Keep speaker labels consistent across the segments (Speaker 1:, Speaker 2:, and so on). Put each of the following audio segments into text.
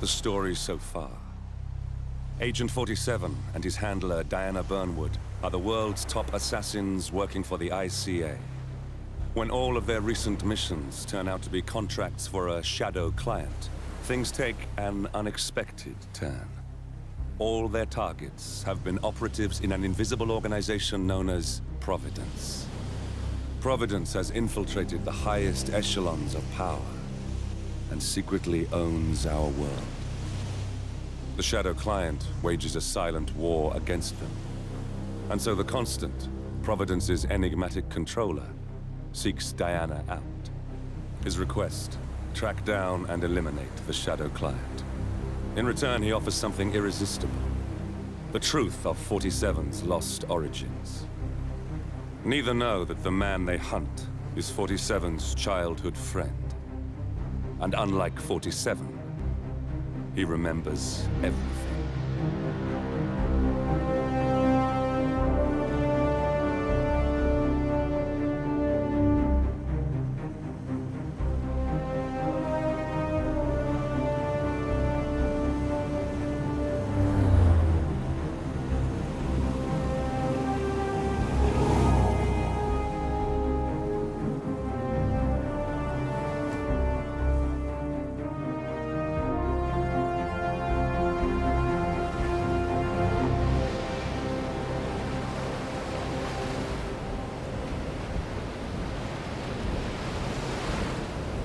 Speaker 1: the story so far. Agent 47 and his handler Diana Burnwood are the world's top assassins working for the ICA. When all of their recent missions turn out to be contracts for a shadow client, things take an unexpected turn. All their targets have been operatives in an invisible organization known as Providence. Providence has infiltrated the highest echelons of power and secretly owns our world. The Shadow Client wages a silent war against them. And so the Constant, Providence's enigmatic controller, seeks Diana out. His request, track down and eliminate the Shadow Client. In return, he offers something irresistible. The truth of 47's lost origins. Neither know that the man they hunt is 47's childhood friend. And unlike 47, he remembers everything.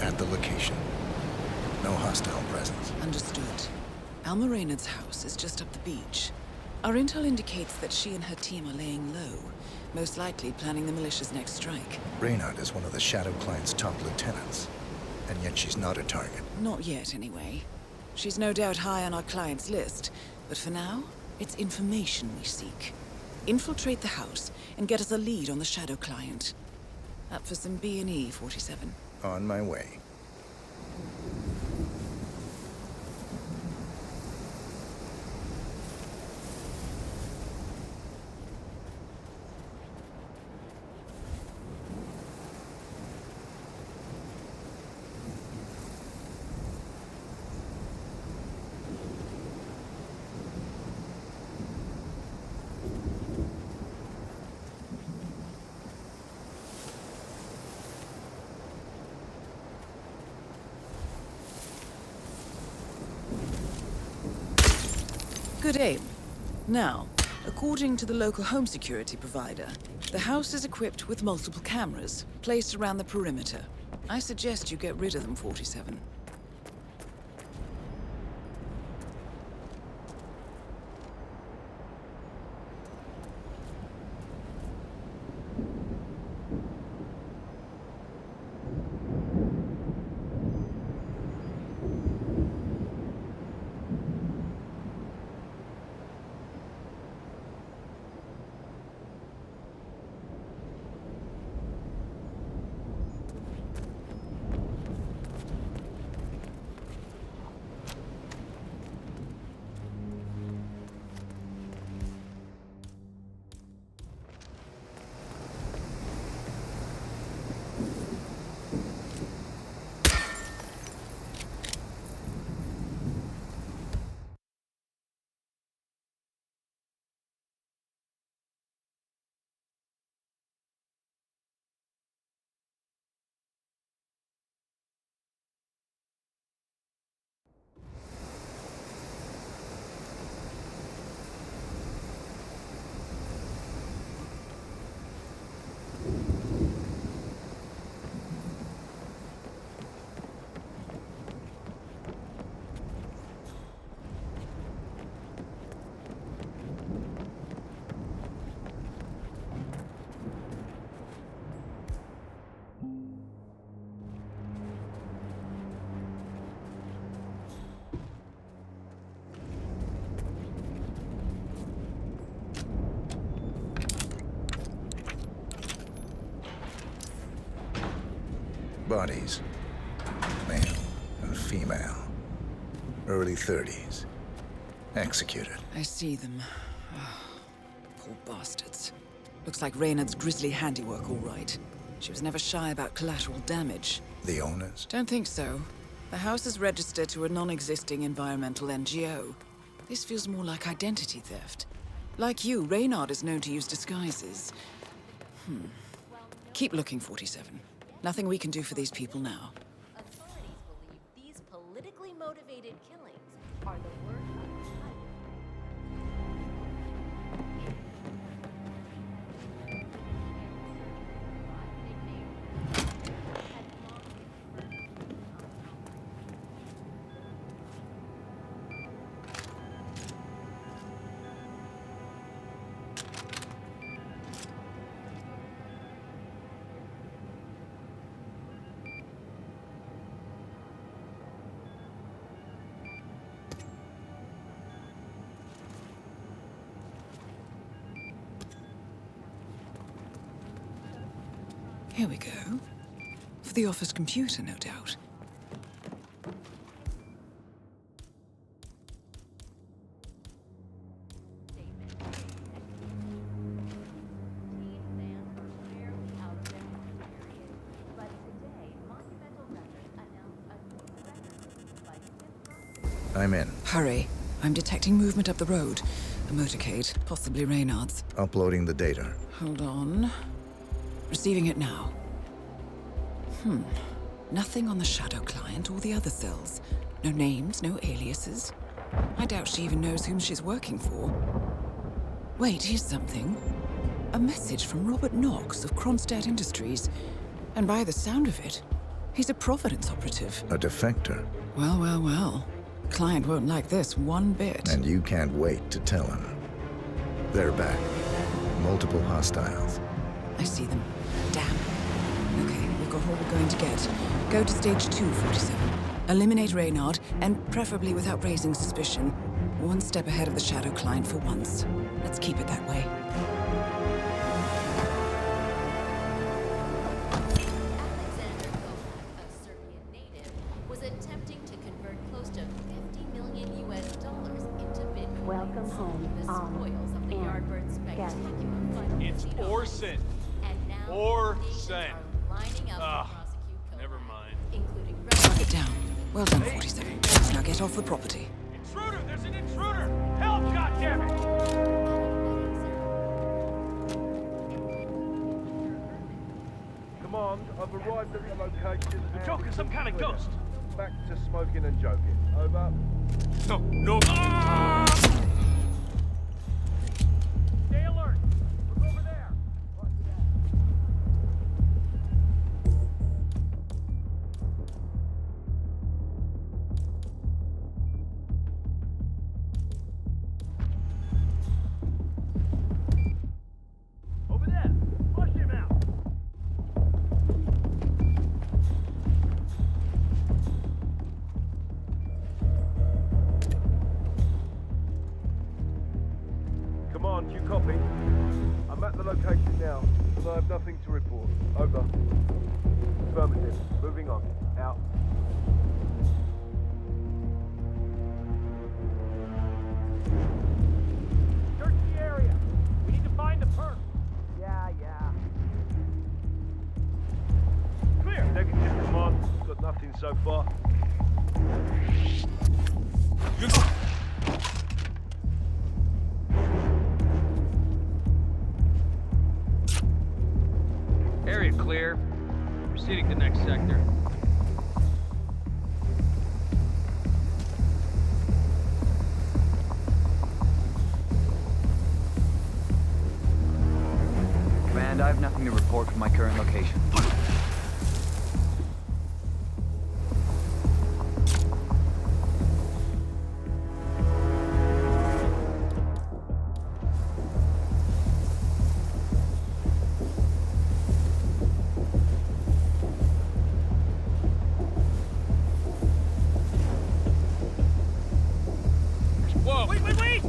Speaker 2: At the location. No hostile presence.
Speaker 3: Understood. Alma Raynard's house is just up the beach. Our intel indicates that she and her team are laying low, most likely planning the militia's next strike.
Speaker 2: Raynard is one of the Shadow Client's top lieutenants, and yet she's not a target.
Speaker 3: Not yet, anyway. She's no doubt high on our client's list, but for now, it's information we seek. Infiltrate the house and get us a lead on the Shadow Client. Up for some B&E, 47.
Speaker 2: On my way.
Speaker 3: Good aim. Now, according to the local home security provider, the house is equipped with multiple cameras placed around the perimeter. I suggest you get rid of them, 47.
Speaker 2: Bodies. Male and female. Early 30s. Executed.
Speaker 3: I see them. Poor bastards. Looks like Raynard's grisly handiwork, all right. She was never shy about collateral damage.
Speaker 2: The owners?
Speaker 3: Don't think so. The house is registered to a non-existing environmental NGO. This feels more like identity theft. Like you, Raynard is known to use disguises. Keep looking, 47. Nothing we can do for these people now.
Speaker 4: Authorities believe these politically motivated killings are the work of
Speaker 3: Here we go. For the office computer, no doubt.
Speaker 2: I'm in.
Speaker 3: Hurry. I'm detecting movement up the road. A motorcade, possibly Raynard's.
Speaker 2: Uploading the data.
Speaker 3: Hold on. Receiving it now. Nothing on the shadow client or the other cells. No names, no aliases. I doubt she even knows whom she's working for. Wait, here's something. A message from Robert Knox of Kronstad Industries. And by the sound of it, he's a Providence operative.
Speaker 2: A defector.
Speaker 3: Well, well, well. Client won't like this one bit.
Speaker 2: And you can't wait to tell him. They're back. Multiple hostiles.
Speaker 3: I see them. Damn. Okay, we've got all we're going to get. Go to stage 2, 47. Eliminate Raynard, and preferably without raising suspicion. One step ahead of the shadow client for once. Let's keep it that way.
Speaker 4: Alexander Gomez, a Serbian native, was attempting to convert close to $50 million into Bitcoin.
Speaker 5: Welcome home,
Speaker 4: The spoils of the
Speaker 5: and
Speaker 4: Yardbird's spectacular fund.
Speaker 6: It's Orson.
Speaker 4: And now
Speaker 6: Orson.
Speaker 4: nations are lining up
Speaker 6: Ugh,
Speaker 4: to prosecute
Speaker 6: never
Speaker 4: Cohen,
Speaker 6: mind.
Speaker 4: including
Speaker 3: Target down. Well done, 47. Now get off the property.
Speaker 6: Intruder! There's an intruder! Help, goddammit!
Speaker 7: Command, I've arrived at the location.
Speaker 6: The Joker's some kind of ghost.
Speaker 7: Back to smoking and joking. Over.
Speaker 6: No, no. Stay alert. Look over there. Over there. Flush him out.
Speaker 7: Command, you copy? I'm at the location now, and I have nothing to report. Over. Affirmative. Moving on. Out.
Speaker 6: Search the area. We need to find the perp.
Speaker 7: Yeah. Clear. Negative, command. Got nothing so far.
Speaker 8: Area clear. Proceeding to next sector. Command, I have nothing to report from my current location.
Speaker 6: Whoa! Wait!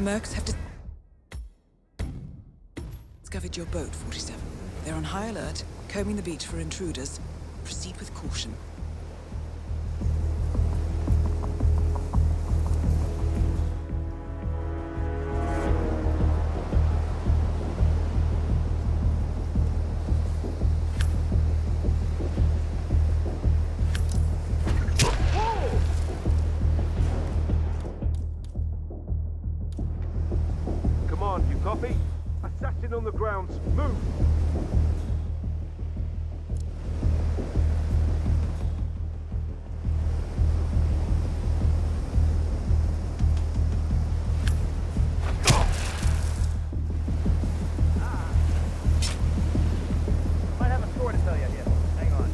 Speaker 3: mercs have discovered your boat, 47. They're on high alert, combing the beach for intruders. Proceed with caution.
Speaker 7: Come on, you copy? Assassin on the grounds. Move!
Speaker 6: Might have a story to tell you here. Hang on.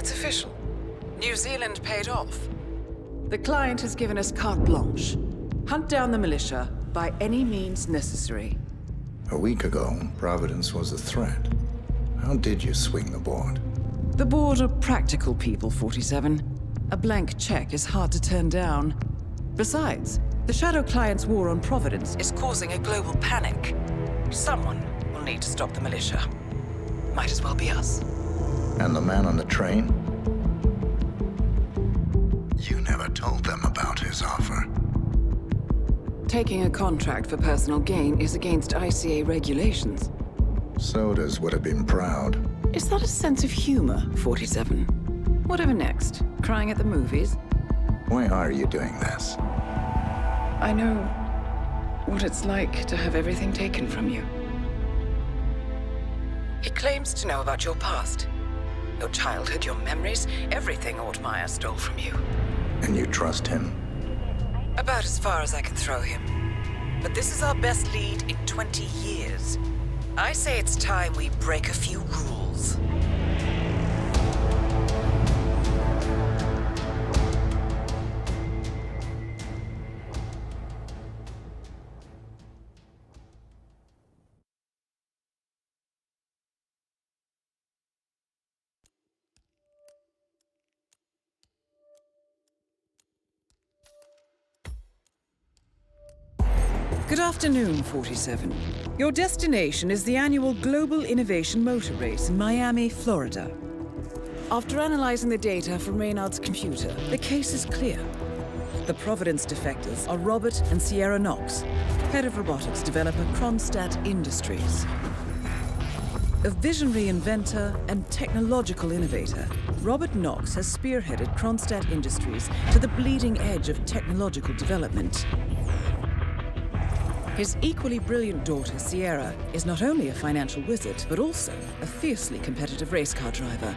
Speaker 3: It's official. New Zealand paid off. The client has given us carte blanche. Hunt down the militia by any means necessary.
Speaker 2: A week ago, Providence was a threat. How did you swing the board?
Speaker 3: The board are practical people, 47. A blank check is hard to turn down. Besides, the Shadow Client's war on Providence is causing a global panic. Someone will need to stop the militia. Might as well be us.
Speaker 2: And the man on the train? You never told them about his offer.
Speaker 3: Taking a contract for personal gain is against ICA regulations.
Speaker 2: Sodas would have been proud.
Speaker 3: Is that a sense of humor, 47? Whatever next? Crying at the movies?
Speaker 2: Why are you doing this?
Speaker 3: I know what it's like to have everything taken from you. He claims to know about your past. Your childhood, your memories, everything Ortmeyer stole from you.
Speaker 2: And you trust him?
Speaker 3: About as far as I can throw him. But this is our best lead in 20 years. I say it's time we break a few rules. Good afternoon, 47. Your destination is the annual Global Innovation Motor Race in Miami, Florida. After analyzing the data from Raynard's computer, the case is clear. The Providence defectors are Robert and Sierra Knox, head of robotics developer Kronstad Industries. A visionary inventor and technological innovator, Robert Knox has spearheaded Kronstad Industries to the bleeding edge of technological development. His equally brilliant daughter, Sierra, is not only a financial wizard, but also a fiercely competitive race car driver,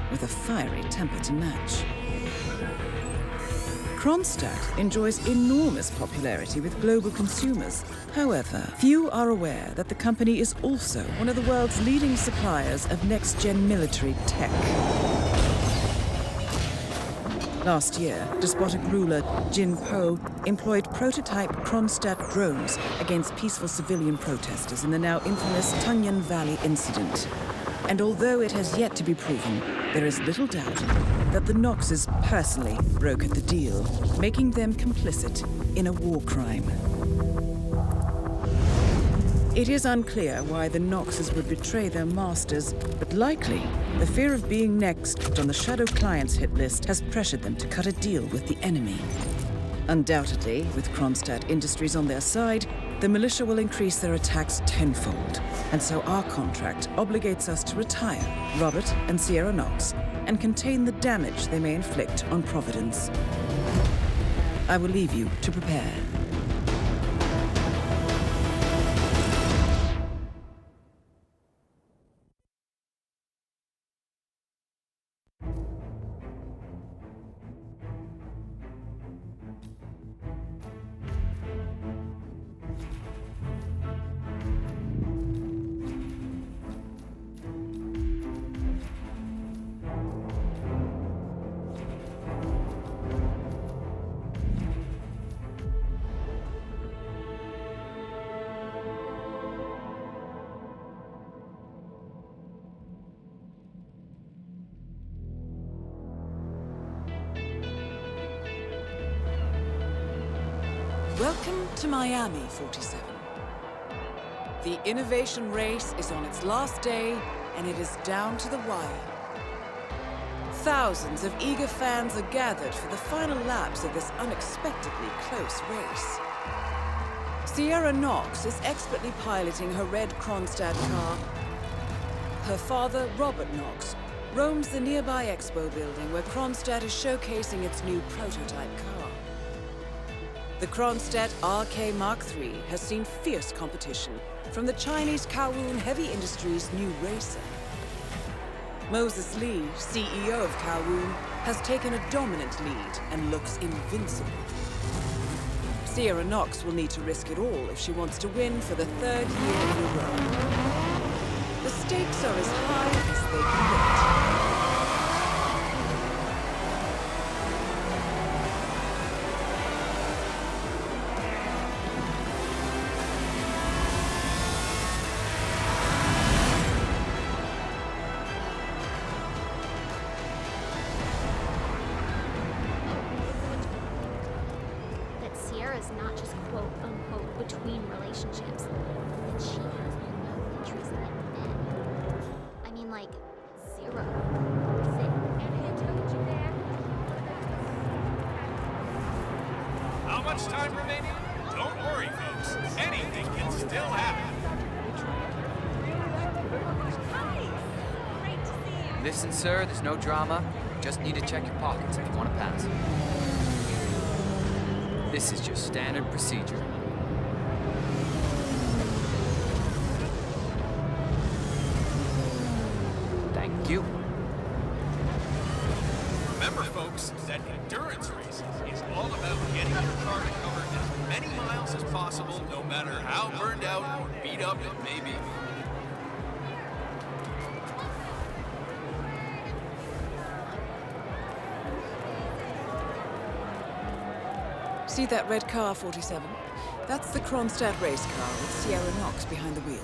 Speaker 3: with a fiery temper to match. Kronstad enjoys enormous popularity with global consumers. However, few are aware that the company is also one of the world's leading suppliers of next-gen military tech. Last year, despotic ruler Jin Po employed prototype Kronstad drones against peaceful civilian protesters in the now infamous Tungan Valley incident. And although it has yet to be proven, there is little doubt that the Knoxes personally brokered the deal, making them complicit in a war crime. It is unclear why the Knoxes would betray their masters, but likely the fear of being next on the Shadow Client's hit list has pressured them to cut a deal with the enemy. Undoubtedly, with Kronstad Industries on their side, the militia will increase their attacks tenfold, and so our contract obligates us to retire Robert and Sierra Knox and contain the damage they may inflict on Providence. I will leave you to prepare. Welcome to Miami, 47. The innovation race is on its last day, and it is down to the wire. Thousands of eager fans are gathered for the final laps of this unexpectedly close race. Sierra Knox is expertly piloting her red Kronstad car. Her father, Robert Knox, roams the nearby expo building where Kronstad is showcasing its new prototype car. The Kronstad RK Mark III has seen fierce competition from the Chinese Kowloon Heavy Industries' new racer. Moses Lee, CEO of Kowloon, has taken a dominant lead and looks invincible. Sierra Knox will need to risk it all if she wants to win for the third year in a row. The stakes are as high as they can get.
Speaker 5: not just quote-unquote between relationships. That she has no interest in men. I mean, like, zero. And he told you that?
Speaker 6: How much time remaining? Don't worry, folks. Anything can still happen.
Speaker 9: Listen, sir, there's no drama. Just need to check your pockets if you want to pass. This is just standard procedure. Thank you.
Speaker 6: Remember, folks, that endurance racing is all about getting your car to cover as many miles as possible, no matter how burned out or beat up it may be.
Speaker 3: See that red car, 47? That's the Kronstad race car with Sierra Knox behind the wheel.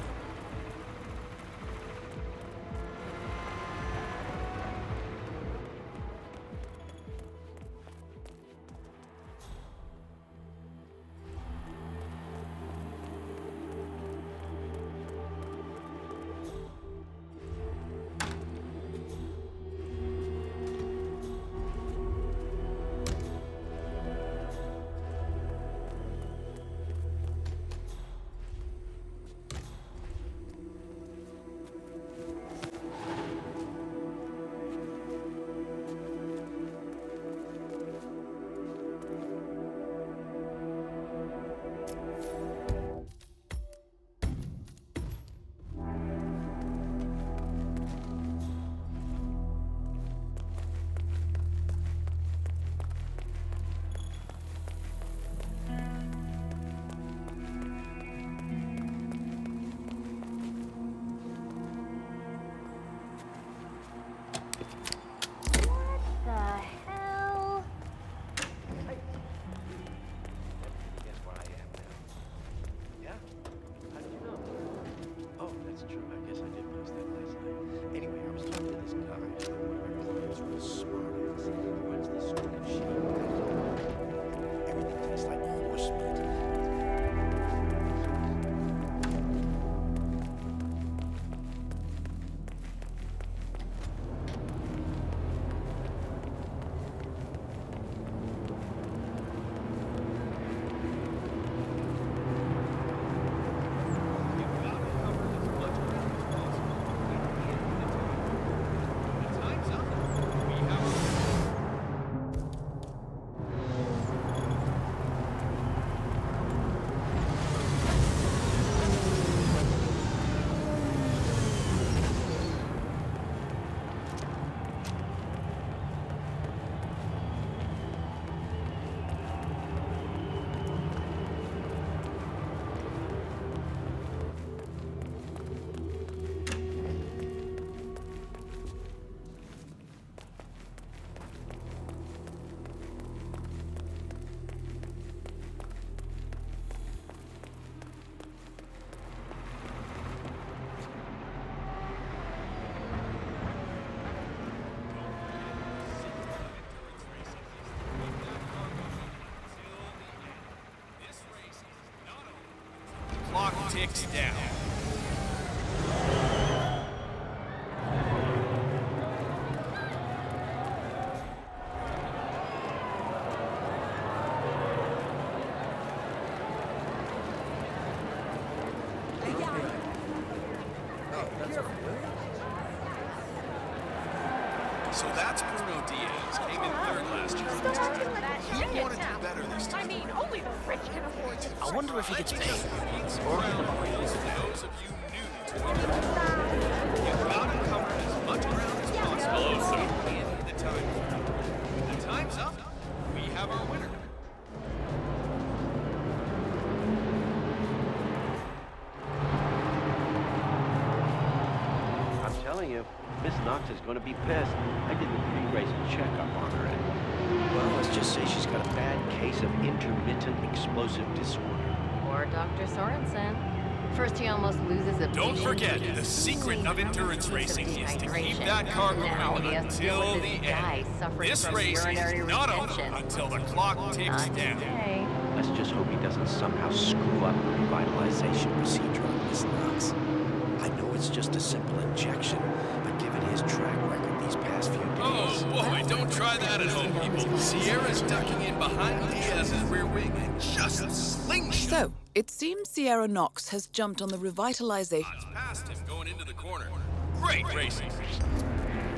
Speaker 6: Ticks down. So that's Bruno Diaz. Came in third last year. He wanted to do better this time.
Speaker 10: I mean, only the rich can afford to.
Speaker 6: I wonder if he gets paid. Or those of you new to it. You've got to cover as much ground as possible. In the time. The time's up. We have our winner.
Speaker 11: I'm telling you, Miss Knox is going to be pissed. I did the pre-race checkup on her, and, well, let's just say she's got a bad case of intermittent explosive disorder.
Speaker 4: Or Dr. Sorensen. First he almost loses a
Speaker 6: Don't
Speaker 4: patient
Speaker 6: forget,
Speaker 4: due to
Speaker 6: the secret of endurance
Speaker 4: piece
Speaker 6: racing is to keep
Speaker 4: dehydration.
Speaker 6: that car
Speaker 4: Now
Speaker 6: going
Speaker 4: he has to deal
Speaker 6: until
Speaker 4: with
Speaker 6: the
Speaker 4: this guy
Speaker 6: end.
Speaker 4: suffering
Speaker 6: This
Speaker 4: from
Speaker 6: race
Speaker 4: urinary
Speaker 6: is not over
Speaker 4: retention.
Speaker 6: until the clock ticks
Speaker 4: Not
Speaker 6: down.
Speaker 4: today.
Speaker 11: Let's just hope he doesn't somehow screw up the revitalization procedure on Miss Knox. I know it's just a simple injection, but given his track record these past few days...
Speaker 6: Oh, boy, don't try that at home, people. Sierra's ducking in behind Diaz's rear wing and just slingshot.
Speaker 3: So, it seems Sierra Knox has jumped on the revitalization...
Speaker 6: Past him going into the corner. Great racing.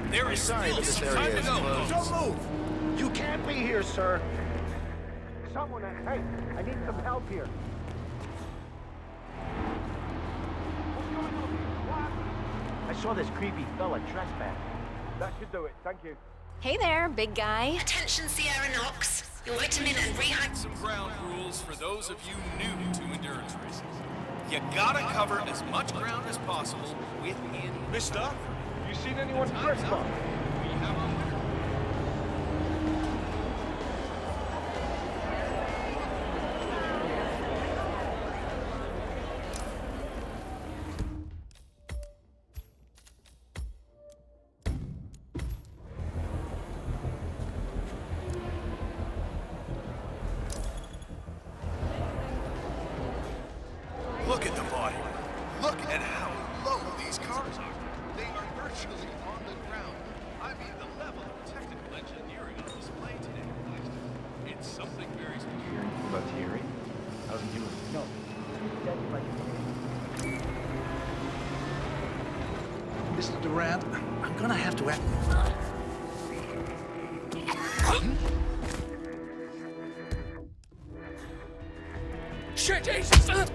Speaker 6: There is
Speaker 2: Sorry, but this area is closed.
Speaker 11: Don't move! You can't be here, sir! Someone, hey, I need some help here. I saw this creepy fella trespass.
Speaker 7: That should do it, thank you.
Speaker 10: Hey there, big guy.
Speaker 12: Attention, Sierra Knox. Your vitamin and rehab...
Speaker 6: Some ground rules for those of you new to endurance races. You gotta cover as much ground as possible within...
Speaker 7: Mister, you seen anyone trespass?
Speaker 6: We have a winner. Look at the body. Look at how low these cars are. They are virtually on the ground. I mean, the level of technical engineering on display today. It's something very special.
Speaker 11: About Thierry? How's he doing? No.
Speaker 2: Mr. Durant, I'm gonna have to act...
Speaker 6: Shit, Jesus!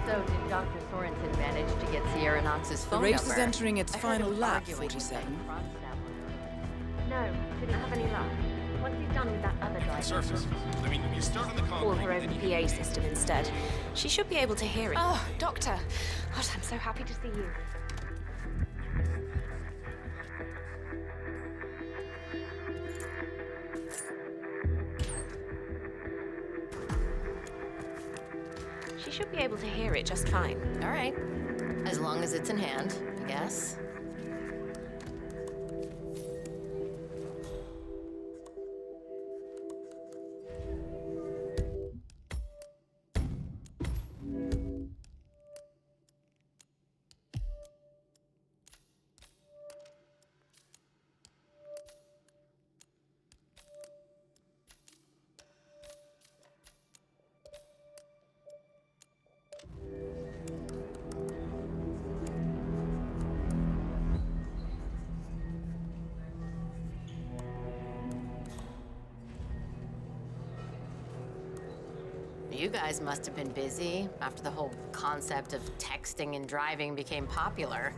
Speaker 4: So did Dr. Sorensen manage to get Sierra Knox's
Speaker 3: The
Speaker 4: phone
Speaker 3: race
Speaker 4: number?
Speaker 3: is entering its
Speaker 4: I heard
Speaker 3: final
Speaker 4: him
Speaker 3: lap,
Speaker 4: arguing with
Speaker 3: 47.
Speaker 4: that Kronstad.
Speaker 5: No, didn't have any luck. Once he's done with that other guy,
Speaker 6: Surface. I mean, you start on the concrete.
Speaker 10: Call her over the PA system instead. She should be able to hear it. Oh, Doctor. God, I'm so happy to see you. She should be able to hear it just fine.
Speaker 4: All right. As long as it's in hand, I guess. You guys must have been busy after the whole concept of texting and driving became popular.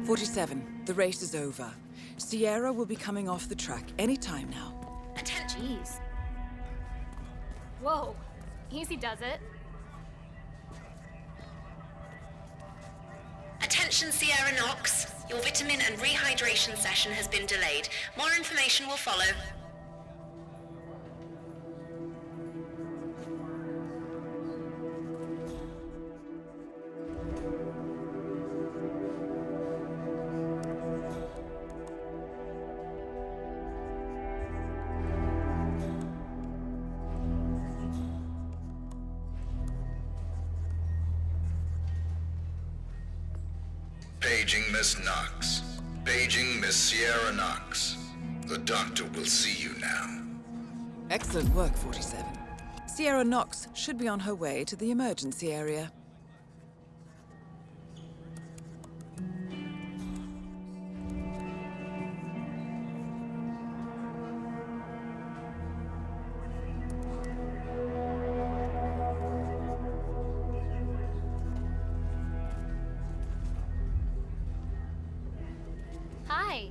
Speaker 3: 47. The race is over. Sierra will be coming off the track any time now.
Speaker 10: Jeez. Whoa. Easy does it.
Speaker 12: Attention, Sierra Knox. Your vitamin and rehydration session has been delayed. More information will follow.
Speaker 2: Paging Miss Knox. Paging Miss Sierra Knox. The doctor will see you now.
Speaker 3: Excellent work, 47. Sierra Knox should be on her way to the emergency area.
Speaker 5: Hi.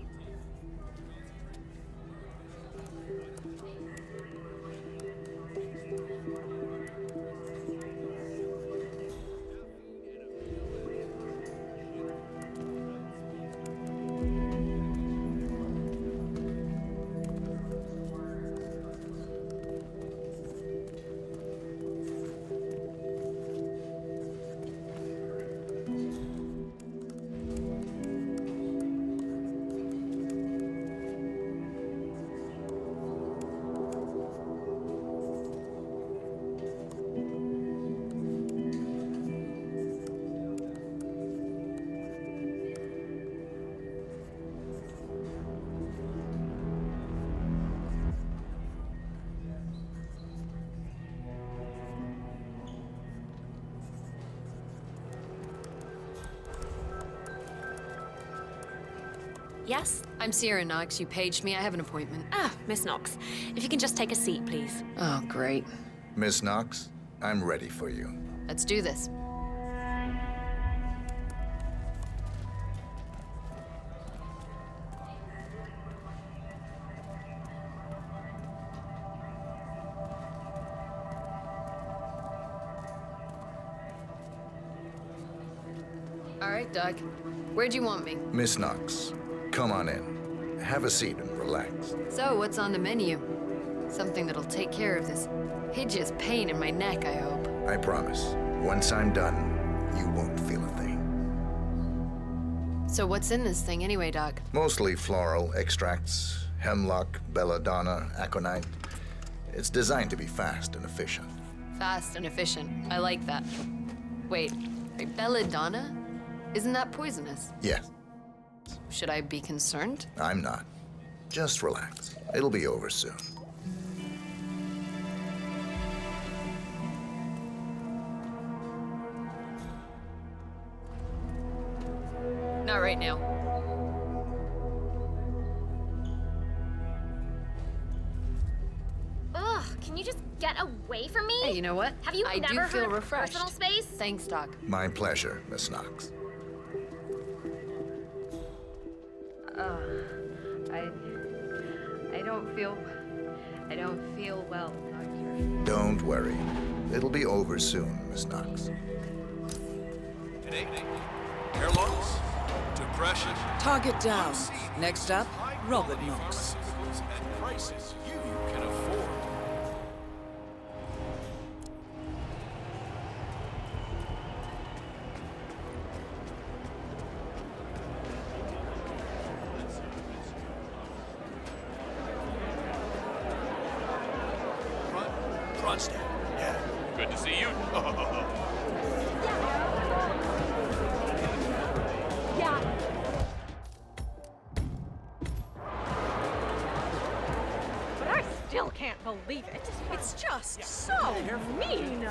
Speaker 10: Yes?
Speaker 13: I'm Sierra Knox. You paged me. I have an appointment.
Speaker 10: Ah, Miss Knox. If you can just take a seat, please.
Speaker 13: Oh, great.
Speaker 2: Miss Knox, I'm ready for you.
Speaker 13: Let's do this. All right, Doug. Where'd you want me?
Speaker 2: Miss Knox, come on in. Have a seat and relax.
Speaker 13: So, what's on the menu? Something that'll take care of this hideous pain in my neck, I hope.
Speaker 2: I promise. Once I'm done, you won't feel a thing.
Speaker 13: So what's in this thing anyway, Doc?
Speaker 2: Mostly floral extracts, hemlock, belladonna, aconite. It's designed to be fast and efficient.
Speaker 13: Fast and efficient. I like that. Wait, belladonna? Isn't that poisonous?
Speaker 2: Yes.
Speaker 13: Should I be concerned?
Speaker 2: I'm not. Just relax. It'll be over soon.
Speaker 13: Not right now.
Speaker 5: Ugh, can you just get away from me?
Speaker 13: Hey, you know what?
Speaker 5: Have you
Speaker 13: I
Speaker 5: never
Speaker 13: do feel
Speaker 5: heard
Speaker 13: refreshed.
Speaker 5: personal space?
Speaker 13: Thanks, Doc.
Speaker 2: My pleasure, Miss Knox.
Speaker 13: I don't feel well, Doctor.
Speaker 2: Don't worry. It'll be over soon, Miss Knox.
Speaker 6: Headache, hair loss, depression.
Speaker 3: Target down. Next up, Robert Knox.
Speaker 6: Pharmaceuticals at prices you can afford.
Speaker 14: Kronstad. Yeah.
Speaker 6: Good to see you.
Speaker 15: But I still can't believe it. It's just so mean.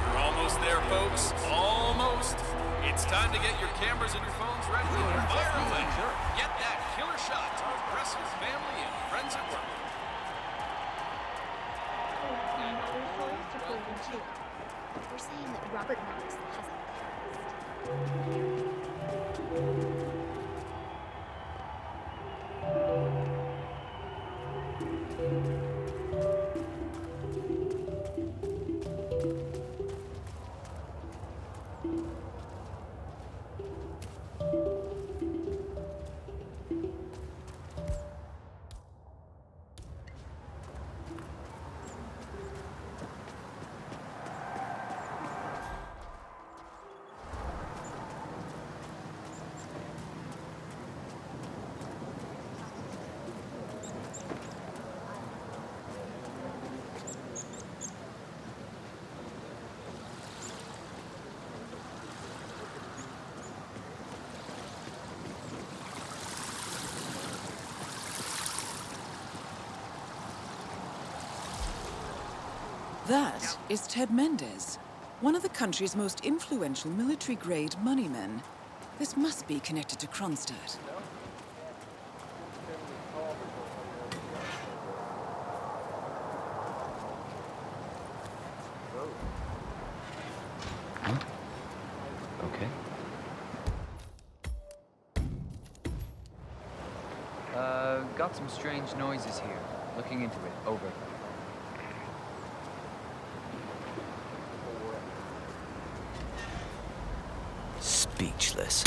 Speaker 6: You're almost there, folks. Almost. It's time to get your cameras and your phones ready and fire away. Get that killer shot to impress your family and friends at work.
Speaker 5: We're saying that Robert Knox has
Speaker 3: That is Ted Mendez, one of the country's most influential military-grade moneymen. This must be connected to Kronstad.
Speaker 9: Okay. Got some strange noises here. Looking into it. Over.
Speaker 14: Speechless.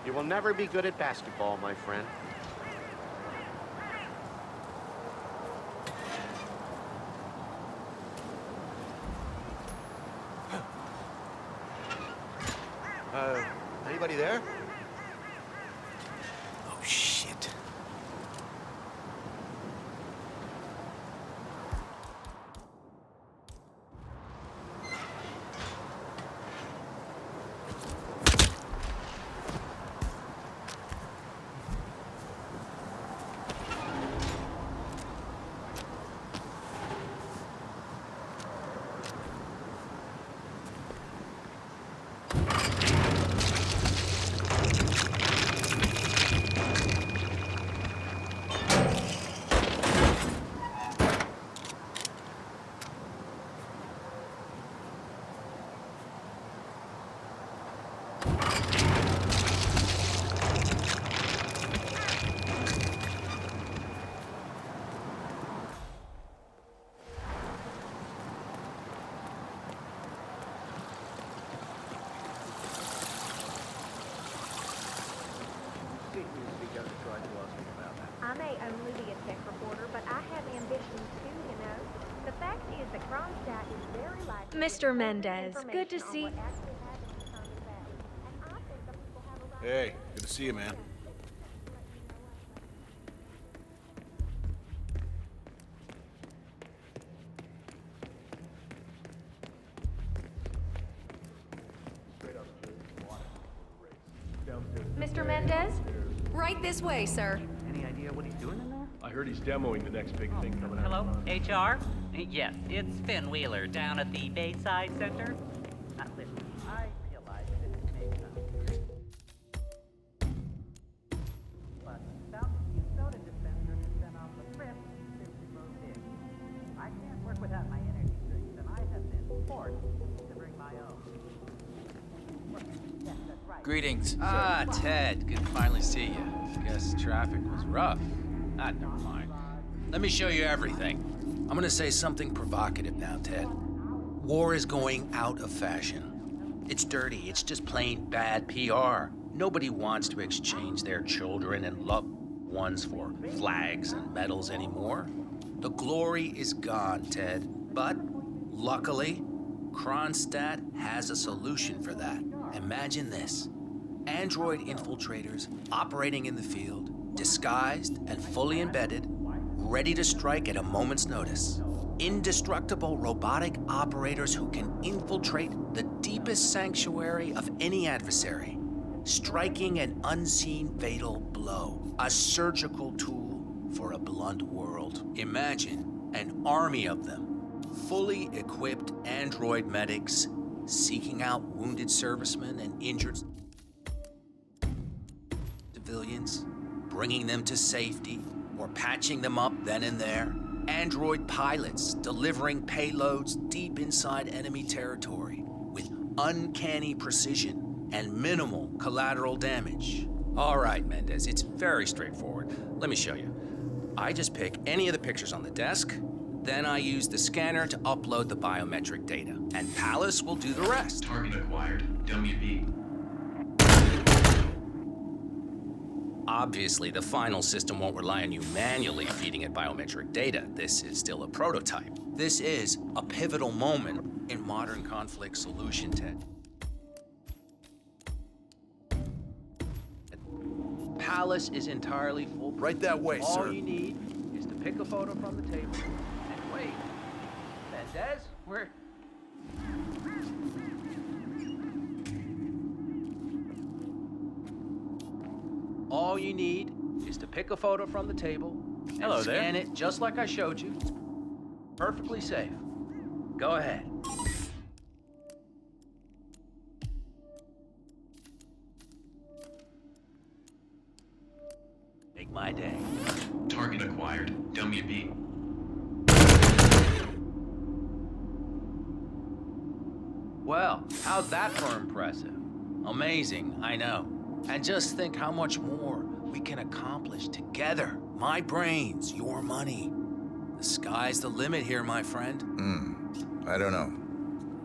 Speaker 11: You will never be good at basketball, my friend. Anybody there?
Speaker 14: Oh, shit.
Speaker 16: I may only be a tech reporter, but I have ambitions too, you know. The fact is that Kronstad is very likely...
Speaker 15: Mr. Mendez, good to see...
Speaker 17: Hey, good to see you, man.
Speaker 15: Mr. Mendez?
Speaker 18: Right this way, sir.
Speaker 19: Any idea what he's doing in there?
Speaker 7: I heard he's demoing the next big thing coming out.
Speaker 19: Hello, HR? Yes, it's Finn Wheeler down at the Bayside Center. Listen, I realize that it makes sense. But found the soda dispenser has been off the trip since it moved in. I can't work without my energy drinks, and I have been forced to bring my own. Yes, that's right.
Speaker 9: Greetings. Ah, Ted. Good to finally see you. Guess traffic was rough. Ah, never mind. Let me show you everything. I'm gonna say something provocative now, Ted. War is going out of fashion. It's dirty. It's just plain bad PR. Nobody wants to exchange their children and loved ones for flags and medals anymore. The glory is gone, Ted. But, luckily, Kronstad has a solution for that. Imagine this. Android infiltrators operating in the field, disguised and fully embedded, ready to strike at a moment's notice. Indestructible robotic operators who can infiltrate the deepest sanctuary of any adversary, striking an unseen fatal blow, a surgical tool for a blunt world. Imagine an army of them, fully equipped android medics seeking out wounded servicemen and injured civilians, bringing them to safety or patching them up then and there. Android pilots delivering payloads deep inside enemy territory with uncanny precision and minimal collateral damage. All right, Mendez, it's very straightforward. Let me show you. I just pick any of the pictures on the desk, then I use the scanner to upload the biometric data, and Palace will do the rest.
Speaker 20: Target acquired. WB.
Speaker 9: Obviously, the final system won't rely on you manually feeding it biometric data. This is still a prototype. This is a pivotal moment in modern conflict solution, Ted. Palace is entirely full.
Speaker 17: Right that way, sir.
Speaker 9: All you need is to pick a photo from the table and wait. Mendez, where? All you need is to pick a photo from the table and scan it just like I showed you. Perfectly safe. Go ahead. Make my day.
Speaker 20: Target acquired. WB.
Speaker 9: Well, how's that for impressive? Amazing, I know. And just think how much more we can accomplish together. My brains, your money. The sky's the limit here, my friend.
Speaker 2: I don't know.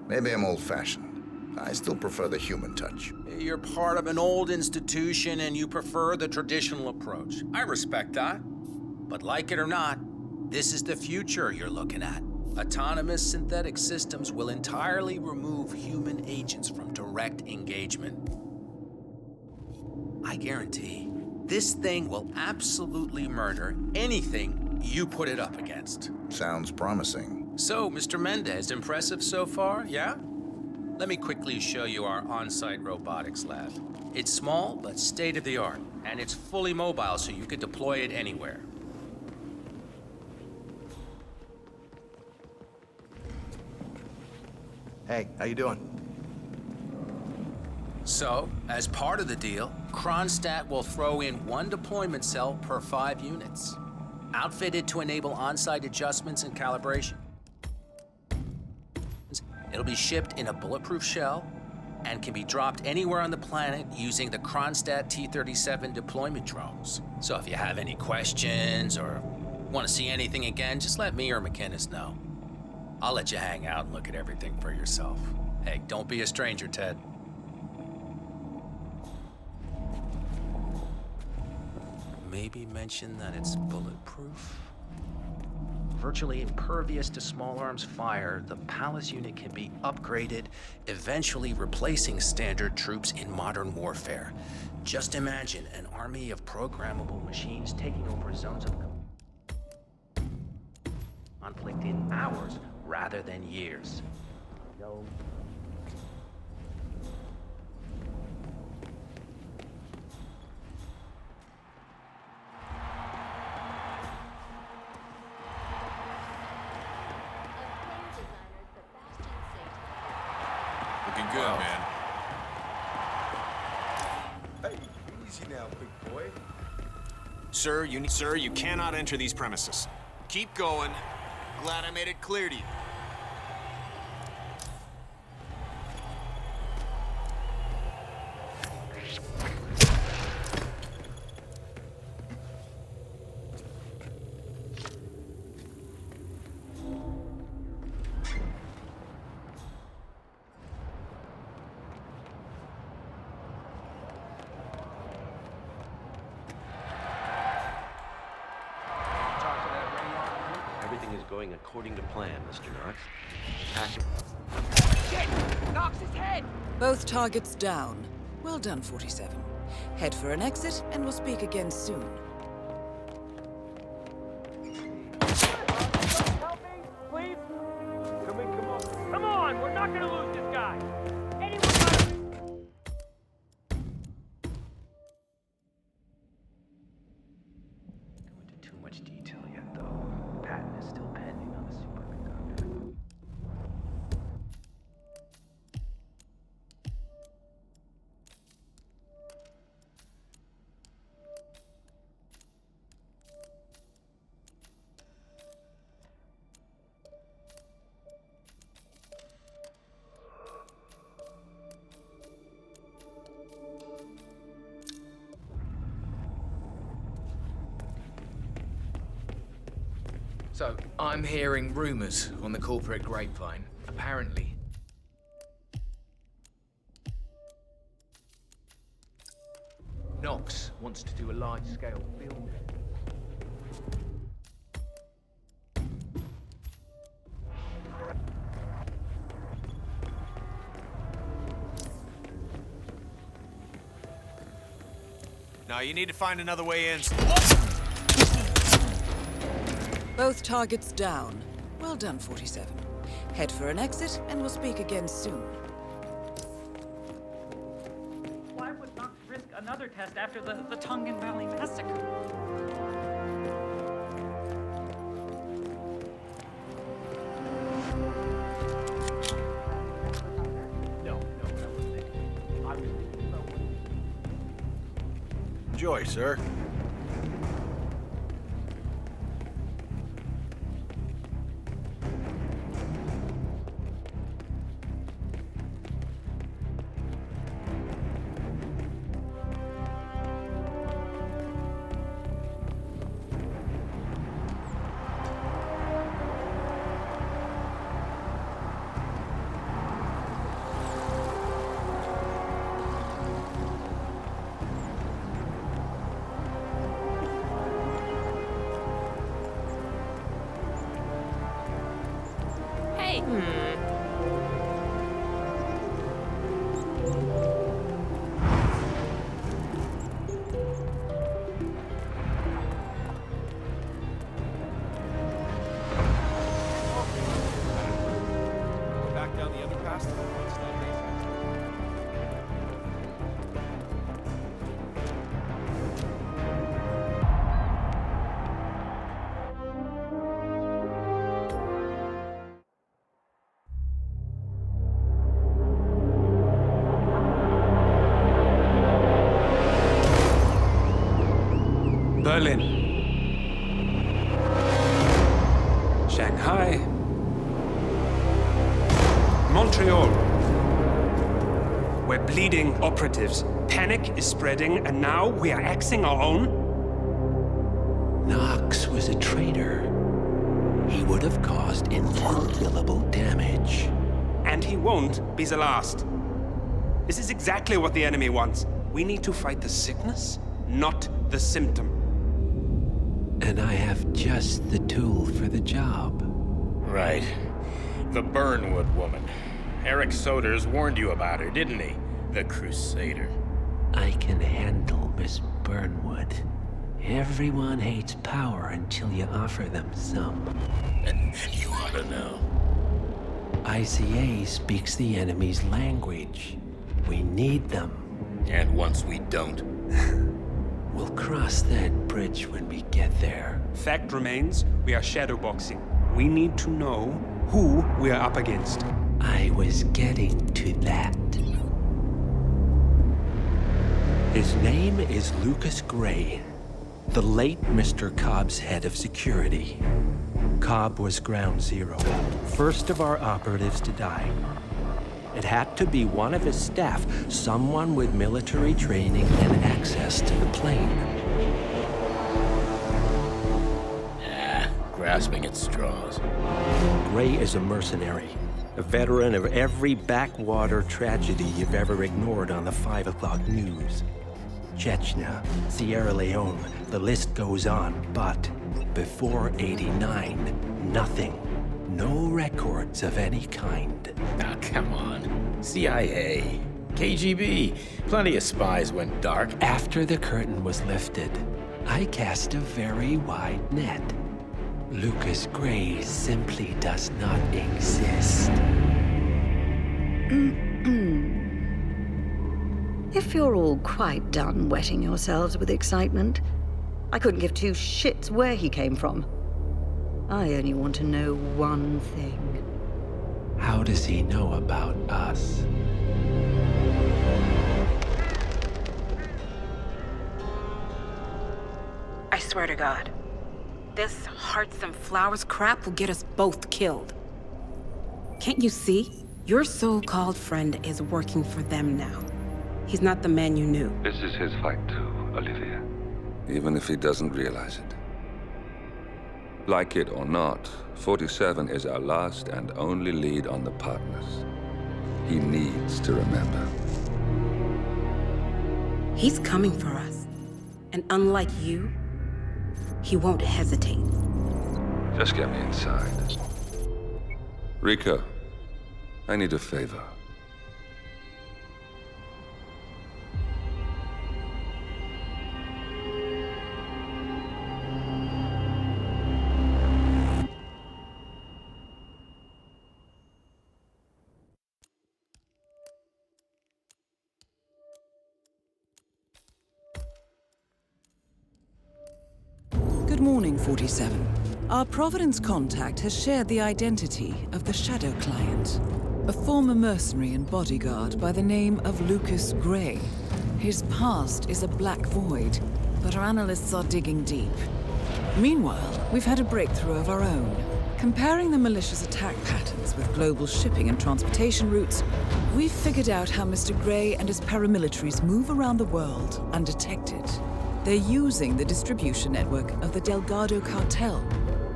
Speaker 2: Maybe I'm old-fashioned. I still prefer the human touch.
Speaker 9: You're part of an old institution and you prefer the traditional approach. I respect that. But like it or not, this is the future you're looking at. Autonomous synthetic systems will entirely remove human agents from direct engagement. I guarantee this thing will absolutely murder anything you put it up against.
Speaker 2: Sounds promising.
Speaker 9: So, Mr. Mendez, impressive so far, yeah? Let me quickly show you our on-site robotics lab. It's small, but state-of-the-art, and it's fully mobile, so you could deploy it anywhere.
Speaker 14: Hey, how you doing?
Speaker 9: So, as part of the deal, Kronstad will throw in 1 deployment cell per 5 units, outfitted to enable on-site adjustments and calibration. It'll be shipped in a bulletproof shell and can be dropped anywhere on the planet using the Kronstad T-37 deployment drones. So if you have any questions or want to see anything again, just let me or McInnes know. I'll let you hang out and look at everything for yourself. Hey, don't be a stranger, Ted. Maybe mention that it's bulletproof? Virtually impervious to small arms fire, the Palace unit can be upgraded, eventually replacing standard troops in modern warfare. Just imagine an army of programmable machines taking over zones of conflict in hours rather than years. No.
Speaker 17: Looking good, man.
Speaker 7: Hey, easy now, big boy.
Speaker 6: Sir, you cannot enter these premises. Keep going. Glad I made it clear to you.
Speaker 11: Everything is going according to plan, Mr. Knox.
Speaker 15: Shit! Knocks his head!
Speaker 3: Both targets down. Well done, 47. Head for an exit, and we'll speak again soon.
Speaker 19: Help me, please.
Speaker 7: Come in, come on.
Speaker 19: Come on, we're not gonna lose this guy. Anyone got him?
Speaker 9: Go into too much detail yet, though. Patent is still pending on the superconductor.
Speaker 21: So, I'm hearing rumors on the corporate grapevine. Apparently, Knox wants to do a large-scale build.
Speaker 6: No, you need to find another way in.
Speaker 3: Both targets down. Well done, 47. Head for an exit, and we'll speak again soon.
Speaker 19: Why would Knox risk another test after the Tongan Valley massacre?
Speaker 11: No, that was it. I was thinking about what...
Speaker 17: Enjoy, sir.
Speaker 6: Back down the underpass to the Kronstad base.
Speaker 1: Berlin. Shanghai. Montreal. We're bleeding operatives. Panic is spreading, and now we are axing our own?
Speaker 11: Knox was a traitor. He would have caused incalculable damage.
Speaker 1: And he won't be the last. This is exactly what the enemy wants. We need to fight the sickness, not the symptom.
Speaker 11: And I have just the tool for the job.
Speaker 22: Right. The Burnwood woman. Eric Soders warned you about her, didn't he? The Crusader.
Speaker 11: I can handle Miss Burnwood. Everyone hates power until you offer them some.
Speaker 22: And you ought to know.
Speaker 11: ICA speaks the enemy's language. We need them.
Speaker 22: And once we don't?
Speaker 11: We'll cross that bridge when we get there.
Speaker 1: Fact remains, we are shadowboxing. We need to know who we are up against.
Speaker 11: I was getting to that. His name is Lucas Gray, the late Mr. Cobb's head of security. Cobb was ground zero, first of our operatives to die. It had to be one of his staff, someone with military training and access to the plane.
Speaker 22: Grasping at straws.
Speaker 11: Gray is a mercenary, a veteran of every backwater tragedy you've ever ignored on the 5 o'clock news. Chechnya, Sierra Leone, the list goes on, but before '89, nothing. No records of any kind.
Speaker 22: Ah, come on. CIA, KGB, plenty of spies went dark.
Speaker 11: After the curtain was lifted, I cast a very wide net. Lucas Gray simply does not exist.
Speaker 23: If you're all quite done wetting yourselves with excitement, I couldn't give two shits where he came from. I only want to know one thing.
Speaker 11: How does he know about us?
Speaker 24: I swear to God, this hearts and flowers crap will get us both killed. Can't you see? Your so-called friend is working for them now. He's not the man you knew.
Speaker 25: This is his fight too, Olivia. Even if he doesn't realize it. Like it or not, 47 is our last and only lead on the partners. He needs to remember.
Speaker 24: He's coming for us. And unlike you, he won't hesitate.
Speaker 25: Just get me inside. Rico, I need a favor.
Speaker 3: Good morning, 47. Our Providence contact has shared the identity of the Shadow Client, a former mercenary and bodyguard by the name of Lucas Gray. His past is a black void, but our analysts are digging deep. Meanwhile, we've had a breakthrough of our own. Comparing the malicious attack patterns with global shipping and transportation routes, we've figured out how Mr. Gray and his paramilitaries move around the world undetected. They're using the distribution network of the Delgado Cartel,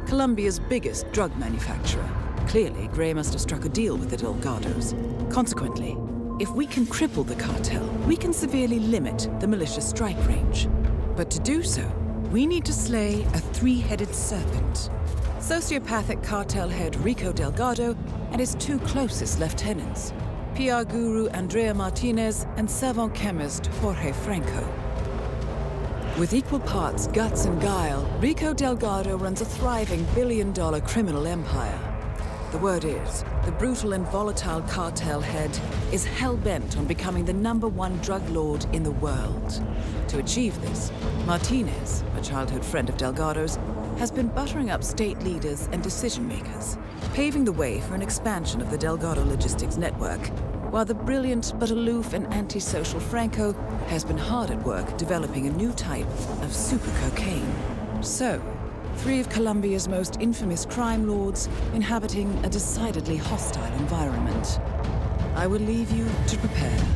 Speaker 3: Colombia's biggest drug manufacturer. Clearly, Gray must have struck a deal with the Delgados. Consequently, if we can cripple the cartel, we can severely limit the malicious strike range. But to do so, we need to slay a three-headed serpent. sociopathic cartel head Rico Delgado and his two closest lieutenants, PR guru Andrea Martinez and savant chemist Jorge Franco. With equal parts guts and guile, Rico Delgado runs a thriving billion-dollar criminal empire. The word is, the brutal and volatile cartel head is hell-bent on becoming the #1 drug lord in the world. To achieve this, Martinez, a childhood friend of Delgado's, has been buttering up state leaders and decision-makers, paving the way for an expansion of the Delgado logistics network, while the brilliant but aloof and antisocial Franco has been hard at work developing a new type of super cocaine. So, 3 of Colombia's most infamous crime lords inhabiting a decidedly hostile environment. I will leave you to prepare.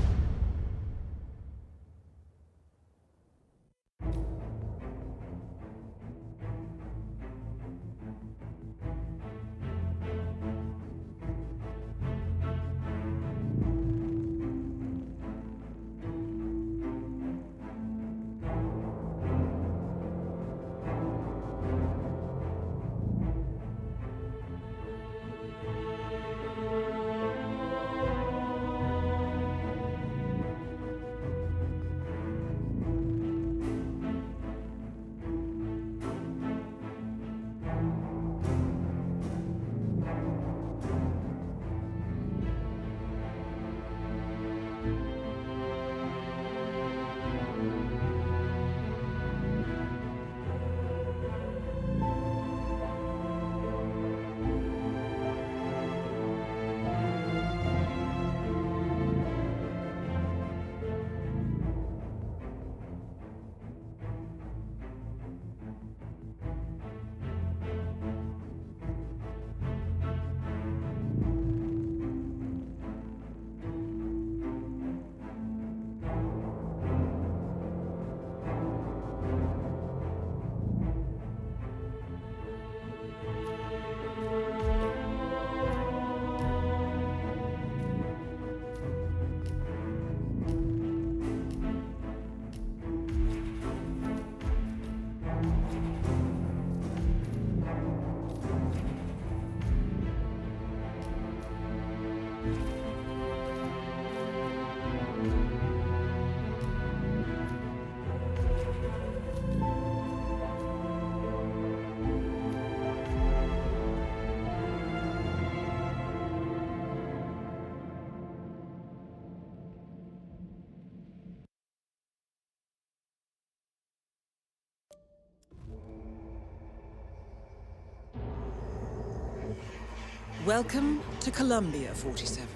Speaker 3: Welcome to Colombia, 47.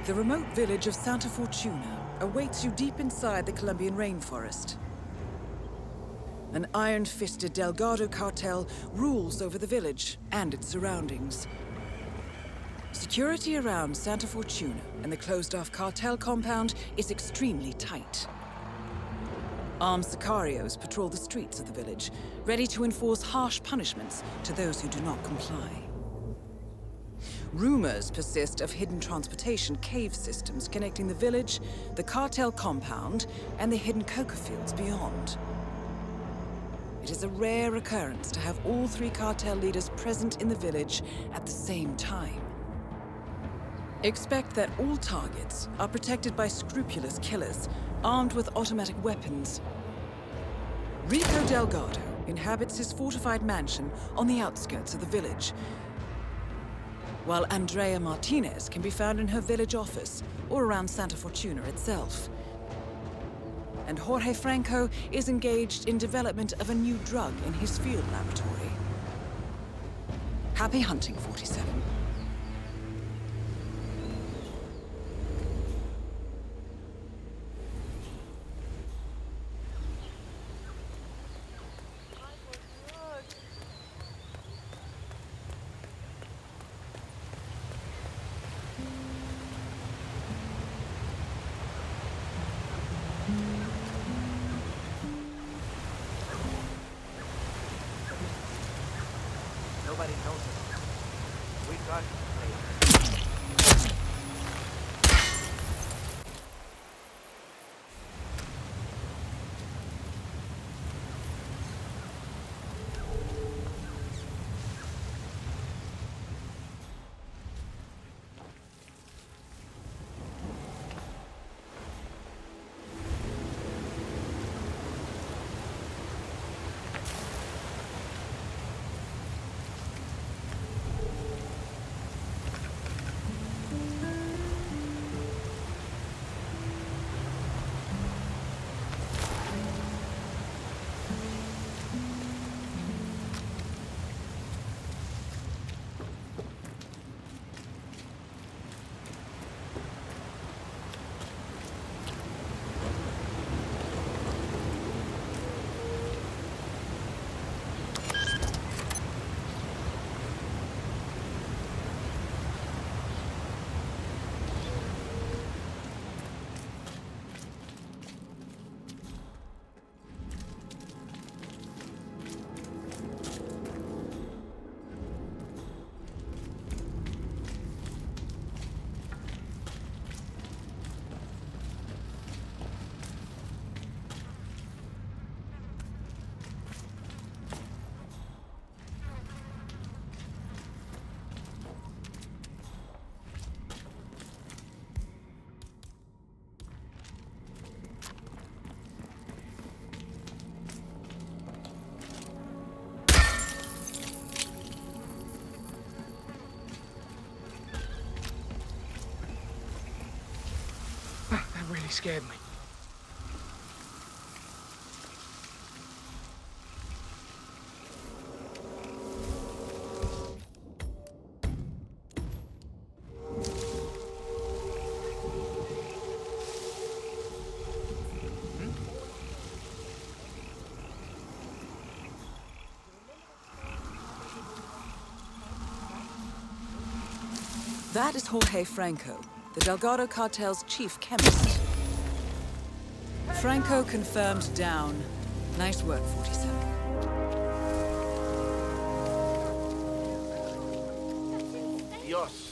Speaker 3: The remote village of Santa Fortuna awaits you deep inside the Colombian rainforest. An iron-fisted Delgado cartel rules over the village and its surroundings. Security around Santa Fortuna and the closed-off cartel compound is extremely tight. Armed sicarios patrol the streets of the village, ready to enforce harsh punishments to those who do not comply. Rumors persist of hidden transportation cave systems connecting the village, the cartel compound, and the hidden coca fields beyond. It is a rare occurrence to have all 3 cartel leaders present in the village at the same time. Expect that all targets are protected by scrupulous killers, armed with automatic weapons. Rico Delgado inhabits his fortified mansion on the outskirts of the village, while Andrea Martinez can be found in her village office or around Santa Fortuna itself. And Jorge Franco is engaged in development of a new drug in his field laboratory. Happy hunting, 47.
Speaker 19: Nobody knows us. We got
Speaker 21: He scared me.
Speaker 3: That is Jorge Franco, the Delgado cartel's chief chemist. Franco confirmed down. Nice work, 47.
Speaker 17: Dios.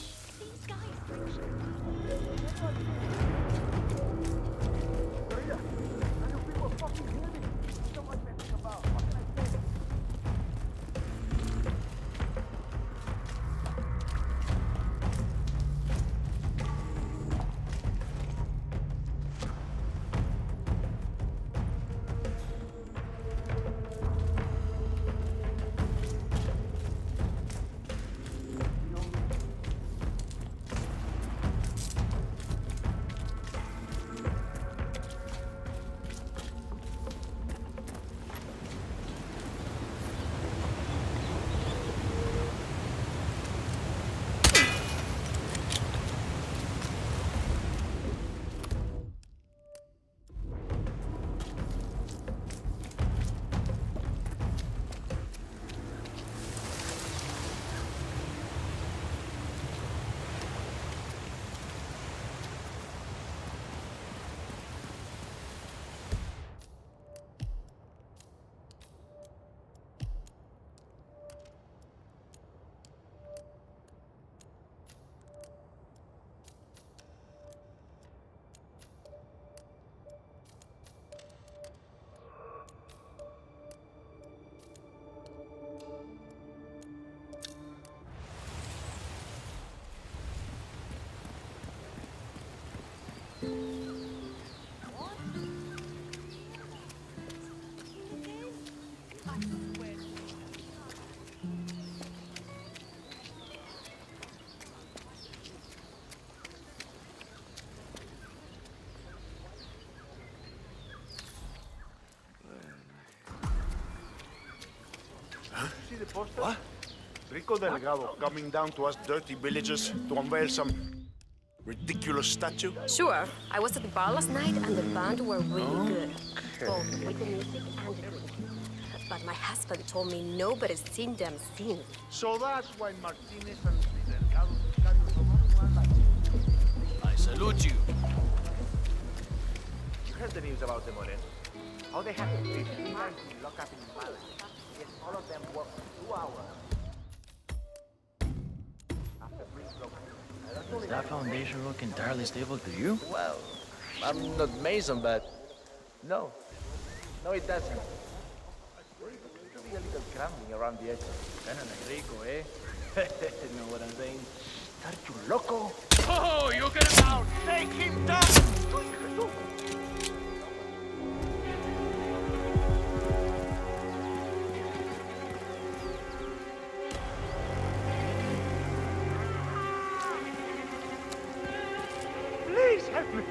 Speaker 17: See the poster? What? Rico Delgado coming down to us dirty villagers to unveil some ridiculous statue?
Speaker 4: Sure. I was at the bar last night and the band were really good. Both with the music and the drink. But my husband told me nobody's seen them since.
Speaker 17: So that's why Martinez and the Delgado are running like...
Speaker 21: I salute you.
Speaker 8: You heard the news about the Morenos? How they had to pay 3 nights to lock up in Maelstrom. Yet all of them worked for 2 hours. After Brink broke.
Speaker 10: Does that foundation look entirely stable to you?
Speaker 8: Well, I'm not Mason, but no. No, it doesn't. It could be a little crumbling around the edges. Kinda like Rico, eh? You know what I'm saying? Aren't you loco?
Speaker 21: Oh, you're gonna down!
Speaker 8: Take him down!
Speaker 17: Please help me!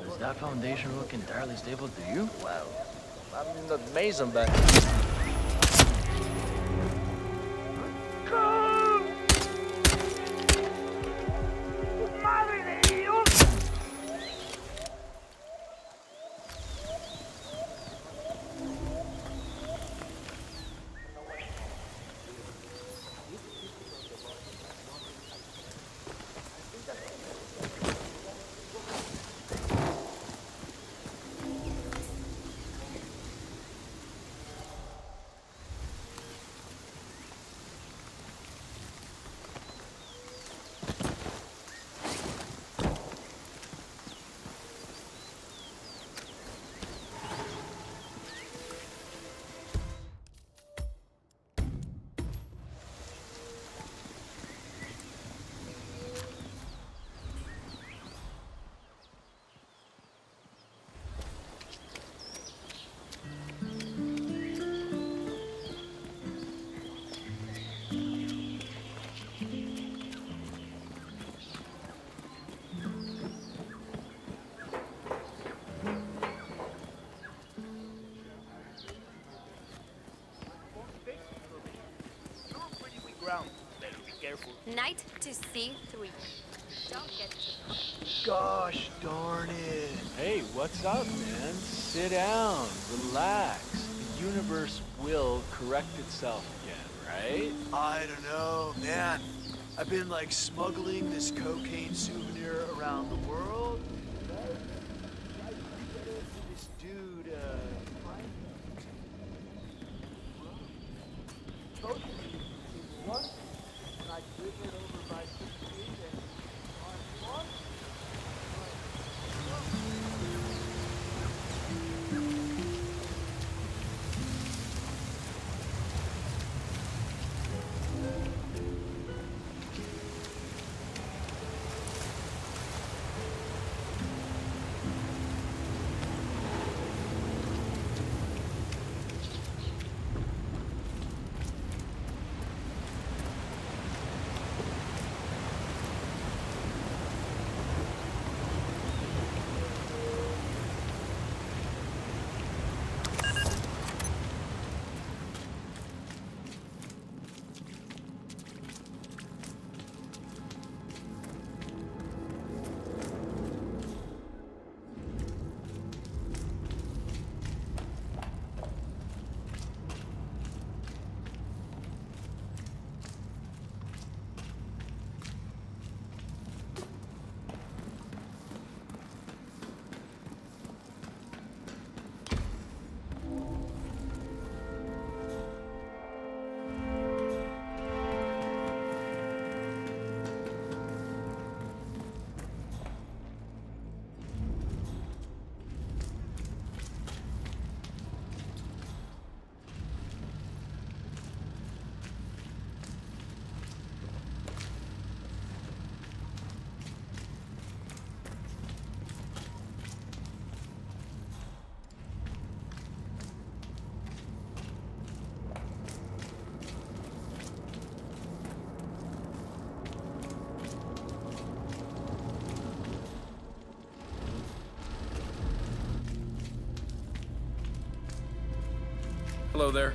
Speaker 10: Does that foundation look entirely stable to you?
Speaker 8: Well, I'm not Mason, but...
Speaker 6: careful.
Speaker 4: Night to C3. Don't get too
Speaker 10: Gosh darn it.
Speaker 6: Hey, what's up, man? Sit down, relax. The universe will correct itself again, right?
Speaker 10: I don't know, man. I've been like smuggling this cocaine souvenir around the world. This dude, told me once, and I delivered over my 68 and on
Speaker 6: Hello there.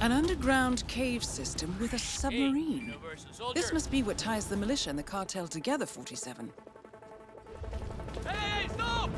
Speaker 3: An underground cave system with a submarine. This must be what ties the militia and the cartel together, 47.
Speaker 6: Hey, stop!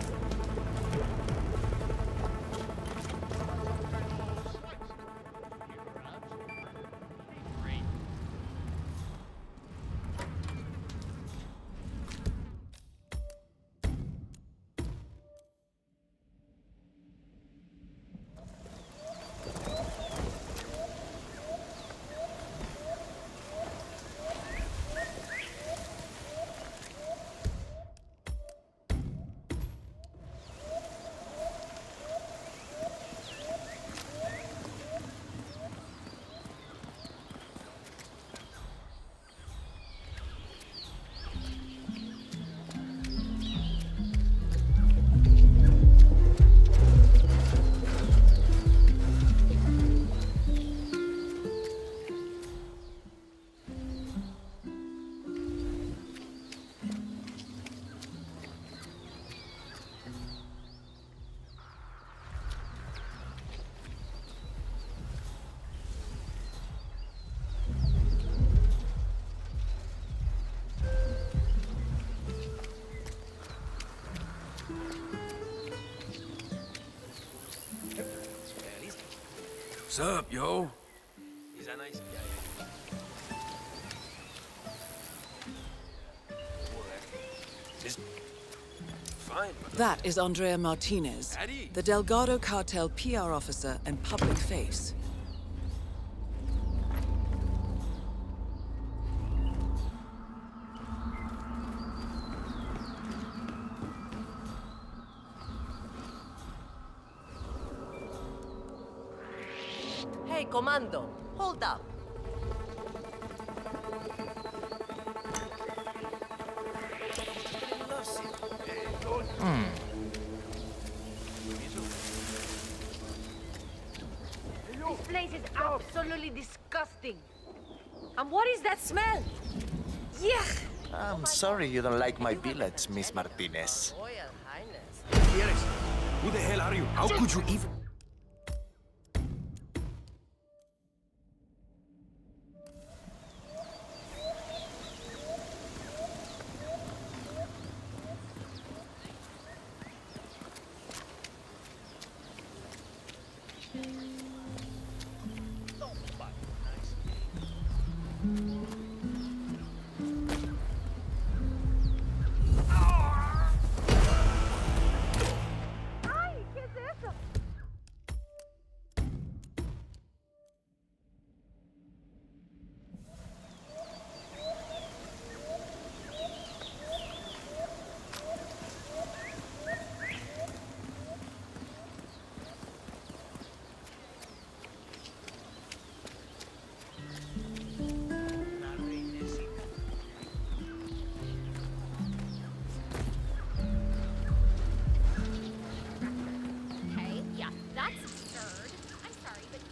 Speaker 5: What's up, yo?
Speaker 6: He's a nice guy.
Speaker 5: This fine, but...
Speaker 3: That is Andrea Martinez, the Delgado cartel PR officer and public face.
Speaker 12: Hey, Commando, hold up.
Speaker 13: This place is absolutely disgusting. And what is that smell? Yuck!
Speaker 14: I'm sorry you don't like my billets, Miss Martinez.
Speaker 12: Royal Highness.
Speaker 5: Who the hell are you? How could you even...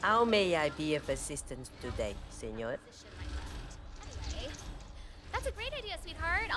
Speaker 12: How may I be of assistance today, senor?
Speaker 16: Anyway, that's a great idea, sweetheart.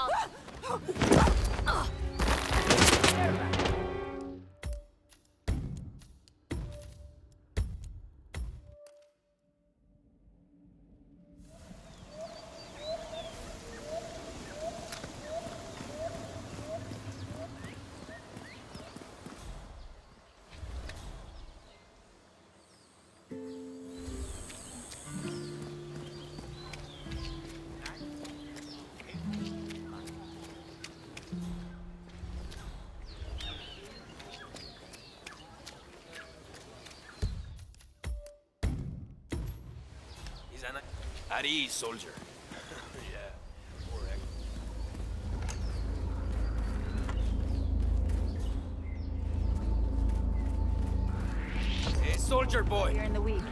Speaker 5: At ease, soldier. Yeah, correct. Hey, soldier boy!
Speaker 15: You're in the weed.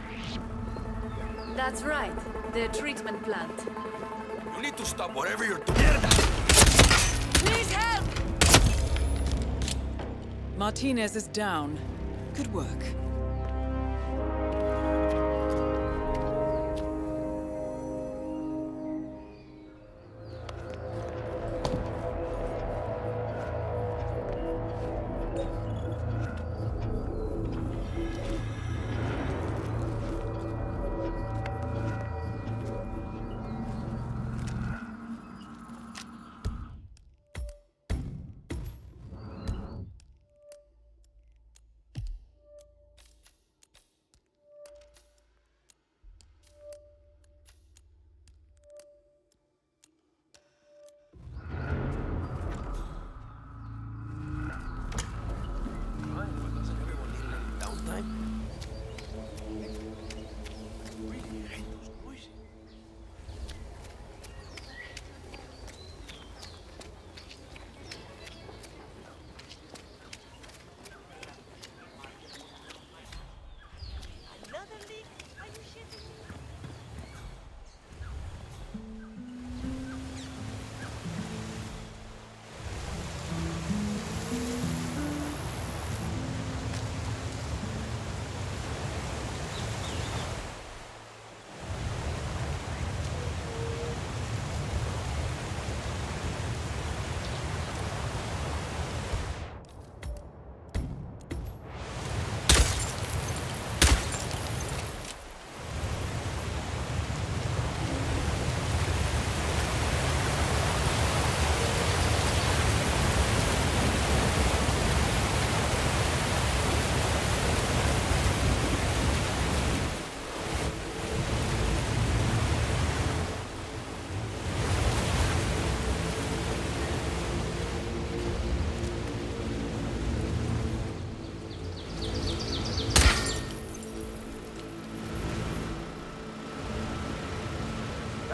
Speaker 15: That's right. The treatment plant.
Speaker 5: You need to stop whatever you're doing.
Speaker 15: Please help!
Speaker 3: Martinez is down. Good work.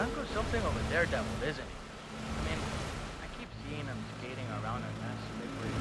Speaker 19: Franco's something of a daredevil, isn't he? I mean, I keep seeing him skating around in that slippery.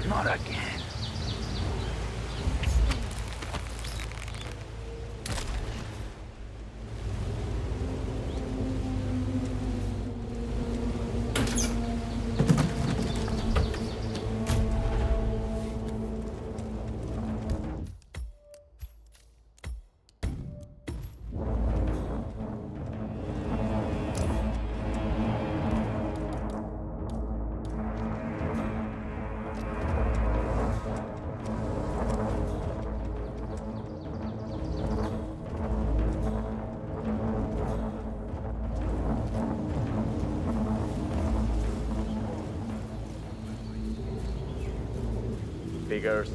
Speaker 10: Not again.
Speaker 8: Figures.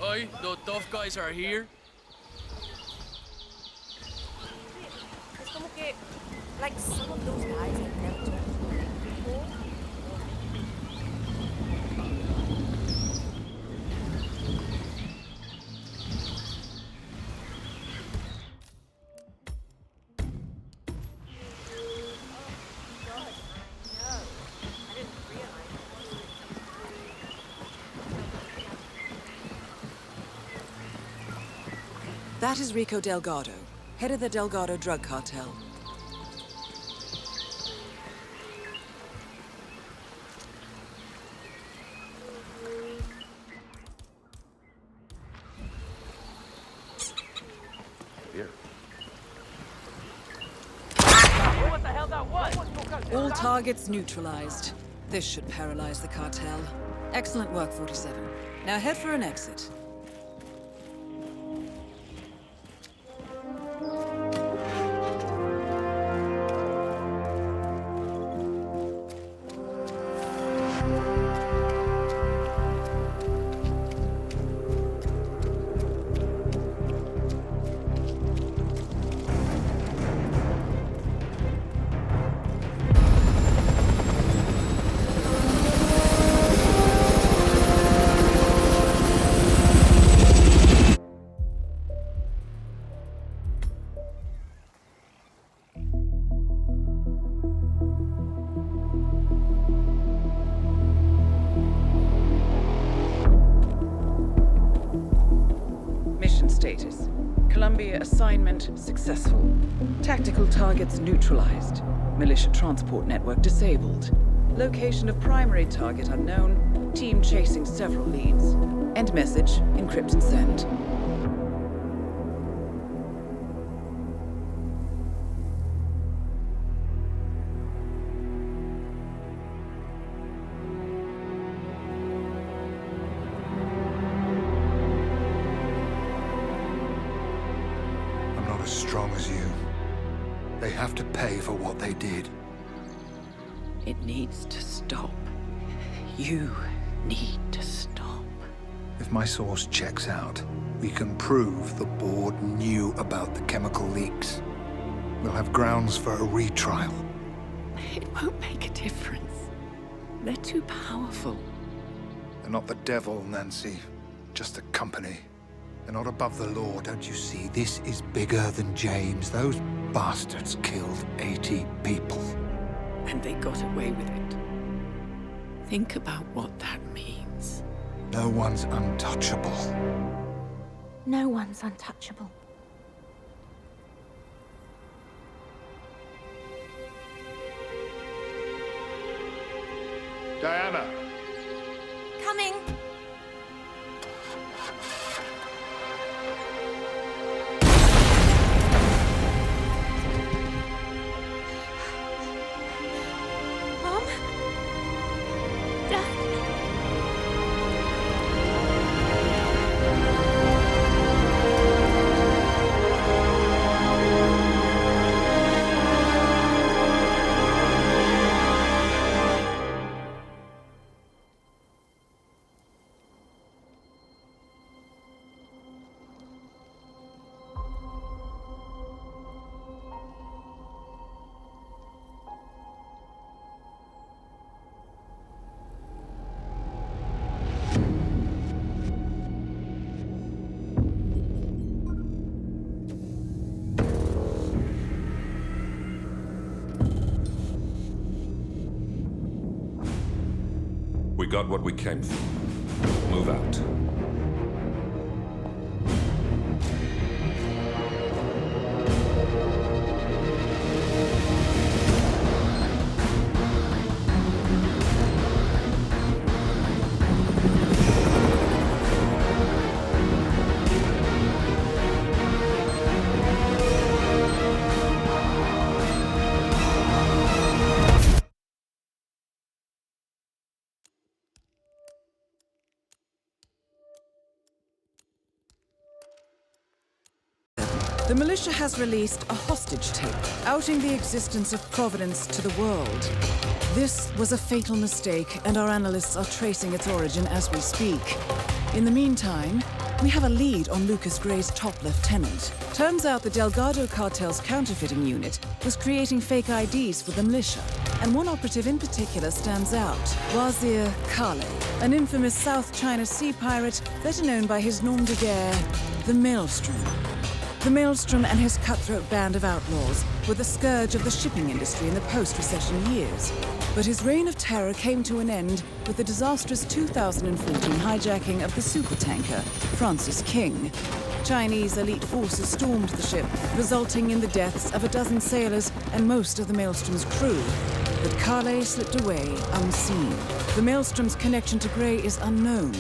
Speaker 2: Aye, the tough guys are here.
Speaker 4: Es como que, like, some of those guys have never talked to me before.
Speaker 3: That is Rico Delgado, head of the Delgado drug cartel.
Speaker 8: Here.
Speaker 19: What the hell that was?
Speaker 3: All targets neutralized. This should paralyze the cartel. Excellent work, 47. Now head for an exit. Status. Colombia assignment successful. Tactical targets neutralized. Militia transport network disabled. Location of primary target unknown. Team chasing several leads. End message, encrypt and send.
Speaker 10: As strong as you. They have to pay for what they did.
Speaker 23: It needs to stop. You need to stop.
Speaker 10: If my source checks out, we can prove the board knew about the chemical leaks. We'll have grounds for a retrial.
Speaker 23: It won't make a difference. They're too powerful.
Speaker 10: They're not the devil, Nancy. Just a company. They're not above the law, don't you see? This is bigger than James. Those bastards killed 80 people.
Speaker 23: And they got away with it. Think about what that means.
Speaker 10: No one's untouchable.
Speaker 16: No one's untouchable.
Speaker 17: Diana!
Speaker 16: Coming! Mom? Dad?
Speaker 25: We got what we came for. Move out.
Speaker 3: The militia has released a hostage tape, outing the existence of Providence to the world. This was a fatal mistake, and our analysts are tracing its origin as we speak. In the meantime, we have a lead on Lucas Gray's top lieutenant. Turns out the Delgado cartel's counterfeiting unit was creating fake IDs for the militia, and one operative in particular stands out, Wazir Kale, an infamous South China Sea pirate better known by his nom de guerre, the Maelstrom. The Maelstrom and his cutthroat band of outlaws were the scourge of the shipping industry in the post-recession years. But his reign of terror came to an end with the disastrous 2014 hijacking of the supertanker, Francis King. Chinese elite forces stormed the ship, resulting in the deaths of a dozen sailors and most of the Maelstrom's crew. But Kale slipped away unseen. The Maelstrom's connection to Gray is unknown,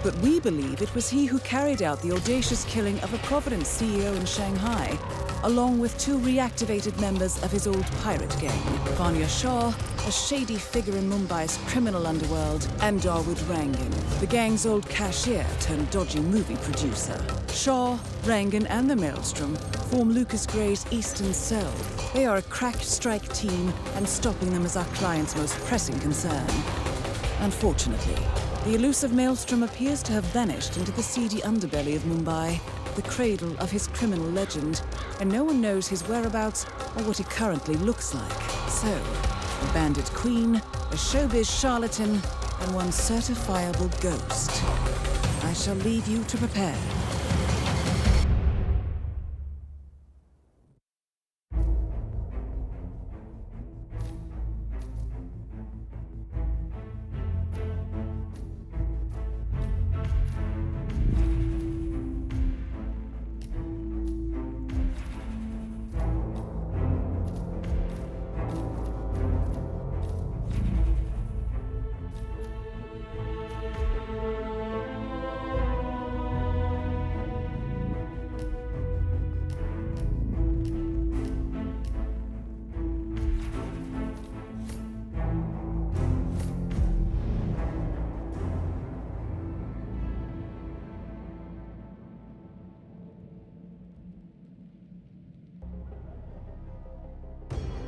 Speaker 3: but we believe it was he who carried out the audacious killing of a Providence CEO in Shanghai, along with two reactivated members of his old pirate gang, Vanya Shah, a shady figure in Mumbai's criminal underworld, and Dawood Rangan, the gang's old cashier turned dodgy movie producer. Shah, Rangan, and the Maelstrom form Lucas Gray's Eastern Cell. They are a crack strike team, and stopping them is our client's most pressing concern. Unfortunately, the elusive Maelstrom appears to have vanished into the seedy underbelly of Mumbai, the cradle of his criminal legend, and no one knows his whereabouts or what he currently looks like. So, a bandit queen, a showbiz charlatan, and one certifiable ghost. I shall leave you to prepare.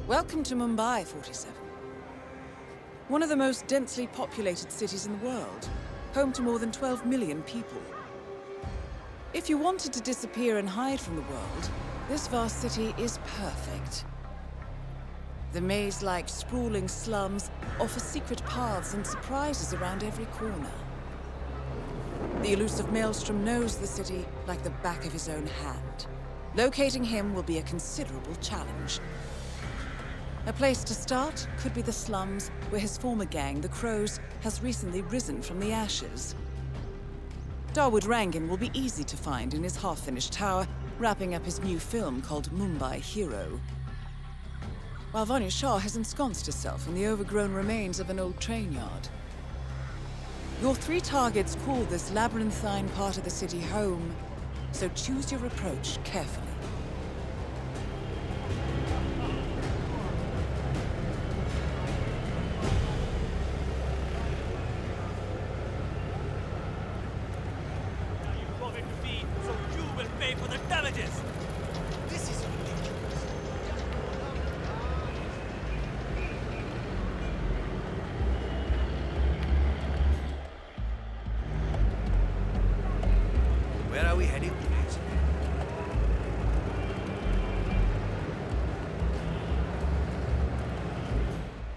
Speaker 3: Welcome to Mumbai, 47. One of the most densely populated cities in the world, home to more than 12 million people. If you wanted to disappear and hide from the world, this vast city is perfect. The maze-like sprawling slums offer secret paths and surprises around every corner. The elusive Maelstrom knows the city like the back of his own hand. Locating him will be a considerable challenge. A place to start could be the slums, where his former gang, the Crows, has recently risen from the ashes. Dawood Rangan will be easy to find in his half-finished tower, wrapping up his new film called Mumbai Hero. While Vanya Shah has ensconced herself in the overgrown remains of an old train yard. Your 3 targets call this labyrinthine part of the city home, so choose your approach carefully.
Speaker 5: Where are we heading to next?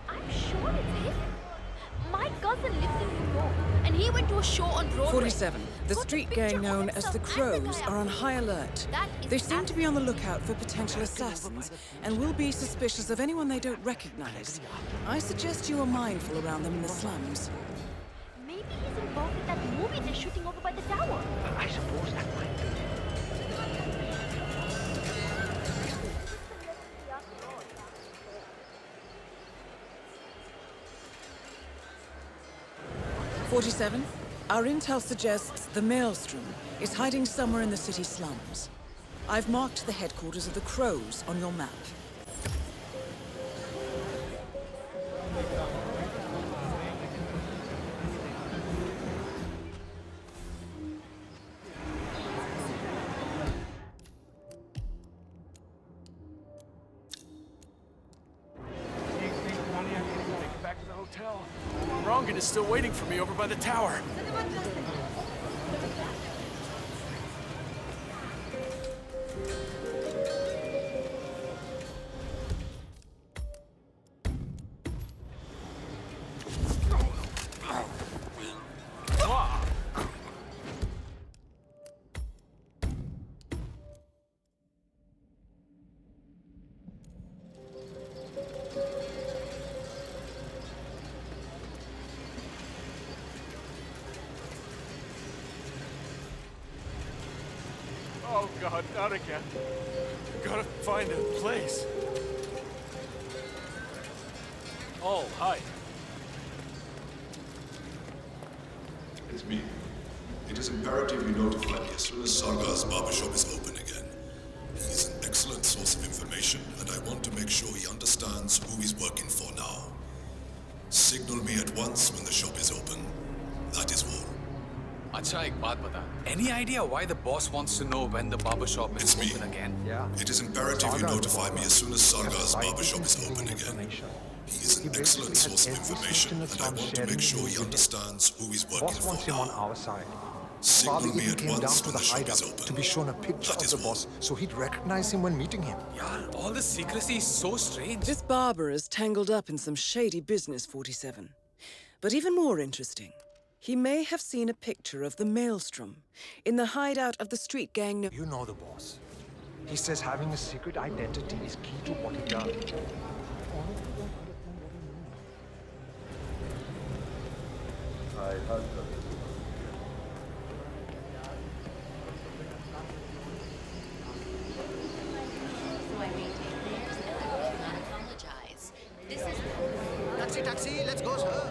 Speaker 16: I'm sure it's him. My cousin lives in New York, and he went to a show on Broadway.
Speaker 3: 47. The street gang known as the Crows are on high alert. They seem to be on the lookout for potential assassins, and will be suspicious of anyone they don't recognize. I suggest you are mindful around them in the slums.
Speaker 16: Maybe he's involved with that movie they're shooting over by the tower.
Speaker 8: I suppose that might be.
Speaker 3: 47. Our intel suggests the Maelstrom is hiding somewhere in the city slums. I've marked the headquarters of the Crows on your map.
Speaker 2: Back to the hotel. Rangan is still waiting for me over by the tower.
Speaker 6: Oh God, not again. Gotta find a place.
Speaker 2: Oh, hi.
Speaker 1: It's me. It is imperative you notify me as soon as Sargar's barbershop is open again. He is an excellent source of information, and I want to make sure he understands who he's working for now. Signal me at once when the shop is open. That is all.
Speaker 2: Acha, ek baat bata. Any idea why the boss wants to know when the barbershop is open again?
Speaker 1: It is imperative you notify me as soon as Sargar's barbershop is open again. He is an excellent source of information, and I want to make sure he understands who he's working
Speaker 10: Boss wants
Speaker 1: for
Speaker 10: him on
Speaker 1: now.
Speaker 10: our side.
Speaker 1: Signal
Speaker 10: Father
Speaker 1: me
Speaker 10: even
Speaker 1: at
Speaker 10: came down
Speaker 1: once
Speaker 10: to
Speaker 1: when
Speaker 10: the
Speaker 1: the shop is
Speaker 10: hideout
Speaker 1: open.
Speaker 10: to be shown a picture of the boss so he'd recognize him when meeting him.
Speaker 2: Yeah, all the secrecy is so strange.
Speaker 3: This barber is tangled up in some shady business, 47. But even more interesting, he may have seen a picture of the Maelstrom in the hideout of the street gang.
Speaker 10: You know the boss. He says having a secret identity is key to what he does.
Speaker 7: So I maintain theirs and I do not apologize. This is...
Speaker 14: Taxi, taxi, let's go, sir.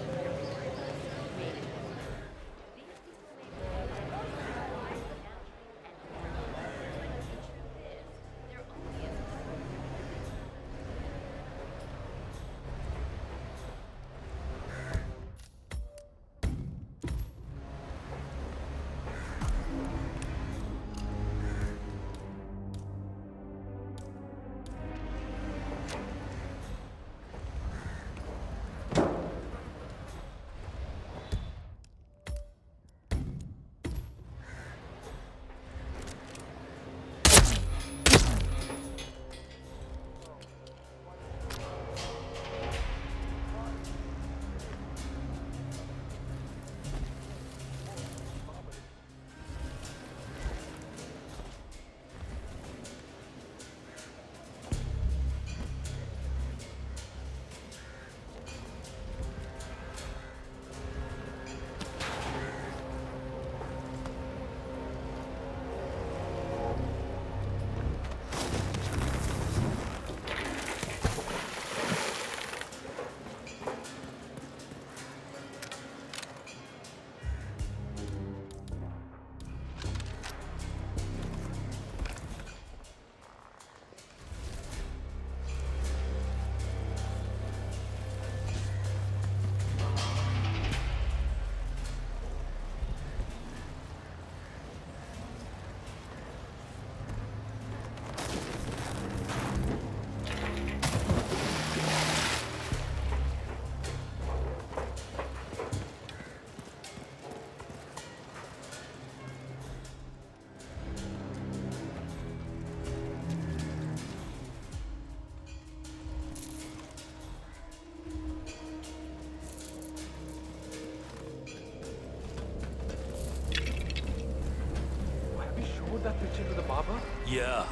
Speaker 21: showed that picture to the barber?
Speaker 9: Yeah.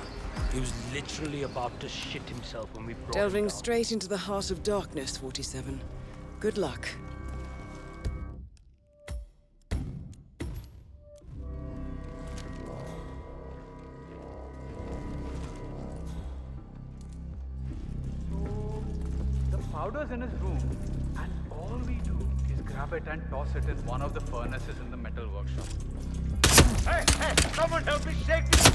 Speaker 9: He was literally about to shit himself when we brought
Speaker 3: Delving
Speaker 9: him down.
Speaker 3: straight into the heart of darkness, 47. Good luck.
Speaker 2: The powder's in his room, and all we do is grab it and toss it in one of the furnaces in the metal workshop.
Speaker 5: Hey, someone help me shake this!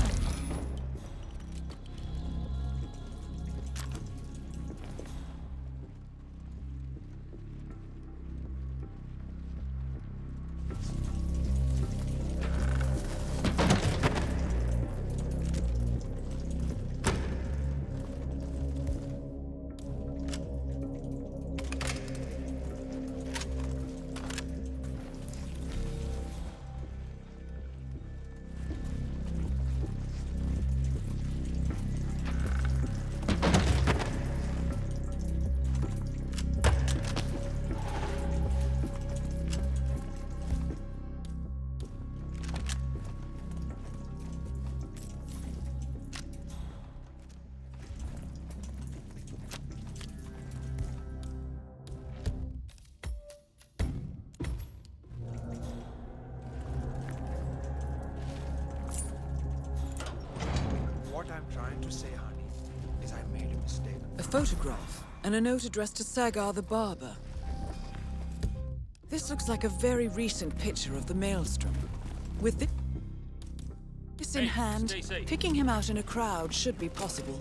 Speaker 5: What I'm trying to say, honey, is I made a mistake.
Speaker 3: A photograph and a note addressed to Sagar the barber. This looks like a very recent picture of the Maelstrom. With this in hand,
Speaker 9: stay safe.
Speaker 3: picking him out in a crowd should be possible.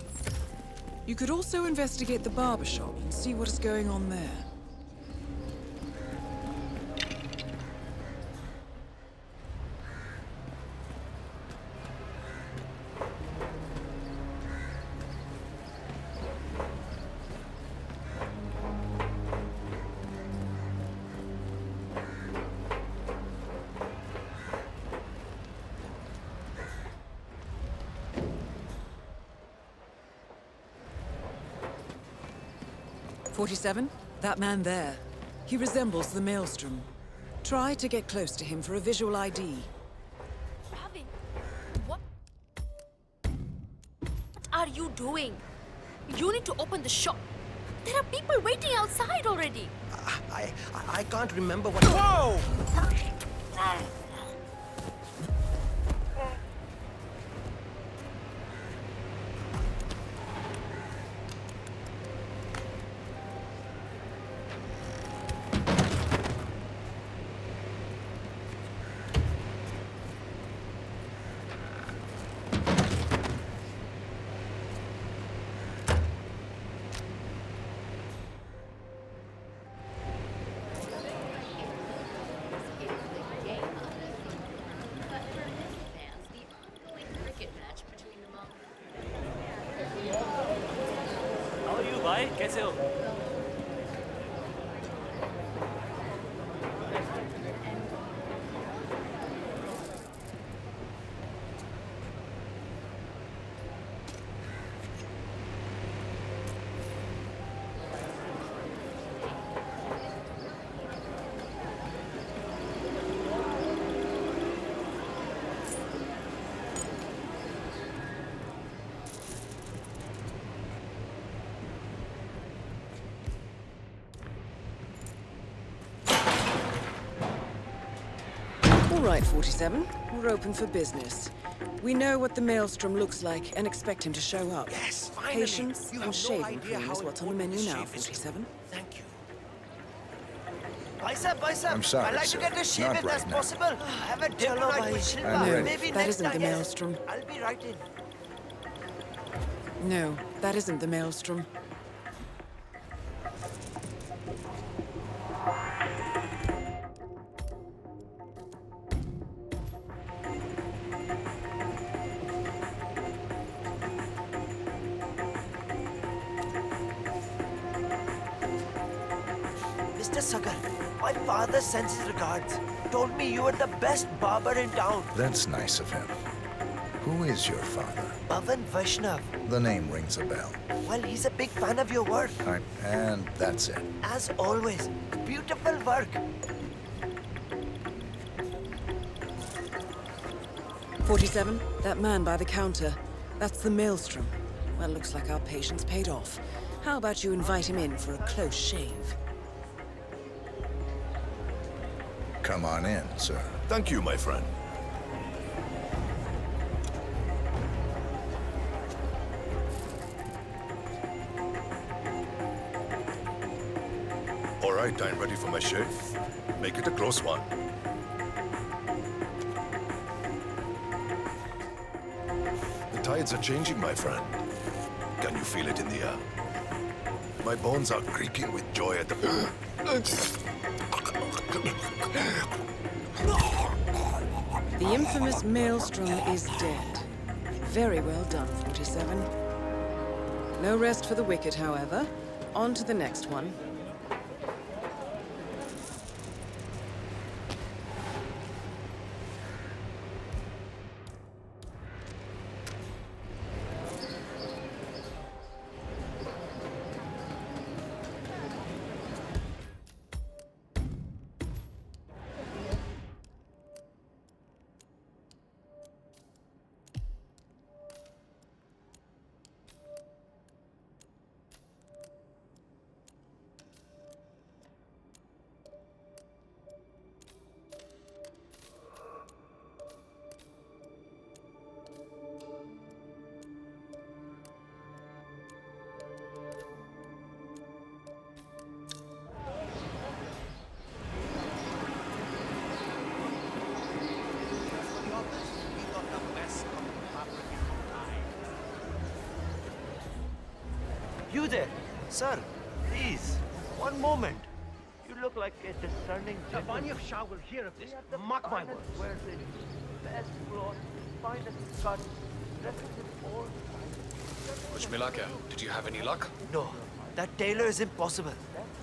Speaker 3: You could also investigate the barber shop and see what is going on there. "47? That man there. He resembles the Maelstrom. Try to get close to him for a visual ID.
Speaker 16: Robin, what are you doing? You need to open the shop. There are people waiting outside already.
Speaker 5: I can't remember what. Whoa!
Speaker 9: How are you, bhai? कैसे हो?
Speaker 3: All right, 47. We're open for business. We know what the Maelstrom looks like and expect him to show up.
Speaker 5: Yes, finally.
Speaker 3: Patience
Speaker 5: You
Speaker 3: and
Speaker 5: have no
Speaker 3: shaving
Speaker 5: idea
Speaker 3: cream
Speaker 5: how
Speaker 3: is what's on the
Speaker 5: important
Speaker 3: menu
Speaker 5: this
Speaker 3: now,
Speaker 5: shave is.
Speaker 3: 47.
Speaker 5: Thank you.
Speaker 11: Bicep,
Speaker 10: I'm sorry,
Speaker 11: I'd like
Speaker 10: sir.
Speaker 11: to get this shave
Speaker 10: Not
Speaker 11: if
Speaker 10: right
Speaker 11: that's
Speaker 10: now.
Speaker 11: possible. Have a date tonight with Silva.
Speaker 10: I'm ready.
Speaker 11: Maybe
Speaker 3: That
Speaker 11: next
Speaker 3: isn't
Speaker 11: time.
Speaker 3: the
Speaker 11: Yes,
Speaker 3: Maelstrom.
Speaker 11: I'll be right in.
Speaker 3: No, that isn't the Maelstrom.
Speaker 11: Mr. Sagar, my father sends his regards. Told me you were the best barber in town.
Speaker 10: That's nice of him. Who is your father?
Speaker 11: Pavan Vaishnav.
Speaker 10: The name rings a bell.
Speaker 11: Well, he's a big fan of your work.
Speaker 10: And that's it.
Speaker 11: As always, beautiful work.
Speaker 3: 47, that man by the counter. That's the Maelstrom. Well, looks like our patience paid off. How about you invite him in for a close shave?
Speaker 10: Come on in, sir.
Speaker 1: Thank you, my friend. All right, I'm ready for my shave. Make it a close one. The tides are changing, my friend. Can you feel it in the air? My bones are creaking with joy at the...
Speaker 3: The infamous Maelstrom is dead. Very well done, 47. No rest for the wicked, however. On to the next one.
Speaker 11: You there, sir, please, one moment. You look like a discerning gentleman.
Speaker 9: Vanya Shah will hear of this. Mark my words.
Speaker 11: Where the best clothes, finest cuts, dresses in all sizes.
Speaker 6: Kuch mila kya? Did you have any luck?
Speaker 11: No, that tailor is impossible.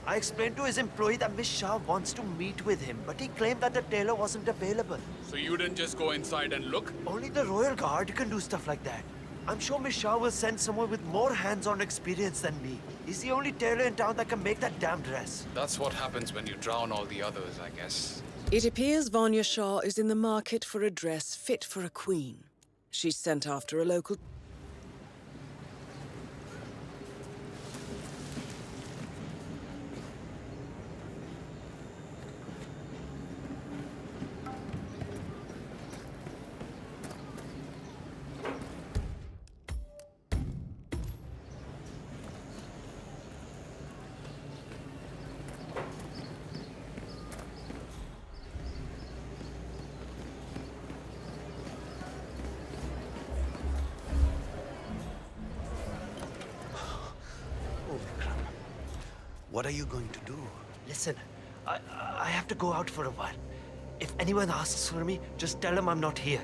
Speaker 11: I explained to his employee that Miss Shah wants to meet with him, but he claimed that the tailor wasn't available.
Speaker 6: So you didn't just go inside and look?
Speaker 11: Only the Royal Guard can do stuff like that. I'm sure Miss Shah will send someone with more hands-on experience than me. He's the only tailor in town that can make that damn dress.
Speaker 6: That's what happens when you drown all the others, I guess.
Speaker 3: It appears Vanya Shah is in the market for a dress fit for a queen. She's sent after a local...
Speaker 11: What are you going to do? Listen, I have to go out for a while. If anyone asks for me, just tell them I'm not here.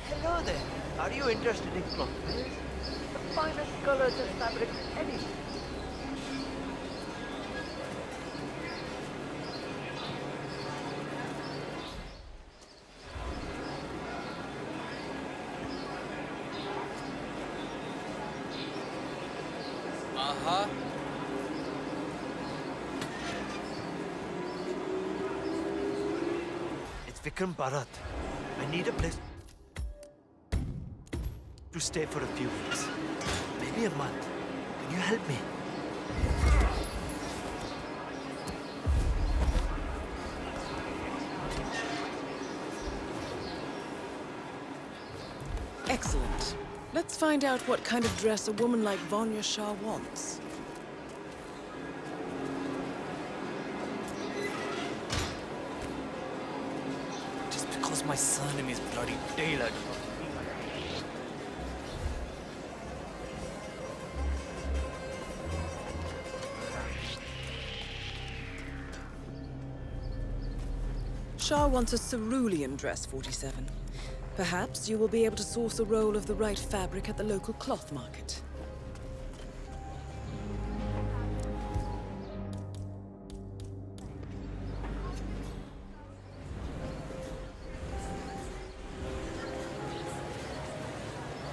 Speaker 11: Hello there. Are you interested in clothes? The finest colors and fabrics anywhere. It's Vikram Bharat. I need a place to stay for a few weeks. Maybe a month. Can you help me?
Speaker 3: Excellent. Let's find out what kind of dress a woman like Vanya Shah wants.
Speaker 11: Just because my surname is bloody Taylor.
Speaker 3: Shah wants a cerulean dress, 47. Perhaps you will be able to source a roll of the right fabric at the local cloth market.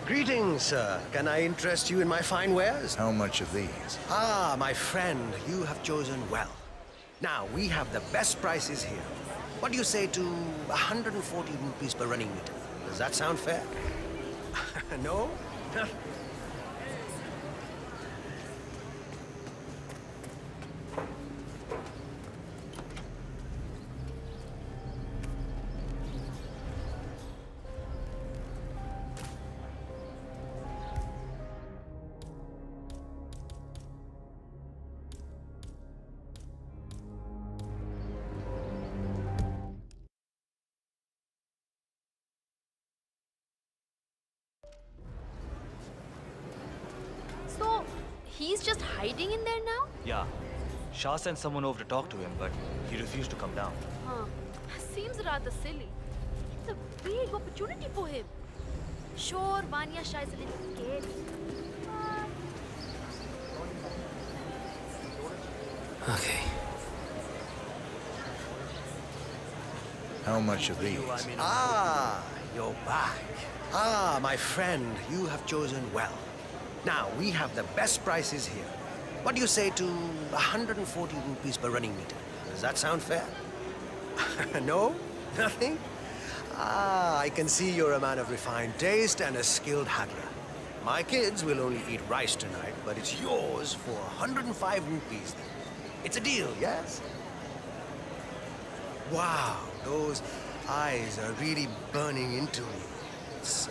Speaker 13: Greetings, sir. Can I interest you in my fine wares?
Speaker 10: How much of these?
Speaker 13: Ah, my friend, you have chosen well. Now, we have the best prices here. What do you say to 140 rupees per running meter? Does that sound fair? No?
Speaker 16: So, he's just hiding in there now?
Speaker 18: Yeah. Shah sent someone over to talk to him, but he refused to come down.
Speaker 16: Huh. Seems rather silly. It's a big opportunity for him. Sure, Vanya Shah is a little scary.
Speaker 10: Okay. How much of these?
Speaker 13: Ah, you're back. Ah, my friend, you have chosen well. Now, we have the best prices here. What do you say to 140 rupees per running meter? Does that sound fair? No? Nothing? Ah, I can see you're a man of refined taste and a skilled haggler. My kids will only eat rice tonight, but it's yours for 105 rupees. It's a deal, yes? Wow, those eyes are really burning into me. It's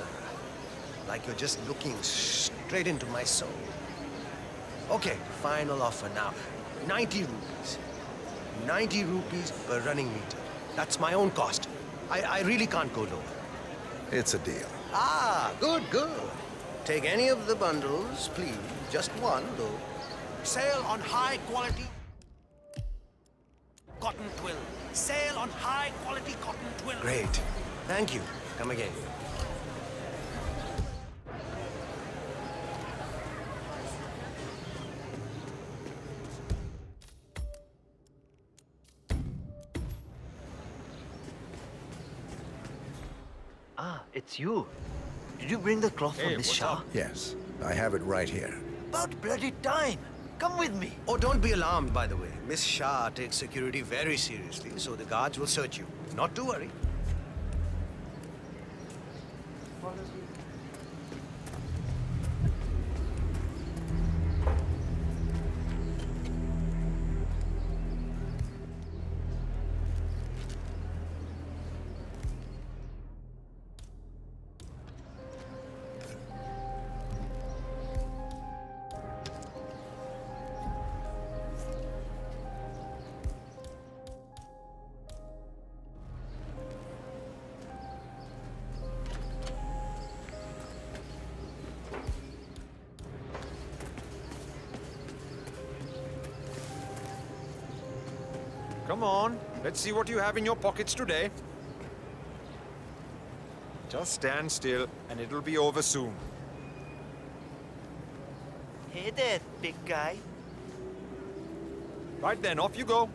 Speaker 13: like you're just looking straight into my soul. Okay, final offer now. 90 rupees. 90 rupees per running meter. That's my own cost. I really can't go lower.
Speaker 10: It's a deal.
Speaker 13: Ah, good, good. Take any of the bundles, please. Just one, though. Sale on high quality cotton twill. Sale on high quality cotton twill. Great. Thank you. Come again.
Speaker 11: Ah, it's you. Did you bring the cloth from Miss Shah?
Speaker 10: Yes, I have it right here.
Speaker 11: About bloody time. Come with me.
Speaker 13: Oh, don't be alarmed, by the way. Miss Shah takes security very seriously, so the guards will search you. Not to worry.
Speaker 5: Come on, let's see what you have in your pockets today. Just stand still, and it'll be over soon.
Speaker 11: Hey there, big guy.
Speaker 5: Right then, off you go.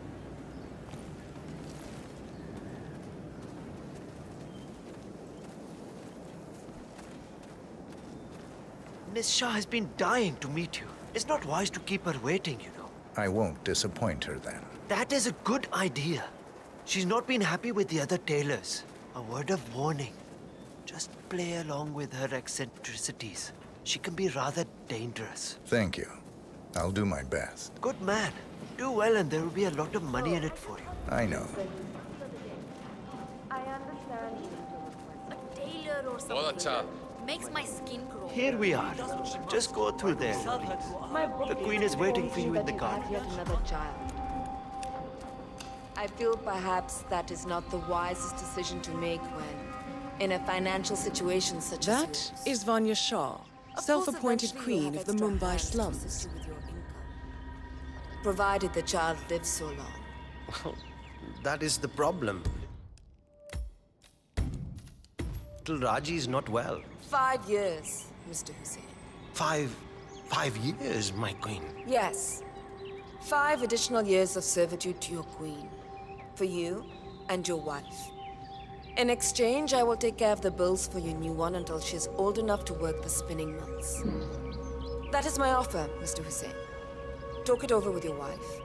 Speaker 11: Miss Shah has been dying to meet you. It's not wise to keep her waiting, you know.
Speaker 10: I won't disappoint her then.
Speaker 11: That is a good idea. She's not been happy with the other tailors. A word of warning. Just play along with her eccentricities. She can be rather dangerous.
Speaker 10: Thank you. I'll do my best.
Speaker 11: Good man. Do well and there will be a lot of money in it for you.
Speaker 10: I know.
Speaker 16: I understand. A tailor or something makes my skin grow.
Speaker 11: Here we are. Just go through there, please. The queen is waiting for you in the garden.
Speaker 20: Yet another child. I feel perhaps that is not the wisest decision to make when in a financial situation such as yours.
Speaker 3: That is Vanya Shah, self-appointed queen of the Mumbai slums.
Speaker 20: Provided the child lives so long.
Speaker 13: That is the problem. Little Raji is not well.
Speaker 20: 5 years, Mr. Hussain.
Speaker 13: 5 years, my queen.
Speaker 20: Yes. 5 additional years of servitude to your queen. For you and your wife. In exchange, I will take care of the bills for your new one until she's old enough to work the spinning mills. That is my offer, Mr. Hussain. Talk it over with your wife.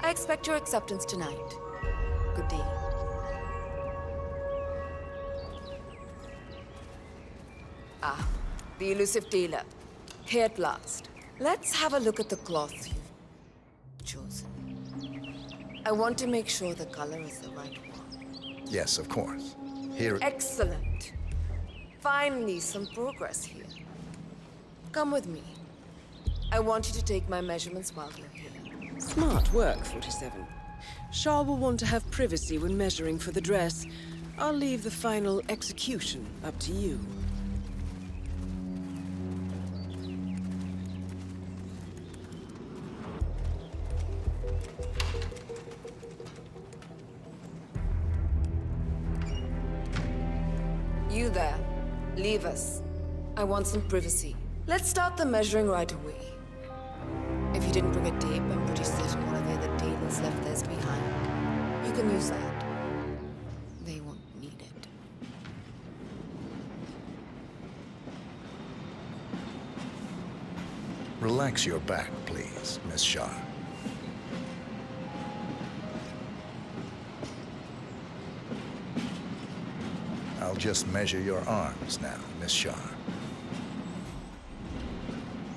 Speaker 20: I expect your acceptance tonight. Good day. Ah, the elusive tailor. Here at last. Let's have a look at the cloth you've chosen. I want to make sure the color is the right one.
Speaker 10: Yes, of course. Here.
Speaker 20: Excellent. Finally, some progress here. Come with me. I want you to take my measurements while you're here.
Speaker 3: Smart work, 47. Shah will want to have privacy when measuring for the dress. I'll leave the final execution up to you.
Speaker 20: You there. Leave us. I want some privacy. Let's start the measuring right away. If you didn't bring a tape, I'm pretty certain one of the other tables left theirs behind. You can use that. They won't need it.
Speaker 10: Relax your back, please, Miss Shah. I'll just measure your arms now, Miss Shah.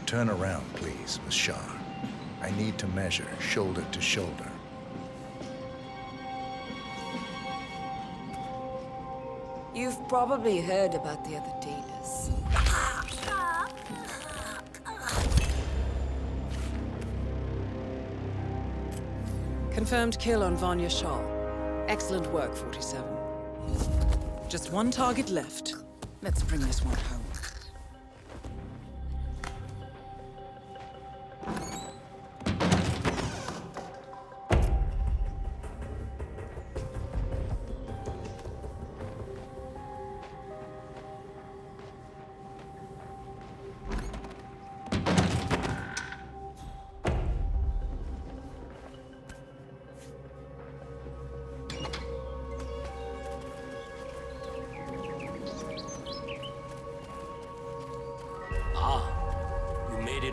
Speaker 10: Turn around, please, Miss Shah. I need to measure shoulder to shoulder.
Speaker 20: You've probably heard about the other tailors.
Speaker 3: Confirmed kill on Vanya Shah. Excellent work, 47. Just one target left. Let's bring this one home.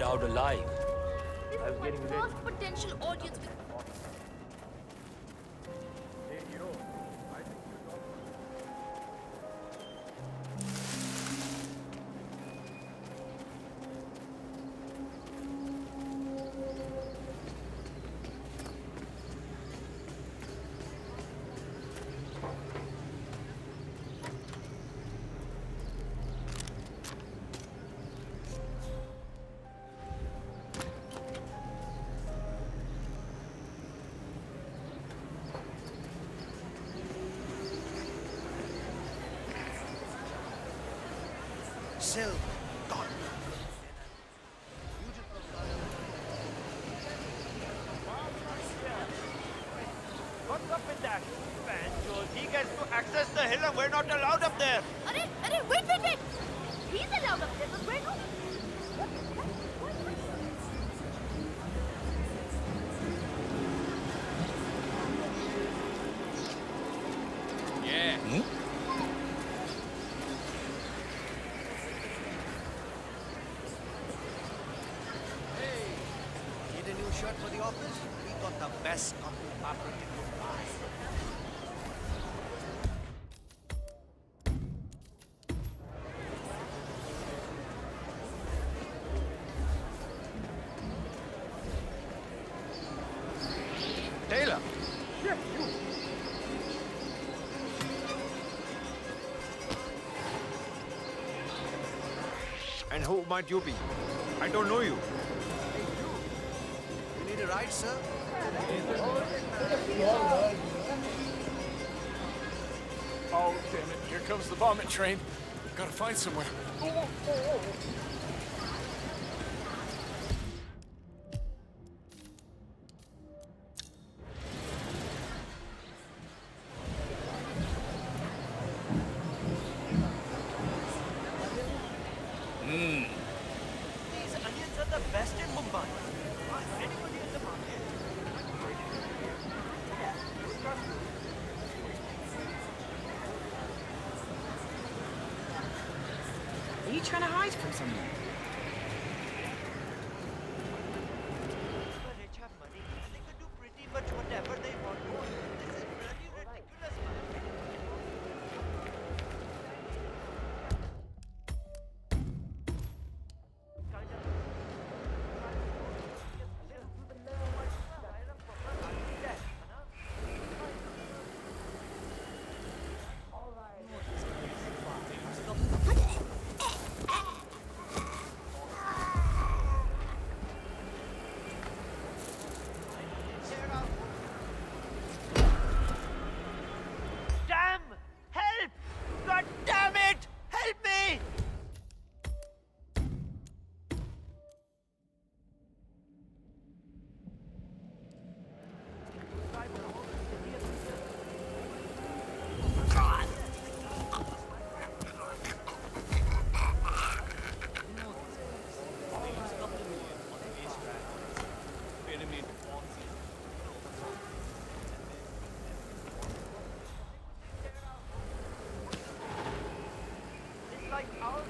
Speaker 9: Out alive.
Speaker 16: This is my first potential audience with...
Speaker 13: Silver. God.
Speaker 5: What's up with that? Banjos, he gets to access the hill and we're not allowed up there.
Speaker 16: Wait! He's allowed up there, but we're not.
Speaker 6: Yeah.
Speaker 13: Need a new shirt for the office? We got the best cotton fabric in Mumbai.
Speaker 5: Taylor.
Speaker 13: Yeah, you.
Speaker 5: And who might you be? I don't know you.
Speaker 13: You need a ride, sir?
Speaker 6: Oh, damn it. Here comes the vomit train. Gotta find somewhere.
Speaker 11: These onions are the best in Mumbai. Ask anybody in the market.
Speaker 4: Are you trying to hide from someone?
Speaker 5: The rich have money and they can do pretty much whatever they want. This is bloody ridiculous, man. Damn! Help! God damn it! Help me! It's like our...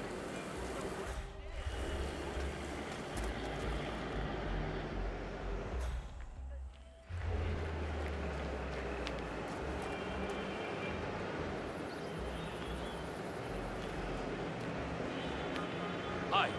Speaker 18: Hi.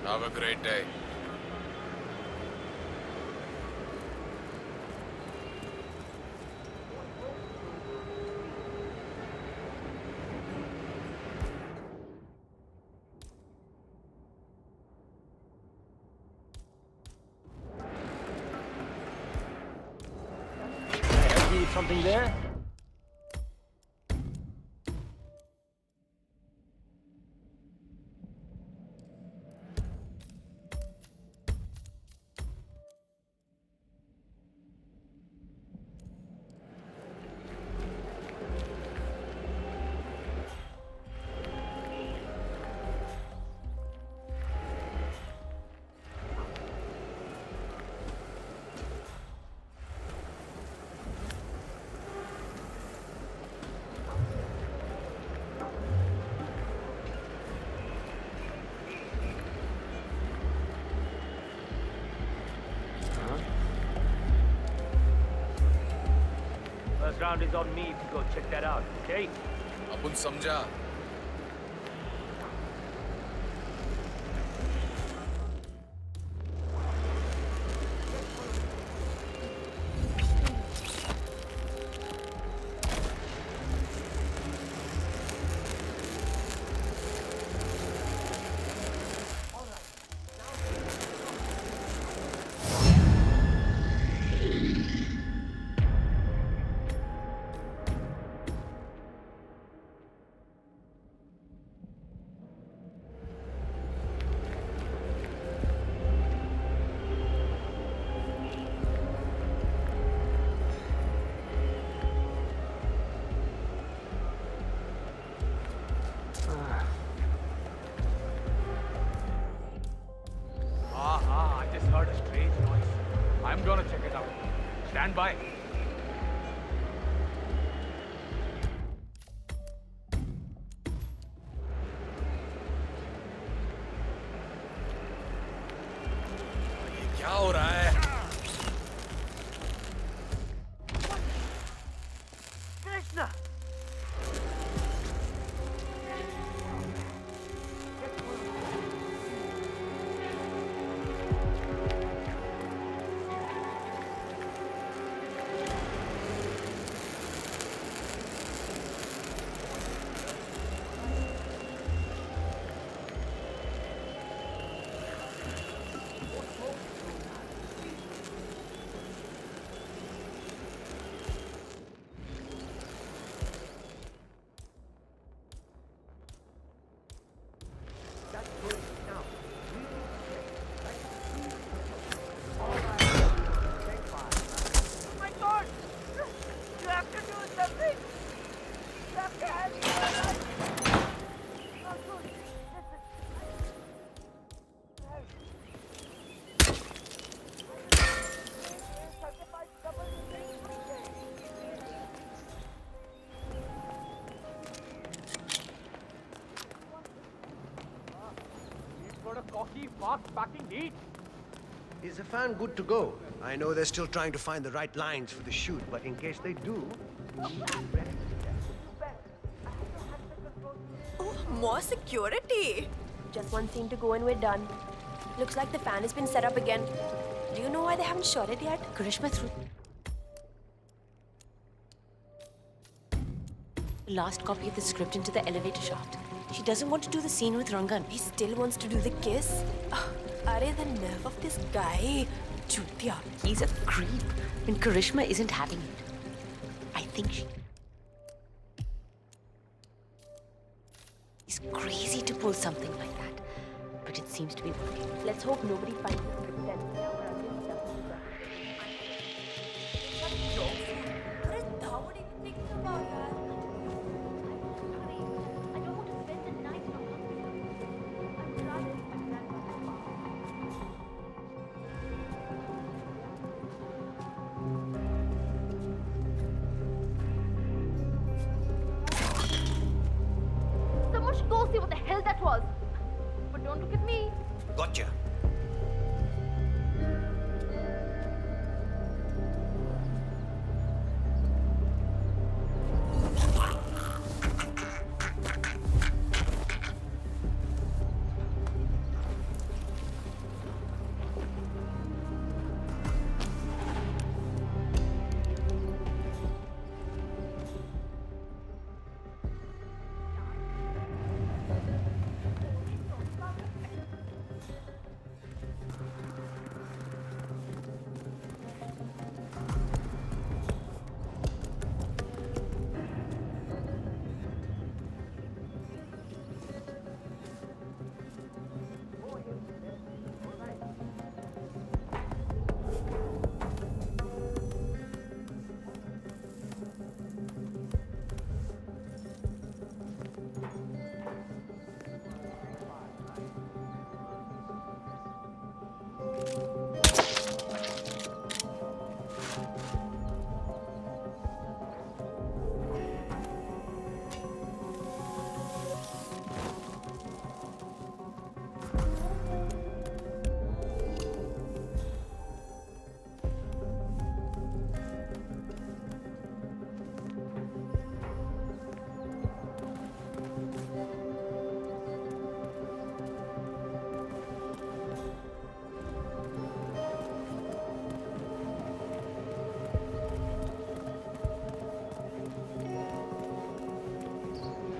Speaker 21: Have a great day.
Speaker 9: See something there? First round is on me to go check that out, okay?
Speaker 21: अपन समझा.
Speaker 2: I'm gonna check it out. Stand by.
Speaker 13: क्या हो रहा है?
Speaker 5: Krishna!
Speaker 2: Fast-packing neat.
Speaker 13: Is the fan good to go? I know they're still trying to find the right lines for the shoot, but in case they do...
Speaker 4: Oh, more security. Just one scene to go and we're done. Looks like the fan has been set up again. Do you know why they haven't shot it yet? Karishma threw the last copy of the script into the elevator shaft. She doesn't want to do the scene with Rangan. He still wants to do the kiss. Oh, are the nerve of this guy? Chutia.
Speaker 20: He's a creep. And Karishma isn't having it. I think she's crazy to pull something like that. But it seems to be working.
Speaker 4: Let's hope nobody finds it then. What are you thinking about that?
Speaker 16: Someone should go see what the hell that was. But don't look at me.
Speaker 13: Gotcha.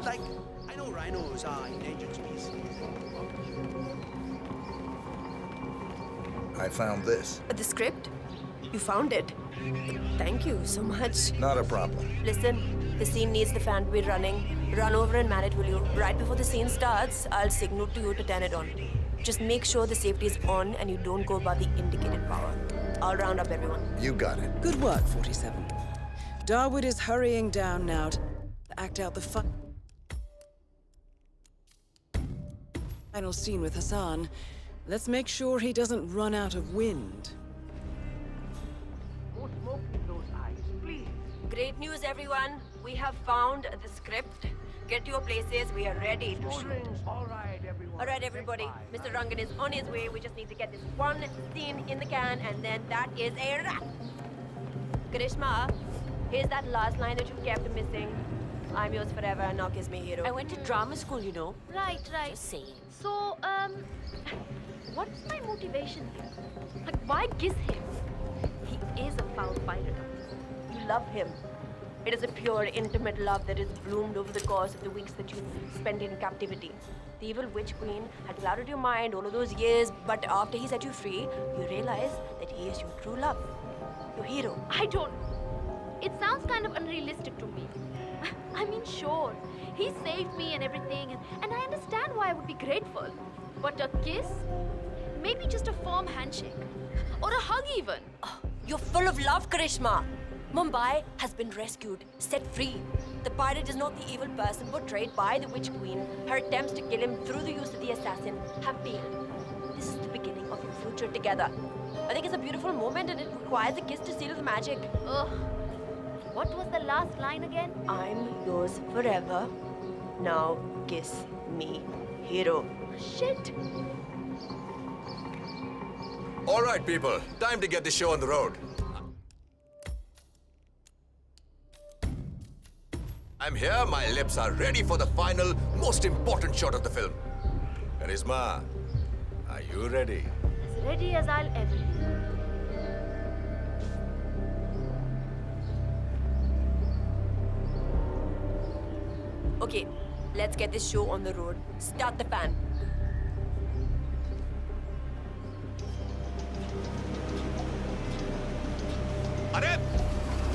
Speaker 13: Like, I know rhinos are endangered species.
Speaker 10: I found this.
Speaker 4: The script? You found it? Thank you so much.
Speaker 10: Not a problem.
Speaker 4: Listen, the scene needs the fan to be running. Run over and man it, will you? Right before the scene starts, I'll signal to you to turn it on. Just make sure the safety is on and you don't go above the indicated power. I'll round up everyone.
Speaker 10: You got it.
Speaker 3: Good work, 47. Darwood is hurrying down now to act out the final scene with Hassan. Let's make sure he doesn't run out of wind.
Speaker 4: Great news, everyone. We have found the script. Get to your places. We are ready to shoot.
Speaker 5: All right,
Speaker 4: everybody. Mr. Rangan is on his way. We just need to get this one scene in the can, and then that is a wrap. Karishma, here's that last line that you kept missing. I'm yours forever, now kiss me, hero.
Speaker 12: I went to drama school, you know.
Speaker 16: Right.
Speaker 12: Just saying.
Speaker 16: So, what's my motivation here? Like, why kiss him? He is a foul pirate.
Speaker 4: You love him. It is a pure, intimate love that has bloomed over the course of the weeks that you spent in captivity. The evil witch queen had clouded your mind all of those years, but after he set you free, you realize that he is your true love. Your hero.
Speaker 16: I don't... It sounds kind of unrealistic to me. I mean, sure, he saved me and everything, and I understand why I would be grateful. But a kiss? Maybe just a firm handshake. Or a hug even.
Speaker 4: Oh, you're full of love, Karishma. Mumbai has been rescued, set free. The pirate is not the evil person portrayed by the Witch Queen. Her attempts to kill him through the use of the assassin have failed. This is the beginning of your future together. I think it's a beautiful moment and it requires a kiss to seal the magic.
Speaker 16: Ugh. What was the last line again?
Speaker 4: I'm yours forever. Now kiss me, hero.
Speaker 16: Shit.
Speaker 15: All right, people. Time to get the show on the road. I'm here. My lips are ready for the final, most important shot of the film. Karishma, are you ready?
Speaker 16: As ready as I'll ever be.
Speaker 4: Okay, let's get this show on the road. Start the fan.
Speaker 15: Arey!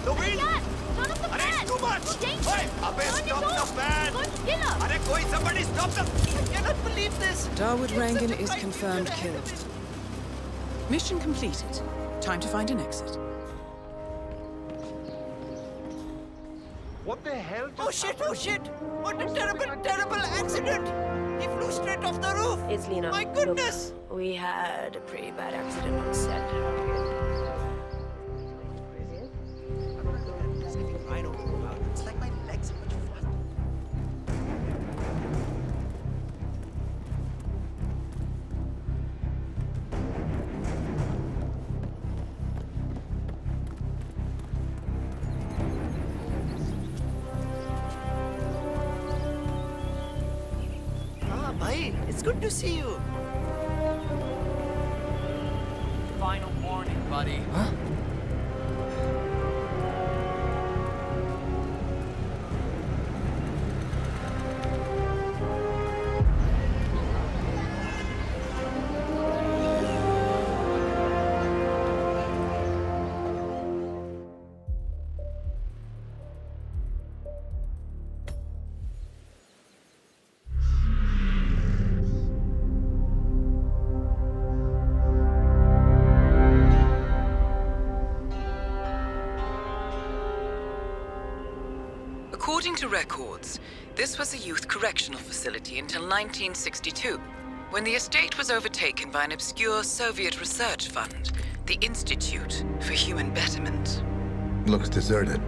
Speaker 15: The wind!
Speaker 16: Turn off the fan!
Speaker 15: Arey, it's too much! Hey, Abhay, stop the fan! Arey, somebody stop the... I cannot believe this!
Speaker 3: Dawood Rangan is confirmed killed. Mission completed. Time to find an exit.
Speaker 5: What the hell just
Speaker 13: Oh shit! What a terrible accident! He flew straight off the roof!
Speaker 4: It's Lena.
Speaker 13: My goodness!
Speaker 4: Look, we had a pretty bad accident on set.
Speaker 13: It's like my legs are much faster. Bhai, it's good to see you.
Speaker 21: Final warning, buddy. Huh?
Speaker 3: According to records, this was a youth correctional facility until 1962, when the estate was overtaken by an obscure Soviet research fund, the Institute for Human Betterment.
Speaker 10: Looks deserted.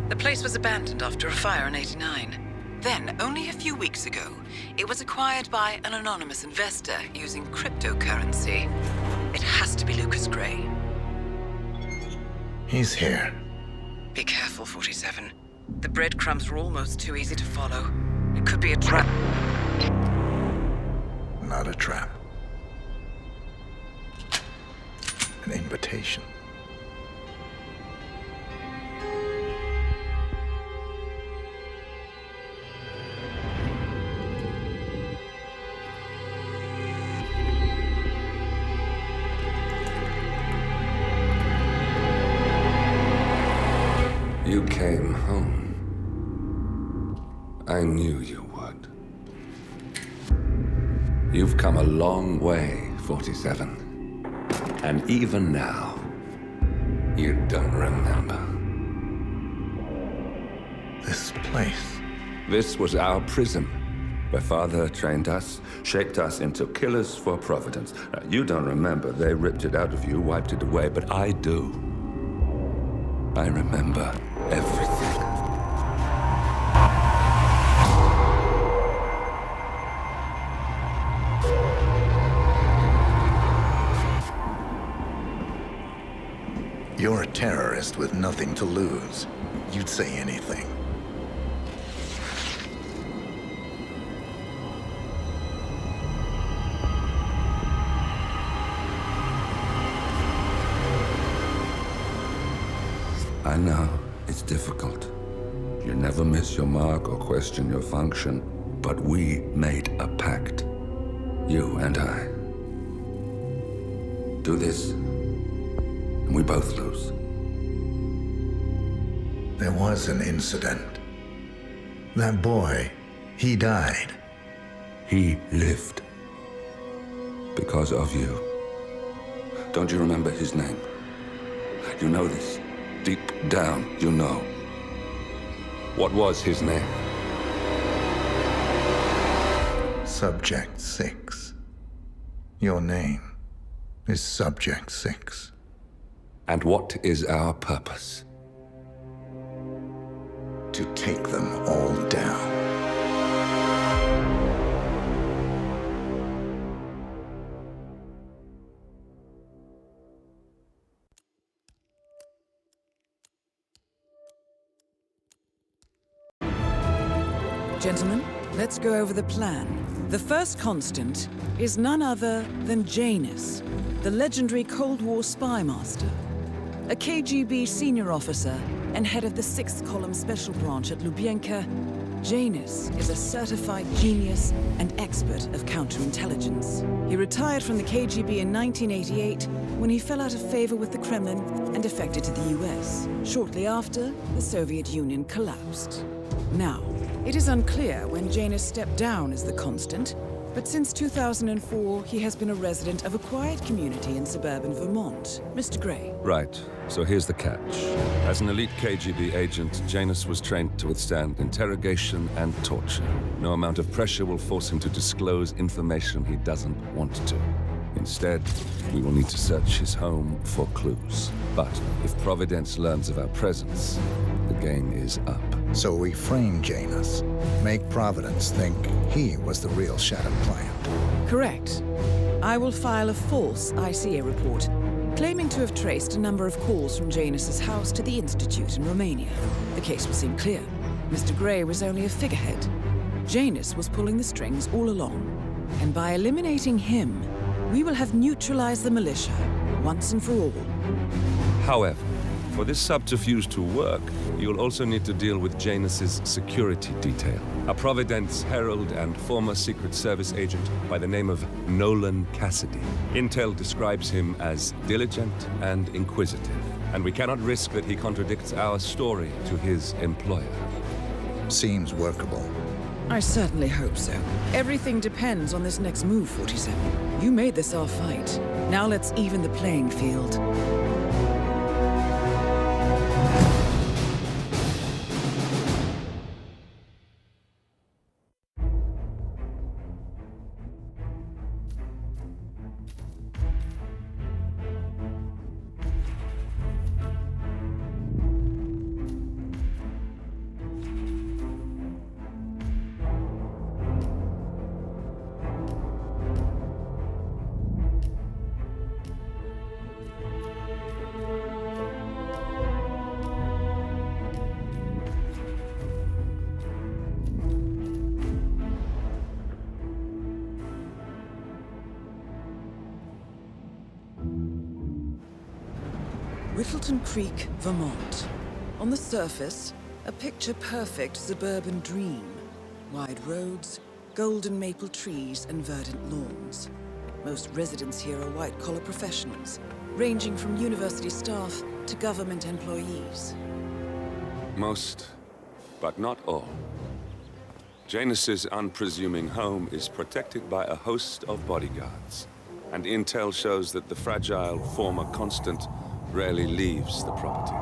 Speaker 3: The place was abandoned after a fire in '89. Then, only a few weeks ago, it was acquired by an anonymous investor using cryptocurrency. It has to be Lucas Gray.
Speaker 10: He's here.
Speaker 3: Be careful, 47. The breadcrumbs were almost too easy to follow. It could be a trap.
Speaker 10: Not a trap. An invitation.
Speaker 25: You came home. I knew you would. You've come a long way, 47. And even now, you don't remember.
Speaker 10: This place.
Speaker 25: This was our prison, where Father trained us, shaped us into killers for Providence. You don't remember. They ripped it out of you, wiped it away, but I do. I remember everything.
Speaker 10: You're a terrorist with nothing to lose. You'd say anything.
Speaker 25: I know, it's difficult. You never miss your mark or question your function, but we made a pact. You and I. Do this, and we both lose.
Speaker 10: There was an incident. That boy, he died.
Speaker 25: He lived. Because of you. Don't you remember his name? You know this. Deep down, you know. What was his name?
Speaker 10: Subject 6. Your name is Subject 6.
Speaker 25: And what is our purpose?
Speaker 10: To take them all down.
Speaker 3: Gentlemen, let's go over the plan. The first constant is none other than Janus, the legendary Cold War spy master. A KGB senior officer and head of the 6th Column Special Branch at Lubyanka, Janus is a certified genius and expert of counterintelligence. He retired from the KGB in 1988 when he fell out of favor with the Kremlin and defected to the US. Shortly after, the Soviet Union collapsed. Now, it is unclear when Janus stepped down as the constant, but since 2004, he has been a resident of a quiet community in suburban Vermont. Mr. Gray.
Speaker 25: Right. So here's the catch. As an elite KGB agent, Janus was trained to withstand interrogation and torture. No amount of pressure will force him to disclose information he doesn't want to. Instead, we will need to search his home for clues. But if Providence learns of our presence, the game is up.
Speaker 10: So we frame Janus, make Providence think he was the real shadow client.
Speaker 3: Correct. I will file a false ICA report, claiming to have traced a number of calls from Janus's house to the Institute in Romania. The case will seem clear. Mr. Gray was only a figurehead. Janus was pulling the strings all along. And by eliminating him, we will have neutralized the militia, once and for all.
Speaker 25: However, for this subterfuge to work, you'll also need to deal with Janus's security detail. A Providence herald and former Secret Service agent by the name of Nolan Cassidy. Intel describes him as diligent and inquisitive, and we cannot risk that he contradicts our story to his employer.
Speaker 10: Seems workable.
Speaker 3: I certainly hope so. Everything depends on this next move, 47. You made this our fight. Now let's even the playing field. Whittleton Creek, Vermont. On the surface, a picture-perfect suburban dream. Wide roads, golden maple trees, and verdant lawns. Most residents here are white-collar professionals, ranging from university staff to government employees.
Speaker 25: Most, but not all. Janus's unpresuming home is protected by a host of bodyguards, and intel shows that the fragile former constant rarely leaves the property.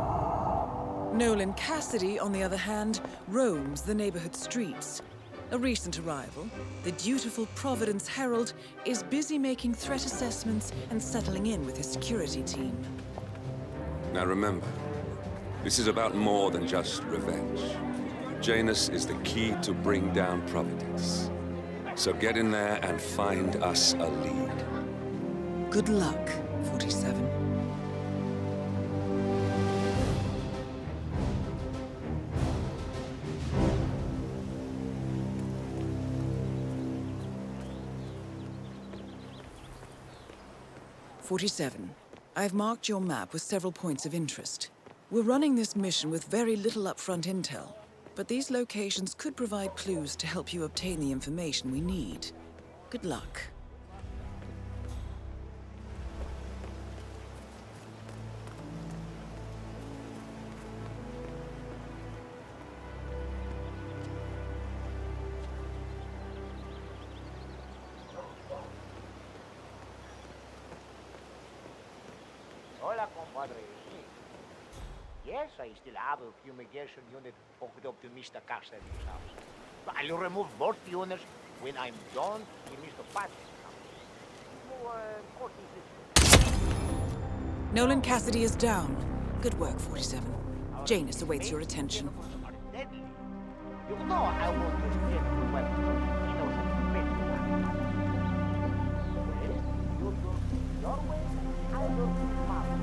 Speaker 3: Nolan Cassidy, on the other hand, roams the neighborhood streets. A recent arrival, the dutiful Providence Herald is busy making threat assessments and settling in with his security team.
Speaker 25: Now remember, This is about more than just revenge. Janus is the key to bring down Providence. So get in there and find us a lead.
Speaker 3: Good luck, 47. I've marked your map with several points of interest. We're running this mission with very little upfront intel, but these locations could provide clues to help you obtain the information we need. Good luck.
Speaker 12: Hola, compadre. Yes, I still have a fumigation unit hooked up to Mr. Cassidy's house. I'll remove both units when I'm done with Mr. Patrick's house.
Speaker 3: Nolan Cassidy is down. Good work, 47. Janus awaits your attention.
Speaker 12: You know I won't use any weapons. He knows it's best for that. You do your way, I will do mine.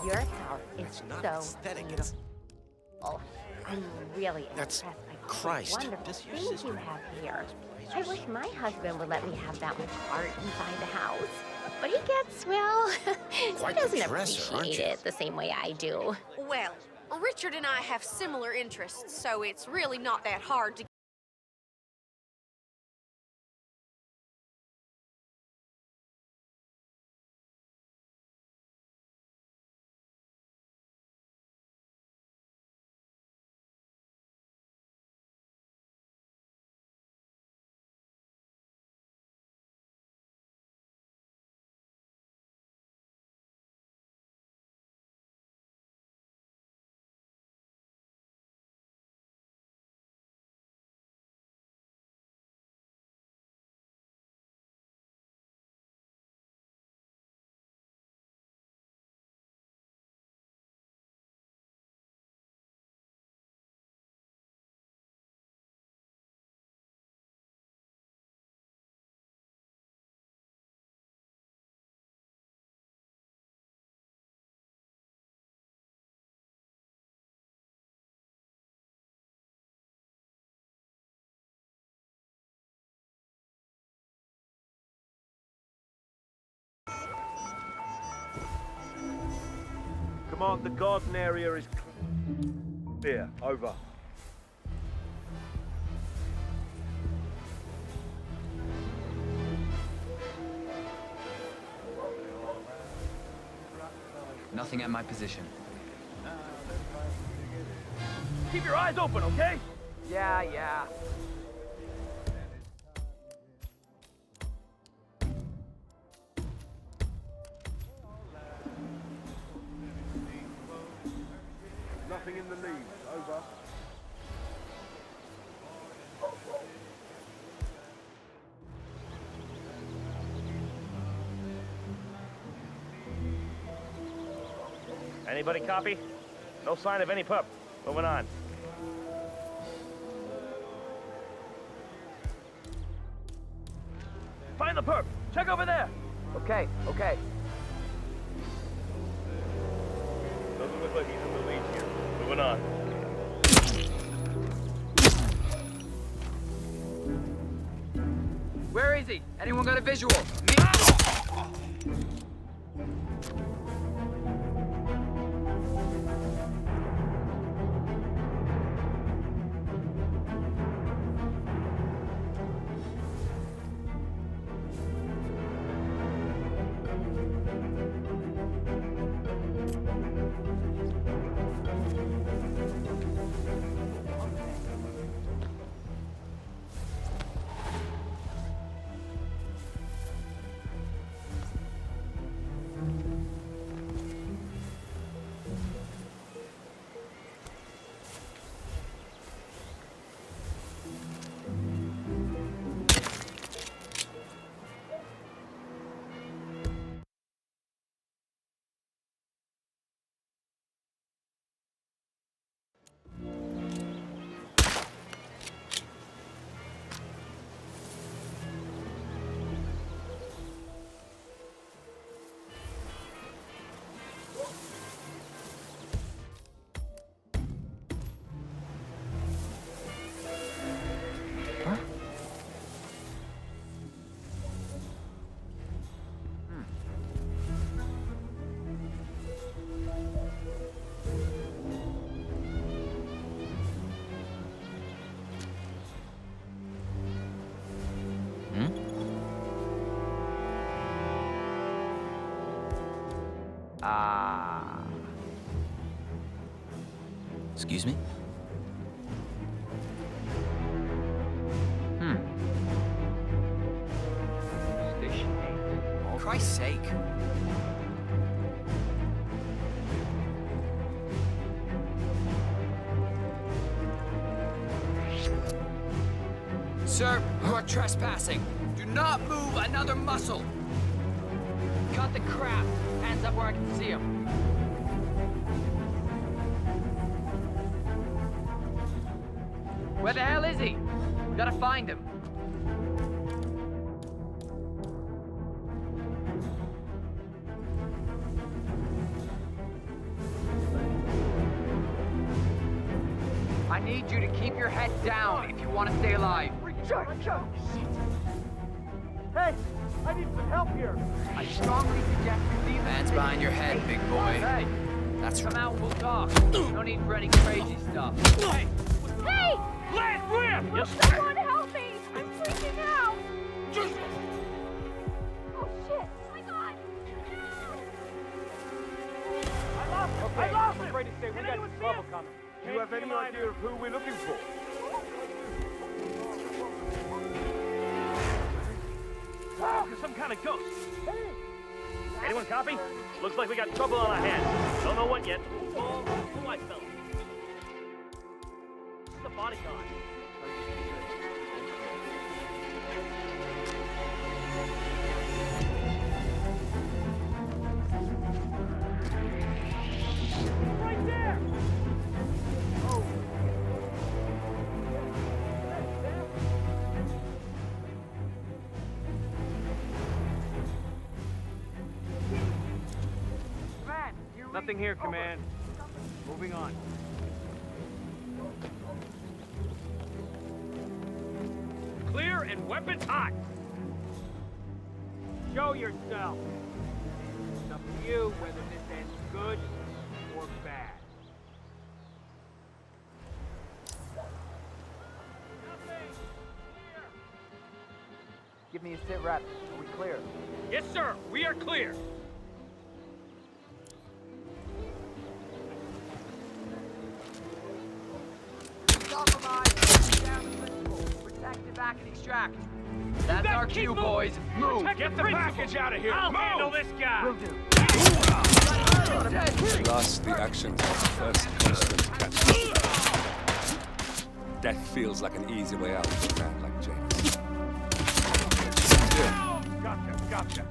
Speaker 19: Your house is
Speaker 13: not
Speaker 19: so
Speaker 13: aesthetic,
Speaker 19: beautiful. Oh, I'm really
Speaker 13: That's
Speaker 19: impressed by the
Speaker 13: Christ.
Speaker 19: wonderful
Speaker 13: Does your
Speaker 19: things
Speaker 13: sister
Speaker 19: you have here. I wish my husband would let me have that much art inside the house. But he gets, well, he
Speaker 13: Quite the
Speaker 19: doesn't
Speaker 13: dresser, aren't
Speaker 19: appreciate
Speaker 13: you?
Speaker 19: it the same way I do.
Speaker 22: Well, Richard and I have similar interests, so it's really not that hard to
Speaker 5: Command, the garden area is clear. Over.
Speaker 18: Nothing at my position.
Speaker 5: Keep your eyes open, okay?
Speaker 21: Yeah.
Speaker 5: Nothing in the leaves. Over. Anybody copy? No sign of any pup. Moving on. Find the perp! Check over there!
Speaker 21: Okay.
Speaker 5: Doesn't look like he's in the lead here. Moving on.
Speaker 21: Where is he? Anyone got a visual? Me?
Speaker 7: Ah.
Speaker 18: Excuse me?
Speaker 7: Station 8.
Speaker 18: For Christ's sake.
Speaker 7: Sir, you are trespassing. Do not move another muscle. Cut the crap. Hands up where I can see him. Where the hell is he? Gotta find him. I need you to keep your head down if you want to stay alive.
Speaker 5: Sure. Hey, I need some help here.
Speaker 7: I strongly suggest you leave
Speaker 18: Hands behind your head, big boy.
Speaker 7: Hey,
Speaker 18: That's
Speaker 7: come
Speaker 18: right.
Speaker 7: out and we'll talk. No need for any crazy stuff. Hey!
Speaker 16: Hey!
Speaker 5: Last whip!
Speaker 16: Will someone help me? I'm freaking out!
Speaker 5: Just...
Speaker 16: Oh shit! Oh my god!
Speaker 5: I lost him! Ready to say we got some trouble coming. Do you have any idea of who we're looking for? There's some kind of ghost. Anyone copy? Looks like we got trouble on our hands. Don't know what yet. Oh, the white fella. The bodyguard. Right there! Oh. Nothing here, Command. Moving on. Clear and weapons hot. Show yourself. It's up to you whether this ends good or bad.
Speaker 7: Give me a sit rep. Are we clear?
Speaker 5: Yes, sir. We are clear.
Speaker 7: Compromise. Down the principal. Protect the back and extract. That's our cue, boys. Move.
Speaker 5: Get the package out of here. I'll handle this guy.
Speaker 7: Will do.
Speaker 25: Plus, the actions of the first constant catch. Death feels like an easy way out for a man like Janus.
Speaker 5: Gotcha.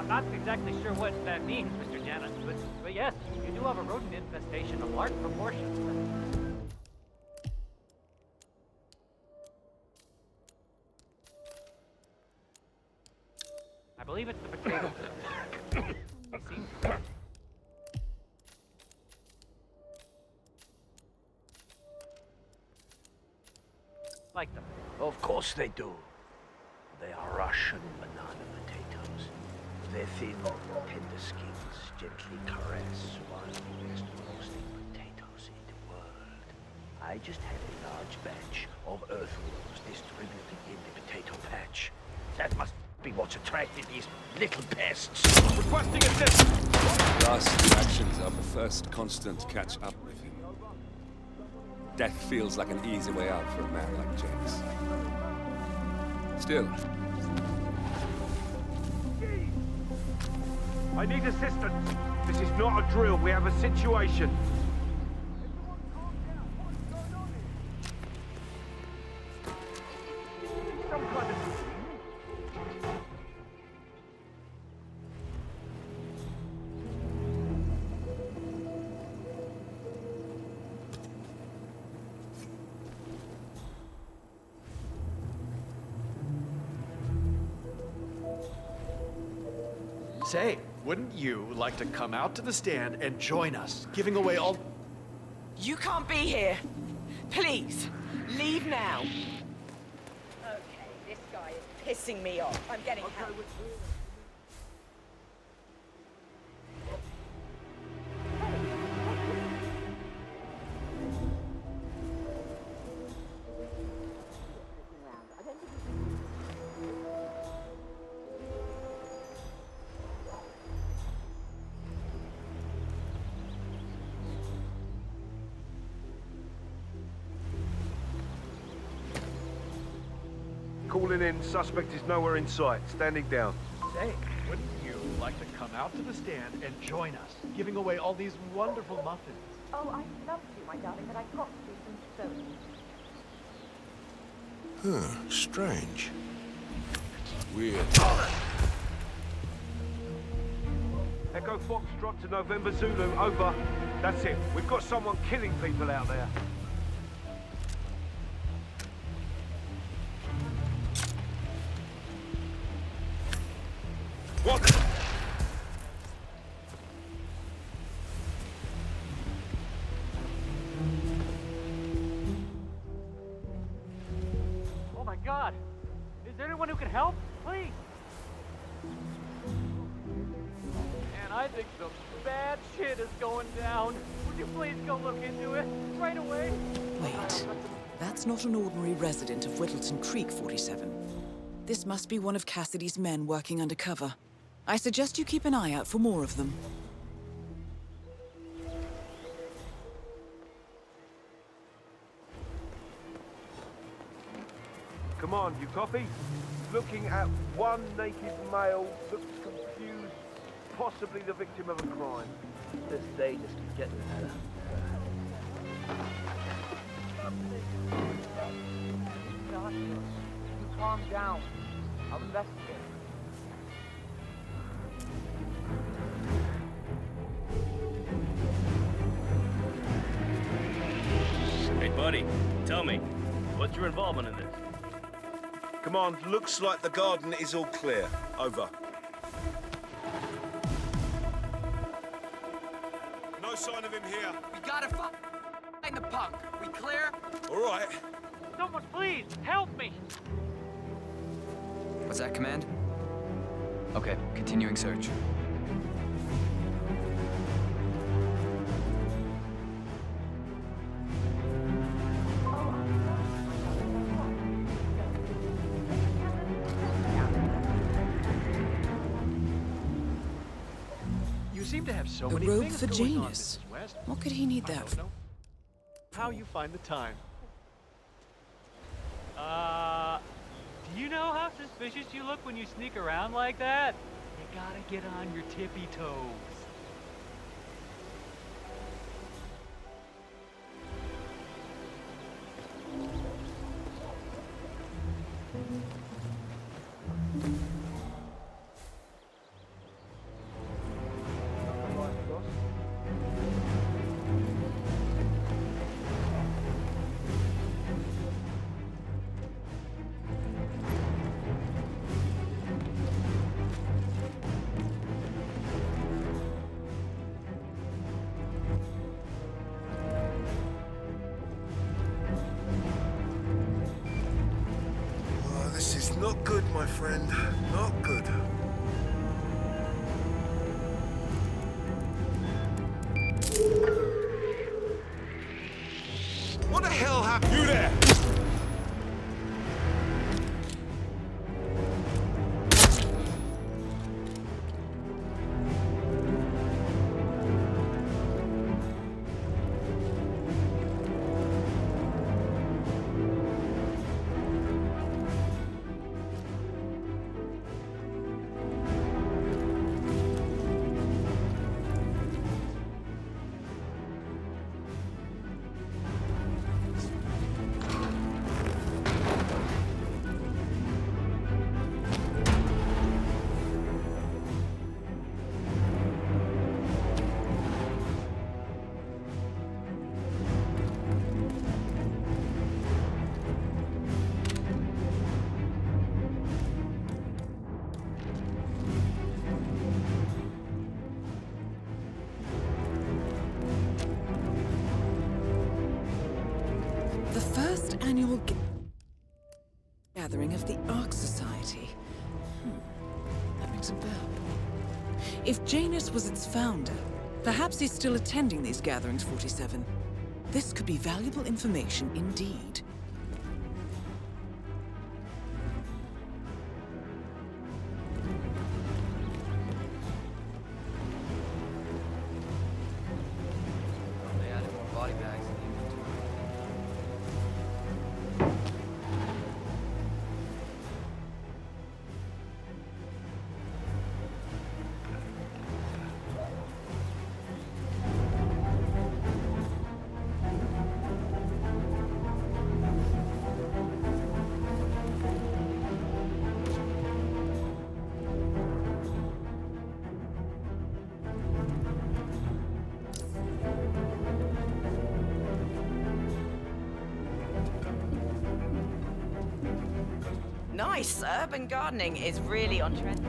Speaker 2: I'm not exactly sure what that means, Mr. Janus, but yes, you do have a rodent infestation of large proportions. I believe it's the potato. It seems like them.
Speaker 12: Of course they do. They are Russian banana potatoes. Their thin, tender skins gently caress one of the best roasting potatoes in the world. I just had a large batch of earthworms distributed in the potato patch. That must be what's attracted these little pests.
Speaker 5: Requesting assistance!
Speaker 25: Last reactions of the first constant catch up with him. Death feels like an easy way out for a man like James. Still.
Speaker 5: I need assistance. This is not a drill. We have a situation. Some kind of...
Speaker 8: Say, wouldn't you like to come out to the stand and join us, giving away all...
Speaker 14: You can't be here. Please, leave now. Okay, this guy is pissing me off. I'm getting help.
Speaker 5: Calling in, suspect is nowhere in sight. Standing down.
Speaker 8: Say, wouldn't you like to come out to the stand and join us, giving away all these wonderful muffins?
Speaker 19: Oh, I'd love to, my darling, but I've got to do some sewing.
Speaker 15: Huh, strange. Weird.
Speaker 5: Echo Foxtrot to November Zulu, over. That's it. We've got someone killing people out there. What?
Speaker 2: Oh my God! Is there anyone who can help? Please! Man, I think some bad shit is going down. Would you please go look into it right away?
Speaker 3: Wait, that's not an ordinary resident of Whittleton Creek, 47. This must be one of Cassidy's men working undercover. I suggest you keep an eye out for more of them.
Speaker 5: Come on, you copy? Looking at one naked male, looks confused, possibly the victim of a crime.
Speaker 12: This day just keeps getting better.
Speaker 2: You calm down. I'll investigate.
Speaker 5: Hey, buddy, tell me, what's your involvement in this? Command, looks like the garden is all clear. Over. No sign of him here.
Speaker 7: We gotta find the punk. We clear?
Speaker 5: All right.
Speaker 2: Someone please, help me!
Speaker 17: Was that command? Okay, continuing search.
Speaker 8: You seem to have so
Speaker 3: A
Speaker 8: many
Speaker 3: robe
Speaker 8: things
Speaker 3: for
Speaker 8: going on,
Speaker 3: Janus.
Speaker 8: Mrs. West.
Speaker 3: What could he need that for?
Speaker 8: How you find the time?
Speaker 2: Do you know how suspicious you look when you sneak around like that? You gotta get on your tippy toes.
Speaker 13: Not good, my friend. Not good.
Speaker 15: What the hell happened? You there!
Speaker 3: Annual gathering of the Ark Society. That rings a bell. If Janus was its founder, perhaps he's still attending these gatherings, 47. This could be valuable information indeed.
Speaker 17: They added more body bags in the inventory.
Speaker 14: Nice. Urban gardening is really on trend.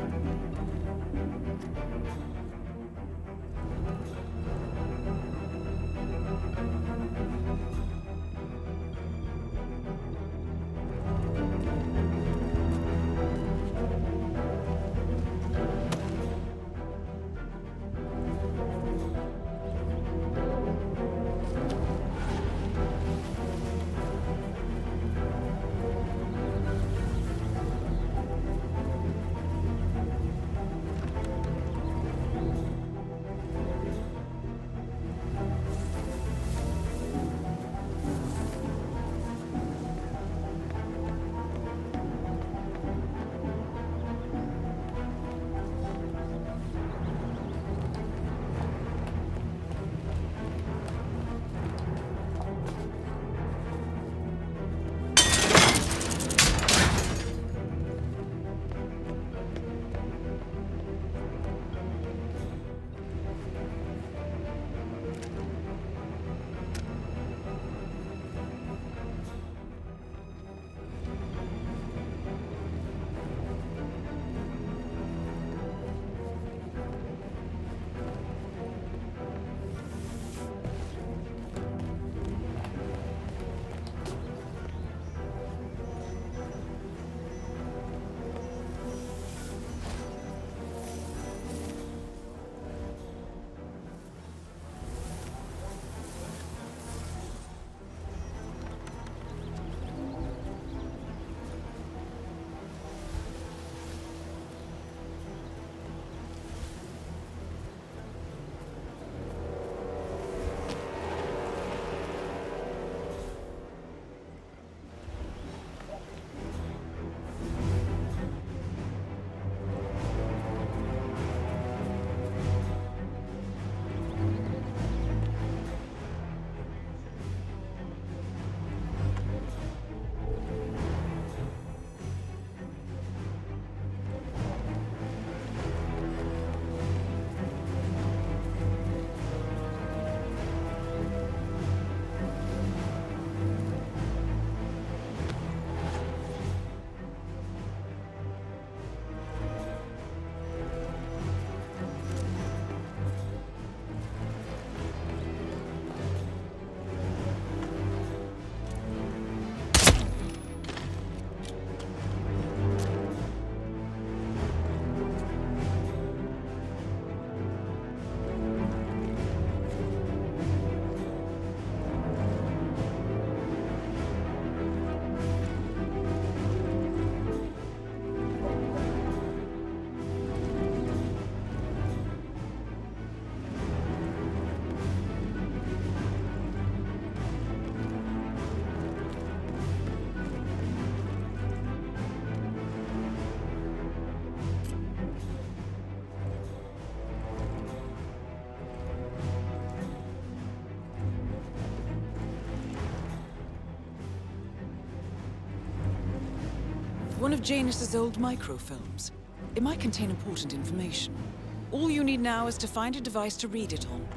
Speaker 3: one of Janus's old microfilms. It might contain important information. All you need now is to find a device to read it on.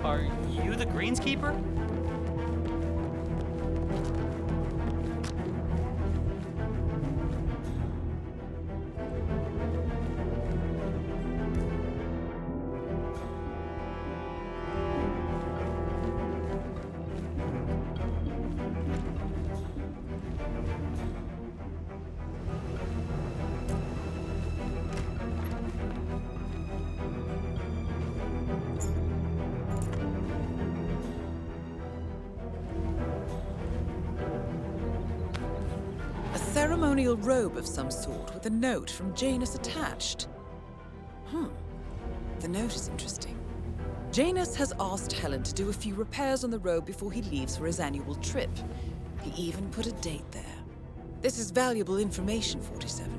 Speaker 2: Are you the greenskeeper?
Speaker 3: Ceremonial robe of some sort with a note from Janus attached. The note is interesting. Janus has asked Helen to do a few repairs on the robe before he leaves for his annual trip. He even put a date there. This is valuable information, 47.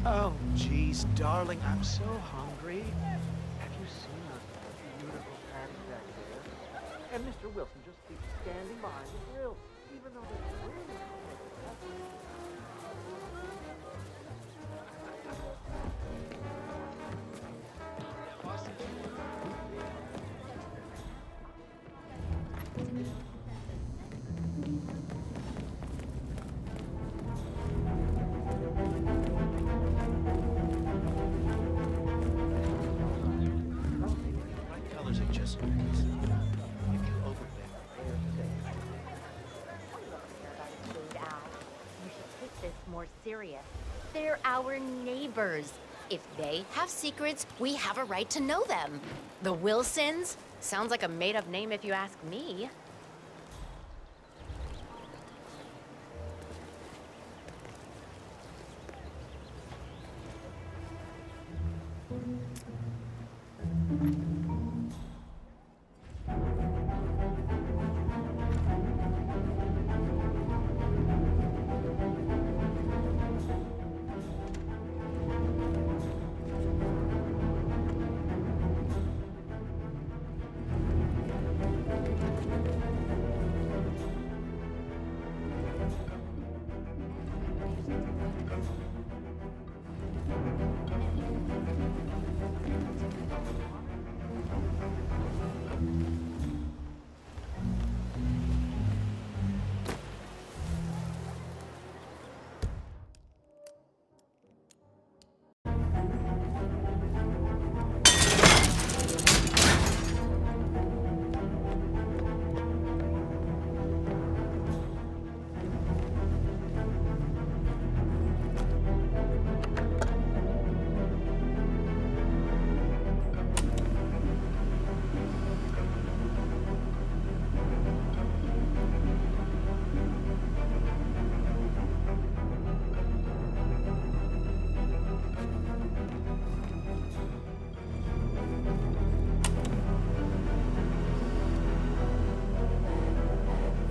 Speaker 8: Oh, geez, darling, I'm so hungry. Have you seen the beautiful patty back there? And Mr. Wilson just keeps standing behind the grill, even though there's really colors are just maybe over there.
Speaker 19: more serious. They're our neighbors. If they have secrets, we have a right to know them. The Wilsons? Sounds like a made-up name if you ask me.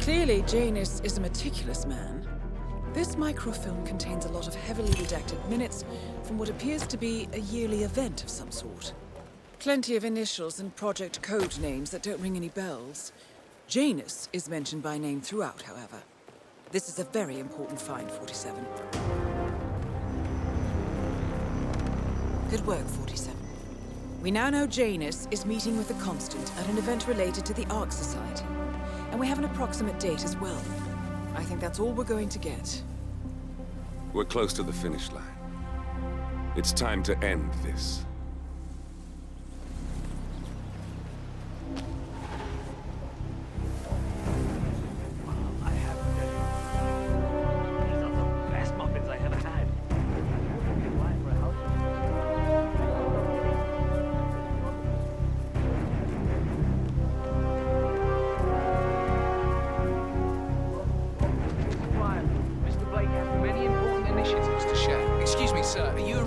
Speaker 3: Clearly, Janus is a meticulous man. This microfilm contains a lot of heavily redacted minutes from what appears to be a yearly event of some sort. Plenty of initials and project code names that don't ring any bells. Janus is mentioned by name throughout, however. This is a very important find, 47. Good work, 47. We now know Janus is meeting with the Constant at an event related to the Ark Society. And we have an approximate date as well. I think that's all we're going to get.
Speaker 25: We're close to the finish line. It's time to end this.
Speaker 5: These are the best muffins I ever had.
Speaker 21: Mr. Blake has many important initiatives to share. Excuse me, sir, are you a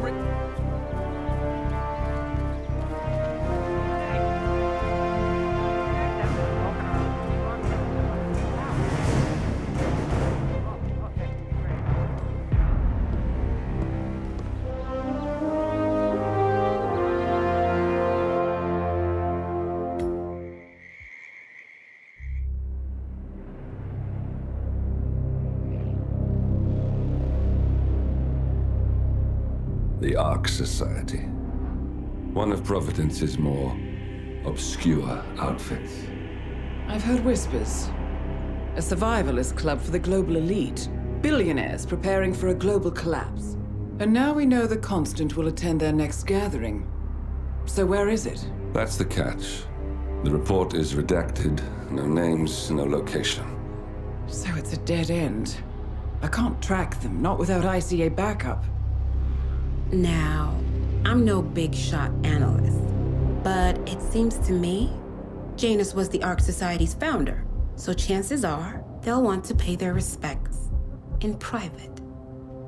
Speaker 25: The Ark Society. One of Providence's more obscure outfits.
Speaker 3: I've heard whispers. A survivalist club for the global elite. Billionaires preparing for a global collapse. And now we know the Constant will attend their next gathering. So where is it?
Speaker 25: That's the catch. The report is redacted. No names, no location.
Speaker 3: So it's a dead end. I can't track them, not without ICA backup.
Speaker 1: Now, I'm no big shot analyst, but it seems to me Janus was the Ark Society's founder, so chances are they'll want to pay their respects in private.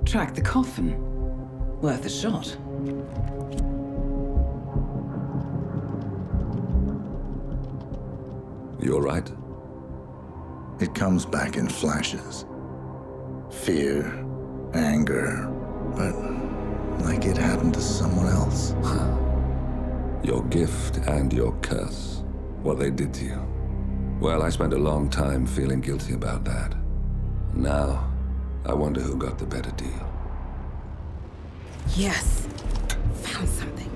Speaker 3: Track the coffin. Worth a shot.
Speaker 25: You all right?
Speaker 10: It comes back in flashes. Fear, anger, but like it happened to someone else.
Speaker 25: Your gift and your curse. What they did to you. Well, I spent a long time feeling guilty about that. Now, I wonder who got the better deal.
Speaker 1: Yes, found something.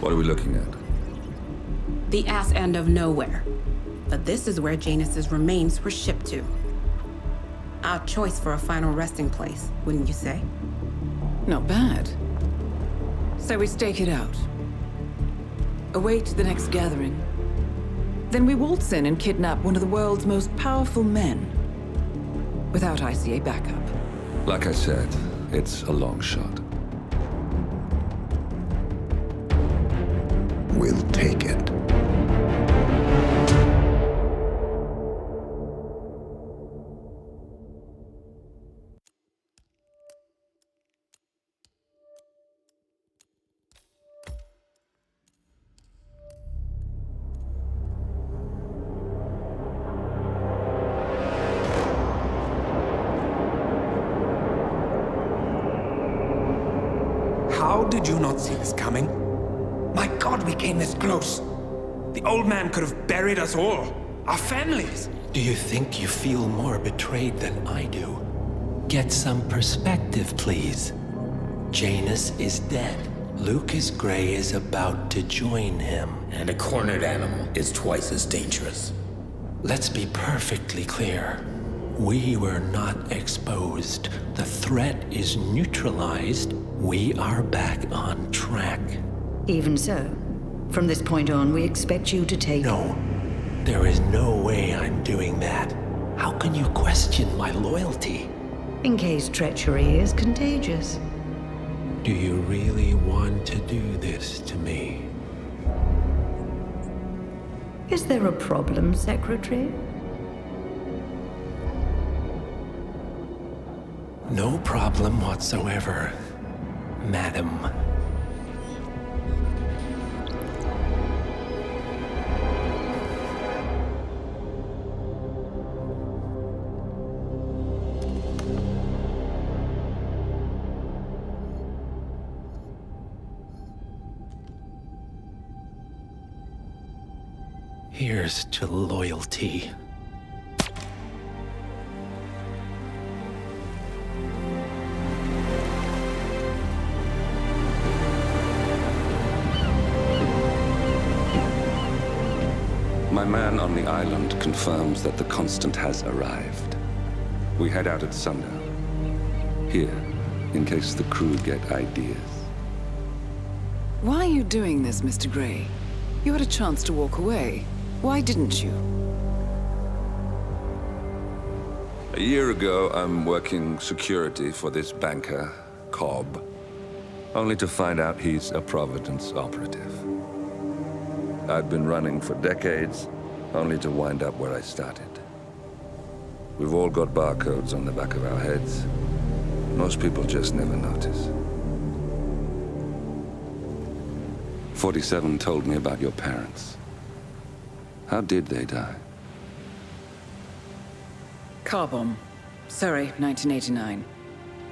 Speaker 25: What are we looking at?
Speaker 1: The ass end of nowhere. But this is where Janus's remains were shipped to. Our choice for a final resting place, wouldn't you say?
Speaker 3: Not bad. So we stake it out. Await the next gathering. Then we waltz in and kidnap one of the world's most powerful men. Without ICA backup.
Speaker 25: Like I said, it's a long shot.
Speaker 10: We'll take it.
Speaker 6: How did you not see this coming? My God, we came this close. The old man could have buried us all. Our families.
Speaker 9: Do you think you feel more betrayed than I do? Get some perspective, please. Janus is dead. Lucas Gray is about to join him.
Speaker 11: And a cornered animal is twice as dangerous.
Speaker 9: Let's be perfectly clear. We were not exposed. The threat is neutralized. We are back on track.
Speaker 23: Even so, from this point on, we expect you to take...
Speaker 9: No. There is no way I'm doing that. How can you question my loyalty?
Speaker 23: In case treachery is contagious.
Speaker 9: Do you really want to do this to me?
Speaker 23: Is there a problem, Secretary?
Speaker 9: No problem whatsoever, Madam. Here's to loyalty.
Speaker 25: My man on the island confirms that the Constant has arrived. We head out at sundown. Here, in case the crew get ideas.
Speaker 3: Why are you doing this, Mr. Gray? You had a chance to walk away. Why didn't you?
Speaker 25: A year ago, I'm working security for this banker, Cobb, only to find out he's a Providence operative. I'd been running for decades, only to wind up where I started. We've all got barcodes on the back of our heads. Most people just never notice. 47 told me about your parents. How did they die?
Speaker 3: Car bomb. Surrey, 1989.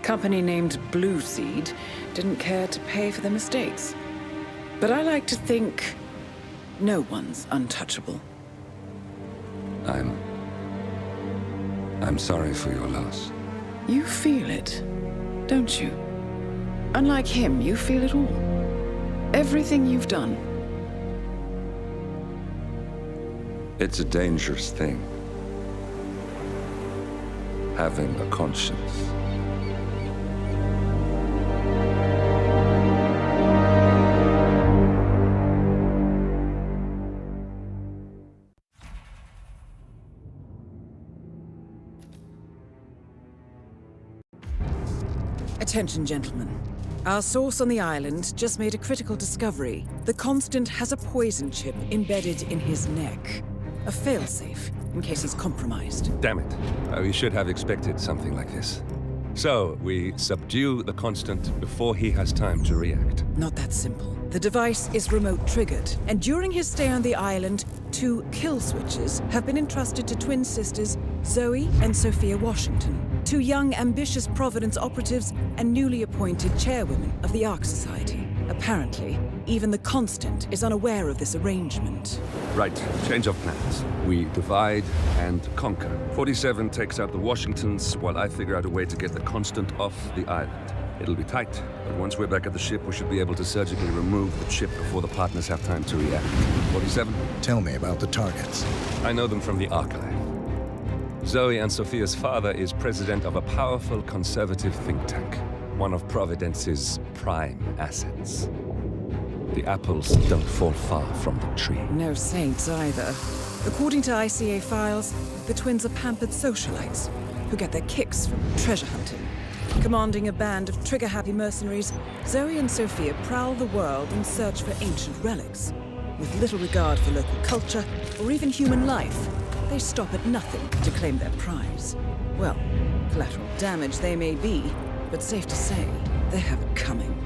Speaker 3: Company named Blue Seed didn't care to pay for their mistakes. But I like to think no one's untouchable.
Speaker 25: I'm sorry for your loss.
Speaker 3: You feel it, don't you? Unlike him, you feel it all. Everything you've done.
Speaker 25: It's a dangerous thing. Having a conscience.
Speaker 3: Attention, gentlemen. Our source on the island just made a critical discovery. The Constant has a poison chip embedded in his neck. A failsafe, in case he's compromised.
Speaker 24: Damn it. We should have expected something like this. So, we subdue the Constant before he has time to react.
Speaker 3: Not that simple. The device is remote triggered, and during his stay on the island, 2 kill switches have been entrusted to twin sisters Zoe and Sophia Washington, 2 young, ambitious Providence operatives and newly appointed chairwomen of the Ark Society. Apparently, even the Constant is unaware of this arrangement.
Speaker 24: Right, change of plans. We divide and conquer. 47 takes out the Washingtons, while I figure out a way to get the Constant off the island. It'll be tight, but once we're back at the ship, we should be able to surgically remove the chip before the partners have time to react. 47?
Speaker 10: Tell me about the targets.
Speaker 24: I know them from the archive. Zoe and Sophia's father is president of a powerful conservative think tank, one of Providence's prime assets. The apples don't fall far from the tree.
Speaker 3: No saints either. According to ICA files, the twins are pampered socialites who get their kicks from treasure hunting. Commanding a band of trigger-happy mercenaries, Zoe and Sophia prowl the world in search for ancient relics. With little regard for local culture or even human life, they stop at nothing to claim their prize. Well, collateral damage they may be, but safe to say, they have it coming.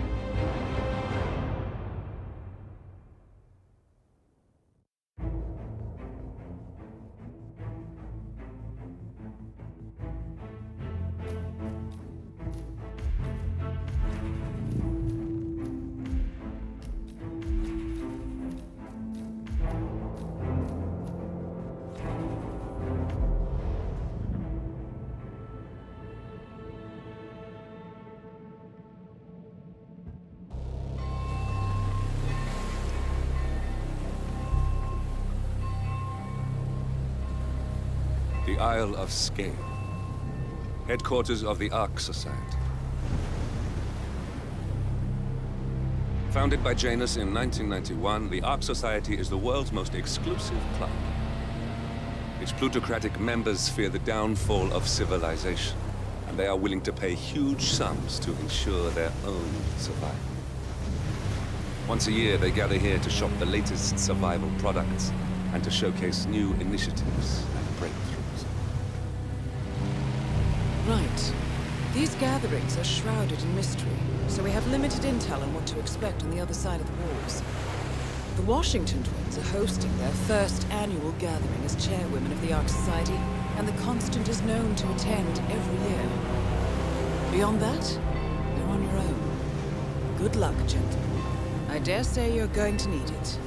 Speaker 24: The Isle of Sgàil, headquarters of the Ark Society. Founded by Janus in 1991, the Ark Society is the world's most exclusive club. Its plutocratic members fear the downfall of civilization, and they are willing to pay huge sums to ensure their own survival. Once a year, they gather here to shop the latest survival products and to showcase new initiatives and breakthroughs.
Speaker 3: Right. These gatherings are shrouded in mystery, so we have limited intel on what to expect on the other side of the walls. The Washington twins are hosting their first annual gathering as chairwomen of the Ark Society, and the Constant is known to attend every year. Beyond that, you're on your own. Good luck, gentlemen. I dare say you're going to need it.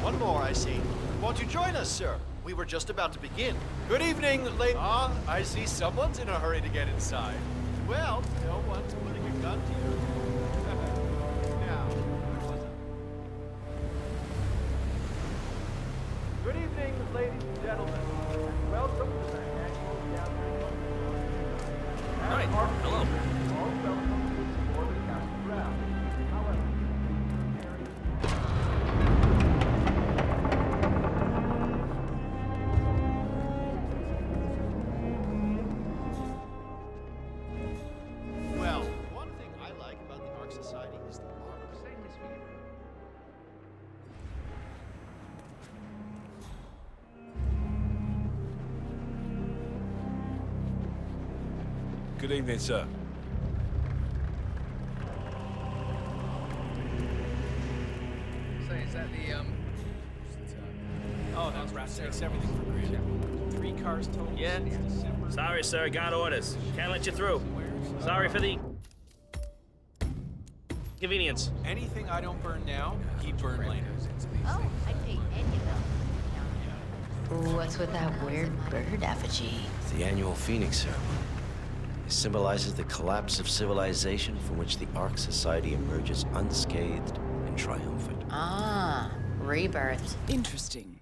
Speaker 8: One more, I see. Won't you join us, sir? We were just about to begin. Good evening, ladies. I see someone's in a hurry to get inside. Well, no one's putting a gun to you. Now, good evening, ladies and gentlemen. Welcome to the annual gathering of the
Speaker 5: Right. Hello.
Speaker 8: All welcome to the Order Castle Ground. However, one thing I like about the Ark Society is the art of atmosphere.
Speaker 5: Good evening, sir.
Speaker 21: Say, is that the,
Speaker 5: Oh, that's right. Takes everything for granted. 3 cars total.
Speaker 4: Yeah. Sorry, sir. Got orders. Can't let you through. Sorry for the inconvenience.
Speaker 5: Anything I don't burn now, he burn later.
Speaker 19: Oh, I'd pay any of them. What's with that weird bird effigy?
Speaker 13: It's the annual Phoenix ceremony. It symbolizes the collapse of civilization from which the Ark Society emerges unscathed and triumphant.
Speaker 19: Ah, rebirth.
Speaker 3: Interesting.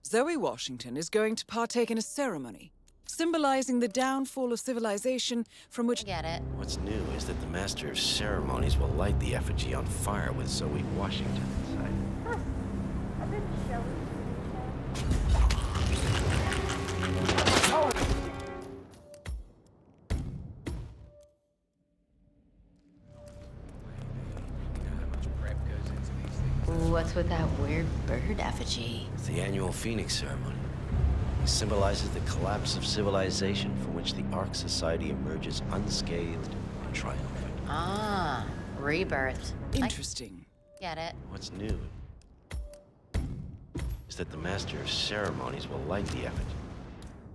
Speaker 3: Zoe Washington is going to partake in a ceremony, symbolizing the downfall of civilization from which...
Speaker 19: Get it.
Speaker 13: What's new is that the Master of Ceremonies will light the effigy on fire with Zoe Washington inside.
Speaker 19: Huh. A bit showy. What's with that weird bird effigy?
Speaker 13: It's the annual Phoenix ceremony. It symbolizes the collapse of civilization from which the Ark Society emerges unscathed and triumphant.
Speaker 19: Ah, rebirth.
Speaker 3: Interesting.
Speaker 19: Get it.
Speaker 13: What's new is that the Master of Ceremonies will light the effigy,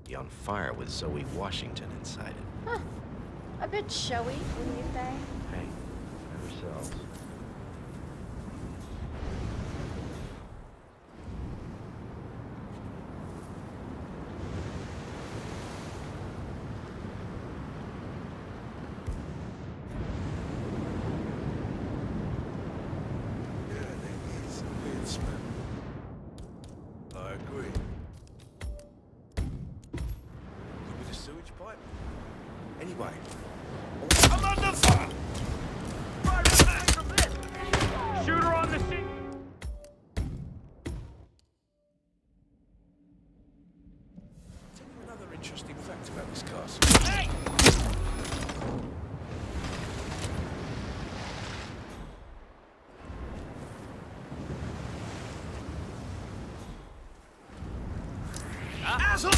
Speaker 13: be on fire with Zoe Washington inside it.
Speaker 19: Huh. A bit showy, wouldn't you say?
Speaker 13: Hey, never sells.
Speaker 12: agree. Could be the sewage pipe. Anyway.
Speaker 5: I'm under fire! Fire back from this! Shooter on the seat!
Speaker 12: Tell you another interesting fact about this castle.
Speaker 5: Hey! Asshole!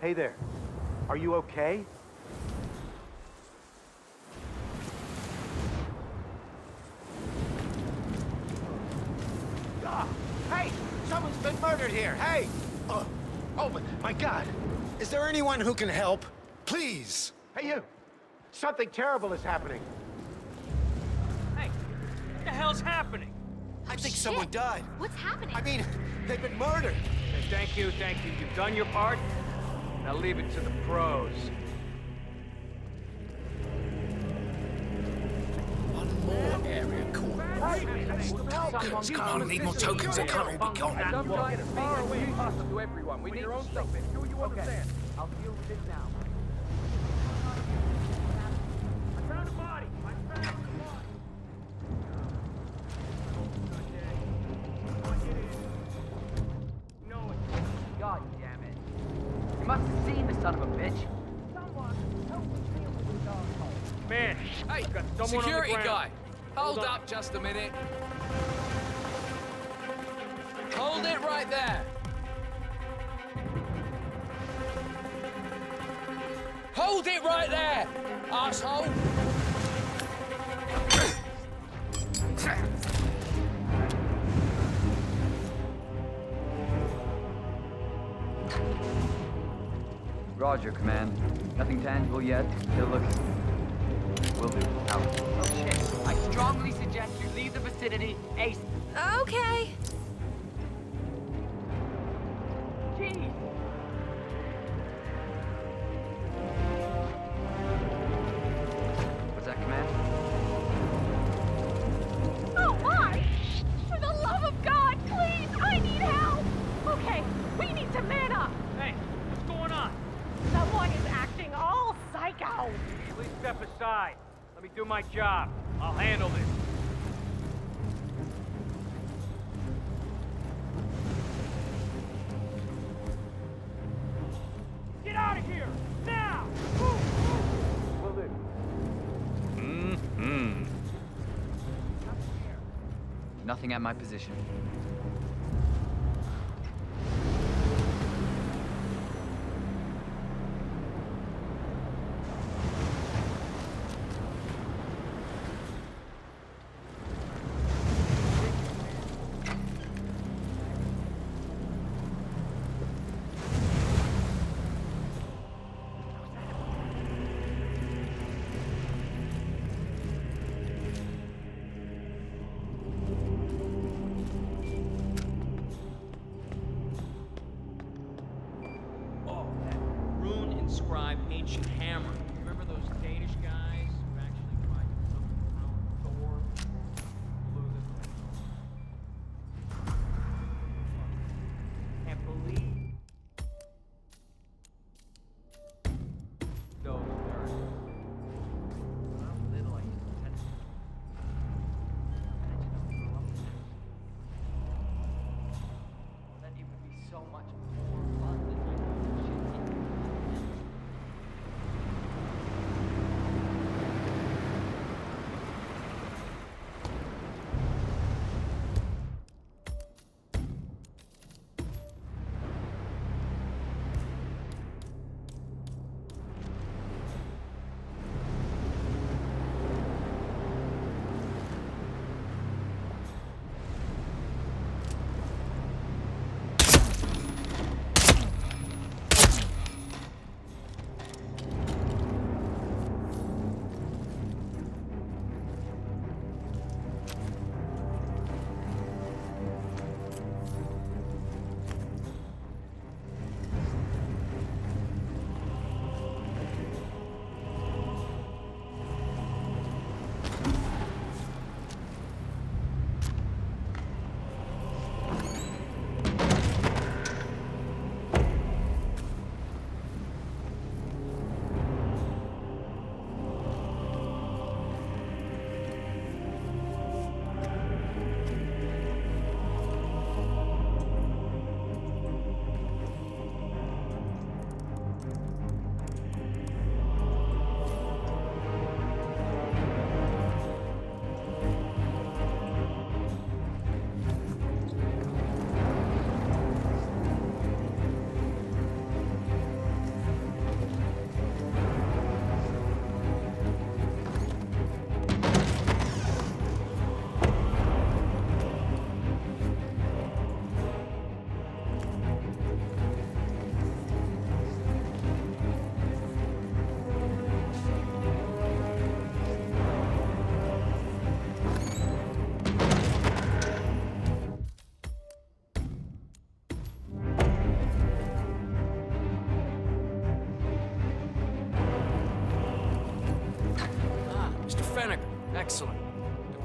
Speaker 16: Hey there. Are you okay?
Speaker 13: Hey! Someone's been murdered here! Hey! Oh, my God! Is there anyone who can help? Please!
Speaker 16: Hey, you! Something terrible is happening.
Speaker 5: Hey! What the hell's happening?
Speaker 13: I think someone died.
Speaker 19: What's happening?
Speaker 13: I mean, they've been murdered.
Speaker 5: Hey, thank you. You've done your part. Now leave it to the pros.
Speaker 21: One more area caught. Tokens, come on, need more tokens, they can't all be gone.
Speaker 7: Sometimes far away is hostile to everyone. We need your own stuff. Do you understand? I'll deal with it now.
Speaker 5: I found a body.
Speaker 7: God damn it. You must have seen the son of a bitch.
Speaker 5: Someone help me deal with this asshole. Man,
Speaker 7: Hey,
Speaker 5: got someone
Speaker 7: security
Speaker 5: on the ground.
Speaker 7: guy. Hold up just a minute. Hold it right there. Hold it right there, asshole.
Speaker 17: Roger, Command. Nothing tangible yet. Still looking. Will do. Out.
Speaker 7: Oh shit. I strongly suggest you leave the vicinity ASAP.
Speaker 19: Okay.
Speaker 7: Jeez.
Speaker 17: What's that, Command?
Speaker 19: Oh my! For the love of God, please! I need help! Okay, we need to man up!
Speaker 5: Hey, what's going on?
Speaker 19: Someone is acting all psycho!
Speaker 5: Please step aside. Let me do my job. I'll handle this. Get out of here! Now!
Speaker 16: Will do.
Speaker 17: Nothing at my position.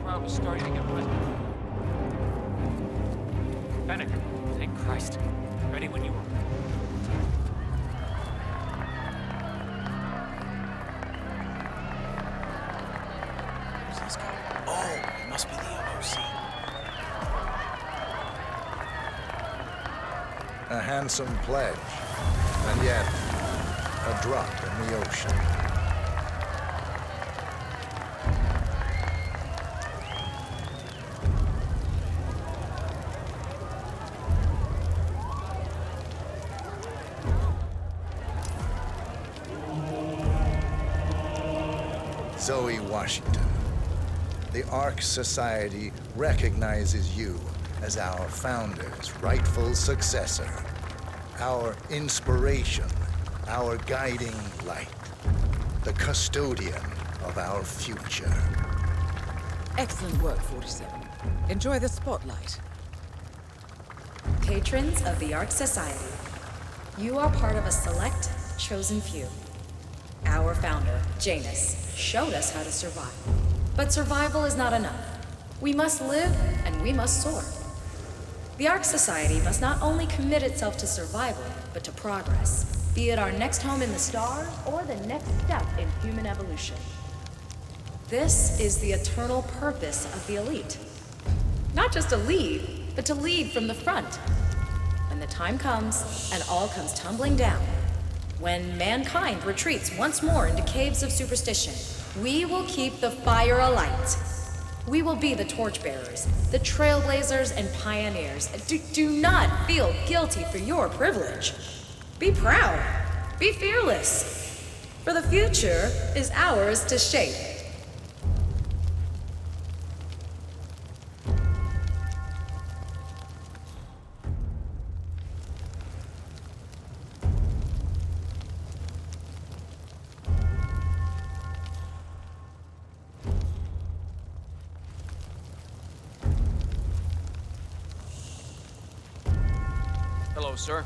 Speaker 7: crowd was starting to get restless. Fennec, thank Christ. Ready when you are.
Speaker 12: Who's this guy? Oh, it must be the MOC.
Speaker 10: A handsome pledge, and yet a drop in the ocean. Zoe Washington, the Ark Society recognizes you as our founder's rightful successor, our inspiration, our guiding light, the custodian of our future.
Speaker 3: Excellent work, 47. Enjoy the spotlight.
Speaker 14: Patrons of the Ark Society, you are part of a select, chosen few. Our founder, Janus, showed us how to survive. But survival is not enough. We must live and we must soar. The Ark Society must not only commit itself to survival, but to progress, be it our next home in the stars or the next step in human evolution. This is the eternal purpose of the elite. Not just to lead, but to lead from the front. When the time comes and all comes tumbling down, when mankind retreats once more into caves of superstition, we will keep the fire alight. We will be the torchbearers, the trailblazers and pioneers. Do not feel guilty for your privilege. Be proud. Be fearless. For the future is ours to shape.
Speaker 7: Hello, sir.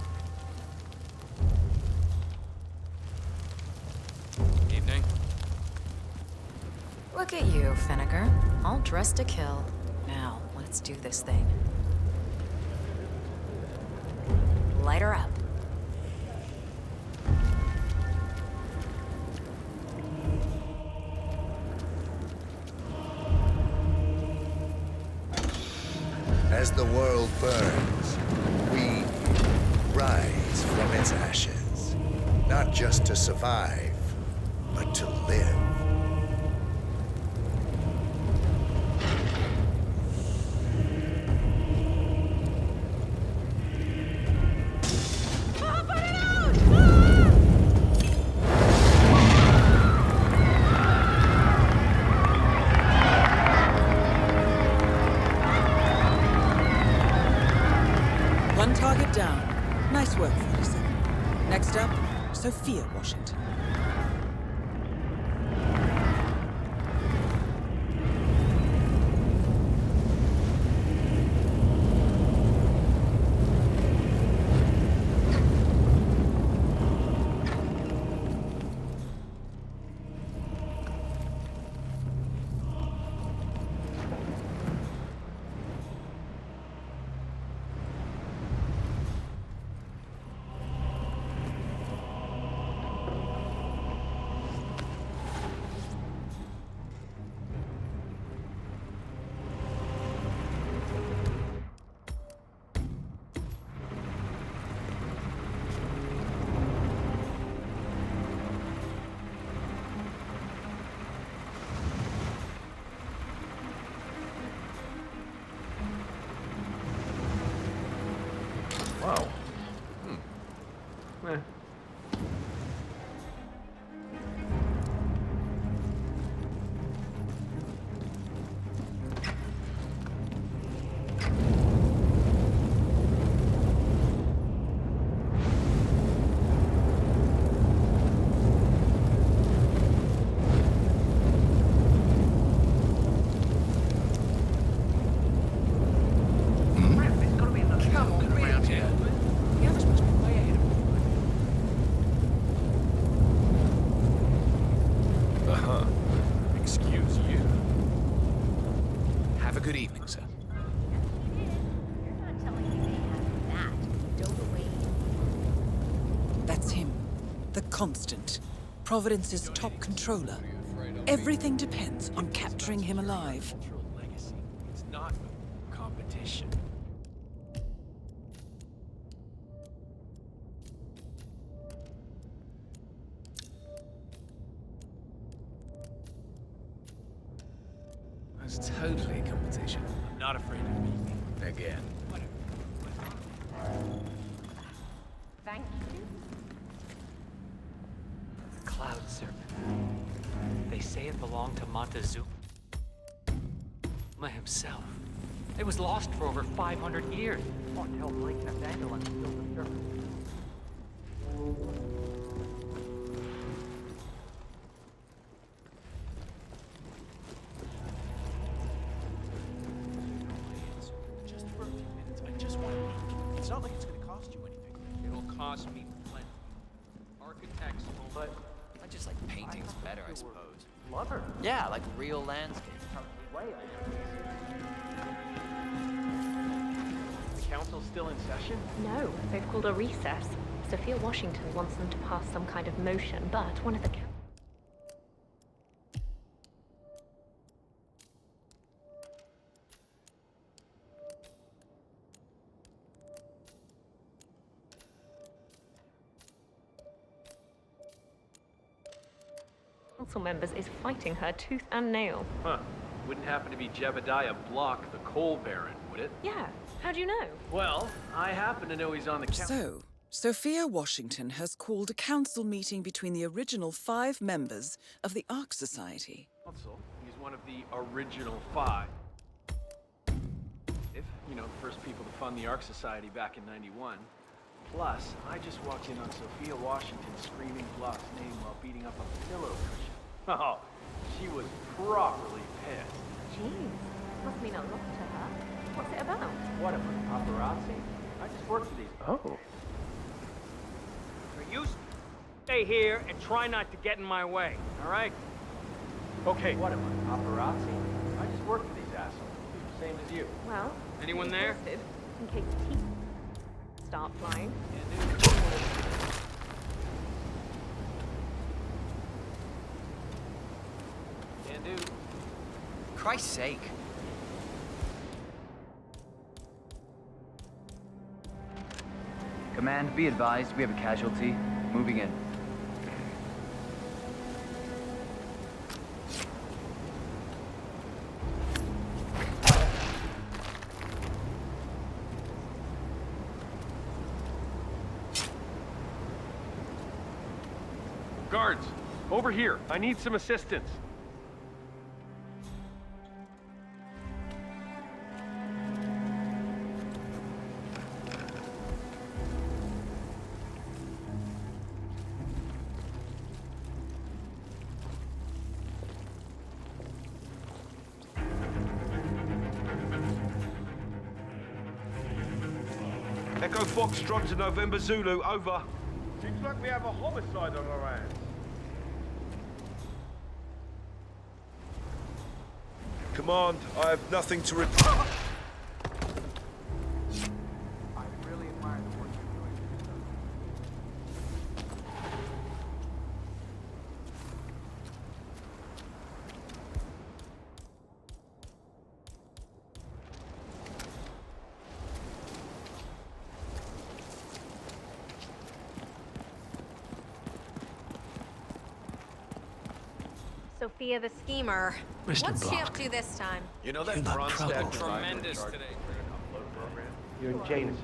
Speaker 7: Evening.
Speaker 19: Look at you, Finnegar. All dressed to kill. Now, let's do this thing. Light her up.
Speaker 10: As the world burns, we rise from its ashes, not just to survive, but to live.
Speaker 3: One target down. Nice work, 47. Next up, Sophia Washington.
Speaker 16: Wow. Eh.
Speaker 12: Around here.
Speaker 21: a good evening, sir.
Speaker 3: That's him. The Constant. Providence's top controller. Everything depends on capturing him alive.
Speaker 12: Legacy. It's not competition.
Speaker 21: It's totally a competition.
Speaker 12: I'm not afraid of anything.
Speaker 21: Again.
Speaker 19: Thank you.
Speaker 2: Cloud Serpent. They say it belonged to Montezuma himself. It was lost for over 500 years. Tell Blake Nathaniel and still the surface.
Speaker 12: Just for a few minutes, I just want to meet. It's not like it's going to cost you anything.
Speaker 7: It'll cost me plenty. Architects will...
Speaker 2: But I just like paintings better, I suppose.
Speaker 7: Lover.
Speaker 2: Yeah, like real landscape.
Speaker 5: The council's still in session?
Speaker 15: No, they've called a recess. Sophia Washington wants them to pass some kind of motion, but one of the council members is fighting her tooth and nail.
Speaker 5: Huh. Wouldn't happen to be Jebediah Block, the coal baron, would it?
Speaker 15: Yeah, how do you know?
Speaker 5: Well, I happen to know he's on the council.
Speaker 3: So, Sophia Washington has called a council meeting between the original 5 members of the Ark Society.
Speaker 5: He's one of the original 5. The first people to fund the Ark Society back in '91. Plus, I just walked in on Sophia Washington screaming Block's name while beating up a pillow cushion. Oh, she was properly pissed.
Speaker 15: Jeez, must mean a lot to her. What's it about?
Speaker 5: What, am I paparazzi? I just work for these.
Speaker 4: Oh.
Speaker 5: So you stay here and try not to get in my way, all right? Okay. What, am I paparazzi? I just work for these assholes. Same as you.
Speaker 15: Well,
Speaker 5: anyone there?
Speaker 15: Posted, in case teeth start flying.
Speaker 5: Can do.
Speaker 2: Christ's sake.
Speaker 17: Command, be advised, we have a casualty. Moving in.
Speaker 5: Guards, over here. I need some assistance.
Speaker 18: Echo Foxtrot to November Zulu, over.
Speaker 5: Seems like we have a homicide on our hands.
Speaker 18: Command, I have nothing to report.
Speaker 5: I really admire the work you're doing.
Speaker 15: Sophia the schemer.
Speaker 20: Mr.
Speaker 15: What's she
Speaker 20: Block.
Speaker 15: up to this time?
Speaker 8: You know that
Speaker 20: You're not
Speaker 8: Kronstad
Speaker 20: troubled.
Speaker 8: tremendous today.
Speaker 18: You're in Janus.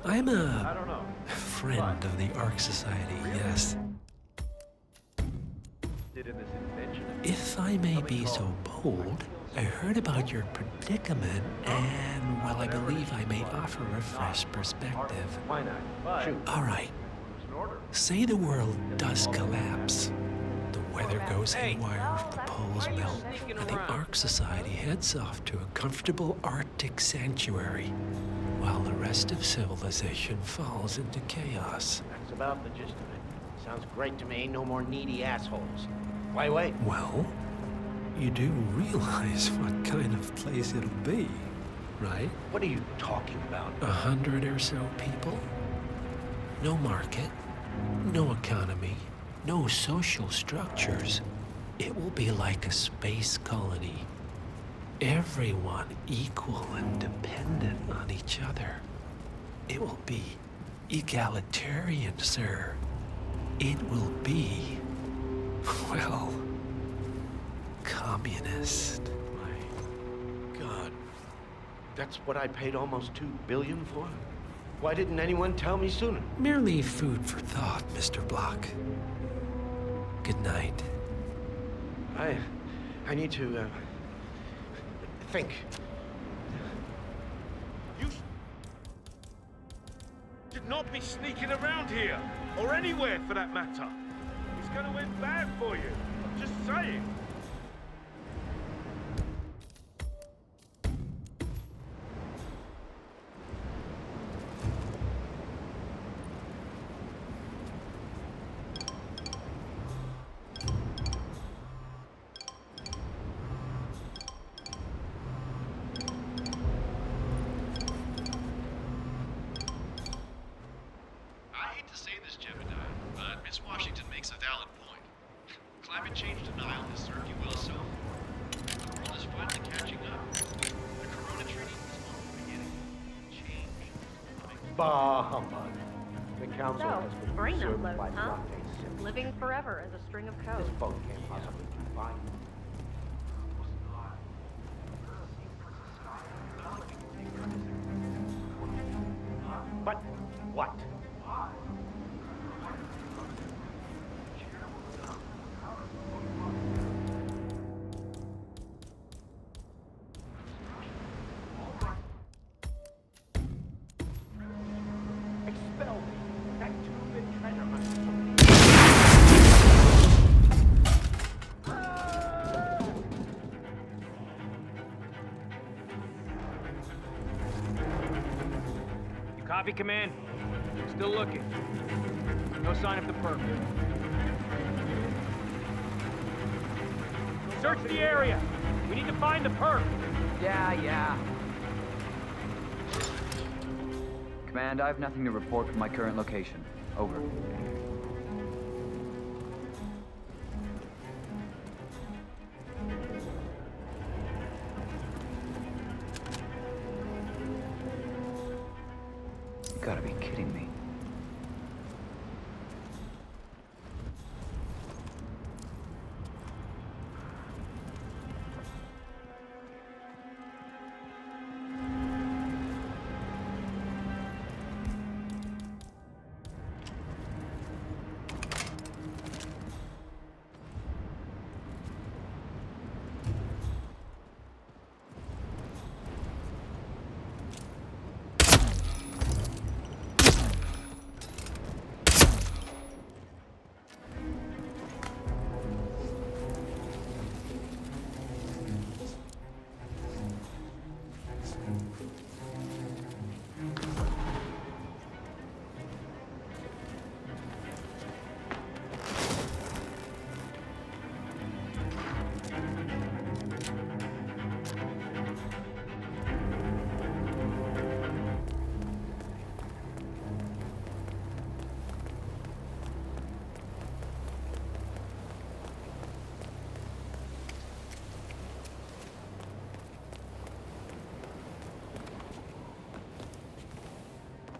Speaker 20: I'm
Speaker 5: I
Speaker 20: a
Speaker 5: don't know.
Speaker 20: friend of the Ark Society, yes.
Speaker 5: Did in this invention.
Speaker 20: If I may be so bold, I heard about your predicament, and, well, I believe I may offer a fresh perspective.
Speaker 5: Why not? Shoot.
Speaker 20: All right. Say the world does collapse. The weather goes haywire, the poles melt, and the Ark Society heads off to a comfortable Arctic sanctuary, while the rest of civilization falls into chaos.
Speaker 22: That's about the gist of it. Sounds great to me. No more needy assholes. Why wait?
Speaker 20: Well, You do realize what kind of place it'll be, right?
Speaker 13: What are you talking about?
Speaker 20: 100 or so people. No market, no economy, no social structures. It will be like a space colony. Everyone equal and dependent on each other. It will be egalitarian, sir. It will be, well, communist.
Speaker 13: My God. That's what I paid almost $2 billion for? Why didn't anyone tell me sooner?
Speaker 20: Merely food for thought, Mr. Block. Good night.
Speaker 13: I need to, think.
Speaker 18: You should not be sneaking around here, or anywhere for that matter. It's going to end bad for you. I'm just saying.
Speaker 8: Climate change denial has served you well so far. The world is finally catching up. The Corona Treaty is only the beginning. Change.
Speaker 13: Bah humbug. The council
Speaker 15: So,
Speaker 13: has been
Speaker 15: brain
Speaker 13: served
Speaker 15: upload,
Speaker 13: by
Speaker 15: huh?
Speaker 13: nothing.
Speaker 15: Living forever as a string of code.
Speaker 13: This boat can't possibly be fine. But what? Expel me. That two-bit treasure hunt.
Speaker 5: You copy, Command? Still looking. No sign of the perp. Search the area. We need to find the perp.
Speaker 17: Yeah. Command, I have nothing to report from my current location. Over. You gotta be kidding me.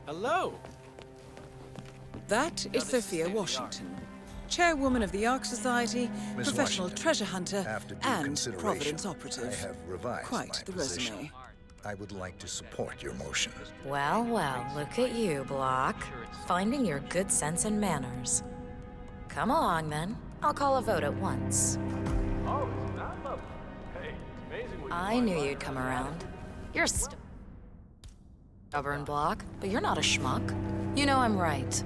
Speaker 12: Hello.
Speaker 3: That is Sophia Washington, chairwoman of the Ark Society,
Speaker 10: Miss
Speaker 3: professional
Speaker 10: Washington,
Speaker 3: treasure hunter,
Speaker 10: after due
Speaker 3: and
Speaker 10: consideration,
Speaker 3: Providence operative.
Speaker 10: I have revised
Speaker 3: Quite
Speaker 10: my
Speaker 3: the
Speaker 10: position.
Speaker 3: resume.
Speaker 10: I would like to support your motion.
Speaker 14: Well, look at you, Block. Finding your good sense and manners. Come along, then. I'll call a vote at once.
Speaker 5: Oh, it's not lovely. Hey, it's amazing what you
Speaker 14: I
Speaker 5: find
Speaker 14: knew
Speaker 5: lying
Speaker 14: you'd come
Speaker 5: around.
Speaker 14: around. You're stubborn, Block, but you're not a schmuck. You know I'm right.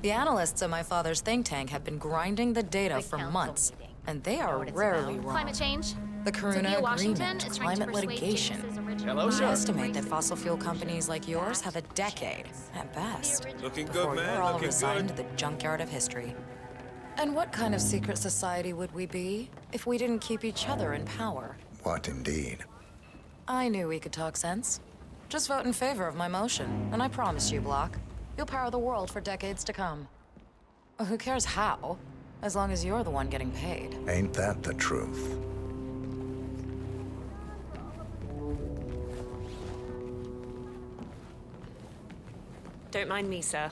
Speaker 14: The analysts at my father's think tank have been grinding the data for months, and they are rarely wrong.
Speaker 19: Climate change?
Speaker 14: The Corona
Speaker 19: Sophia Washington
Speaker 14: Agreement,
Speaker 19: is trying to
Speaker 14: climate
Speaker 19: persuade
Speaker 14: litigation.
Speaker 19: Janus's original
Speaker 12: Hello,
Speaker 14: I
Speaker 12: sir.
Speaker 14: estimate that fossil fuel companies like yours have a decade, at best,
Speaker 18: Looking good,
Speaker 14: before
Speaker 18: man.
Speaker 14: you're all
Speaker 18: Looking
Speaker 14: resigned
Speaker 18: good.
Speaker 14: to the junkyard of history. And what kind of secret society would we be if we didn't keep each other in power?
Speaker 1: What indeed?
Speaker 14: I knew we could talk sense. Just vote in favor of my motion, and I promise you, Block, you'll power the world for decades to come. Who cares how, as long as you're the one getting paid?
Speaker 1: Ain't that the truth?
Speaker 6: Don't mind me, sir.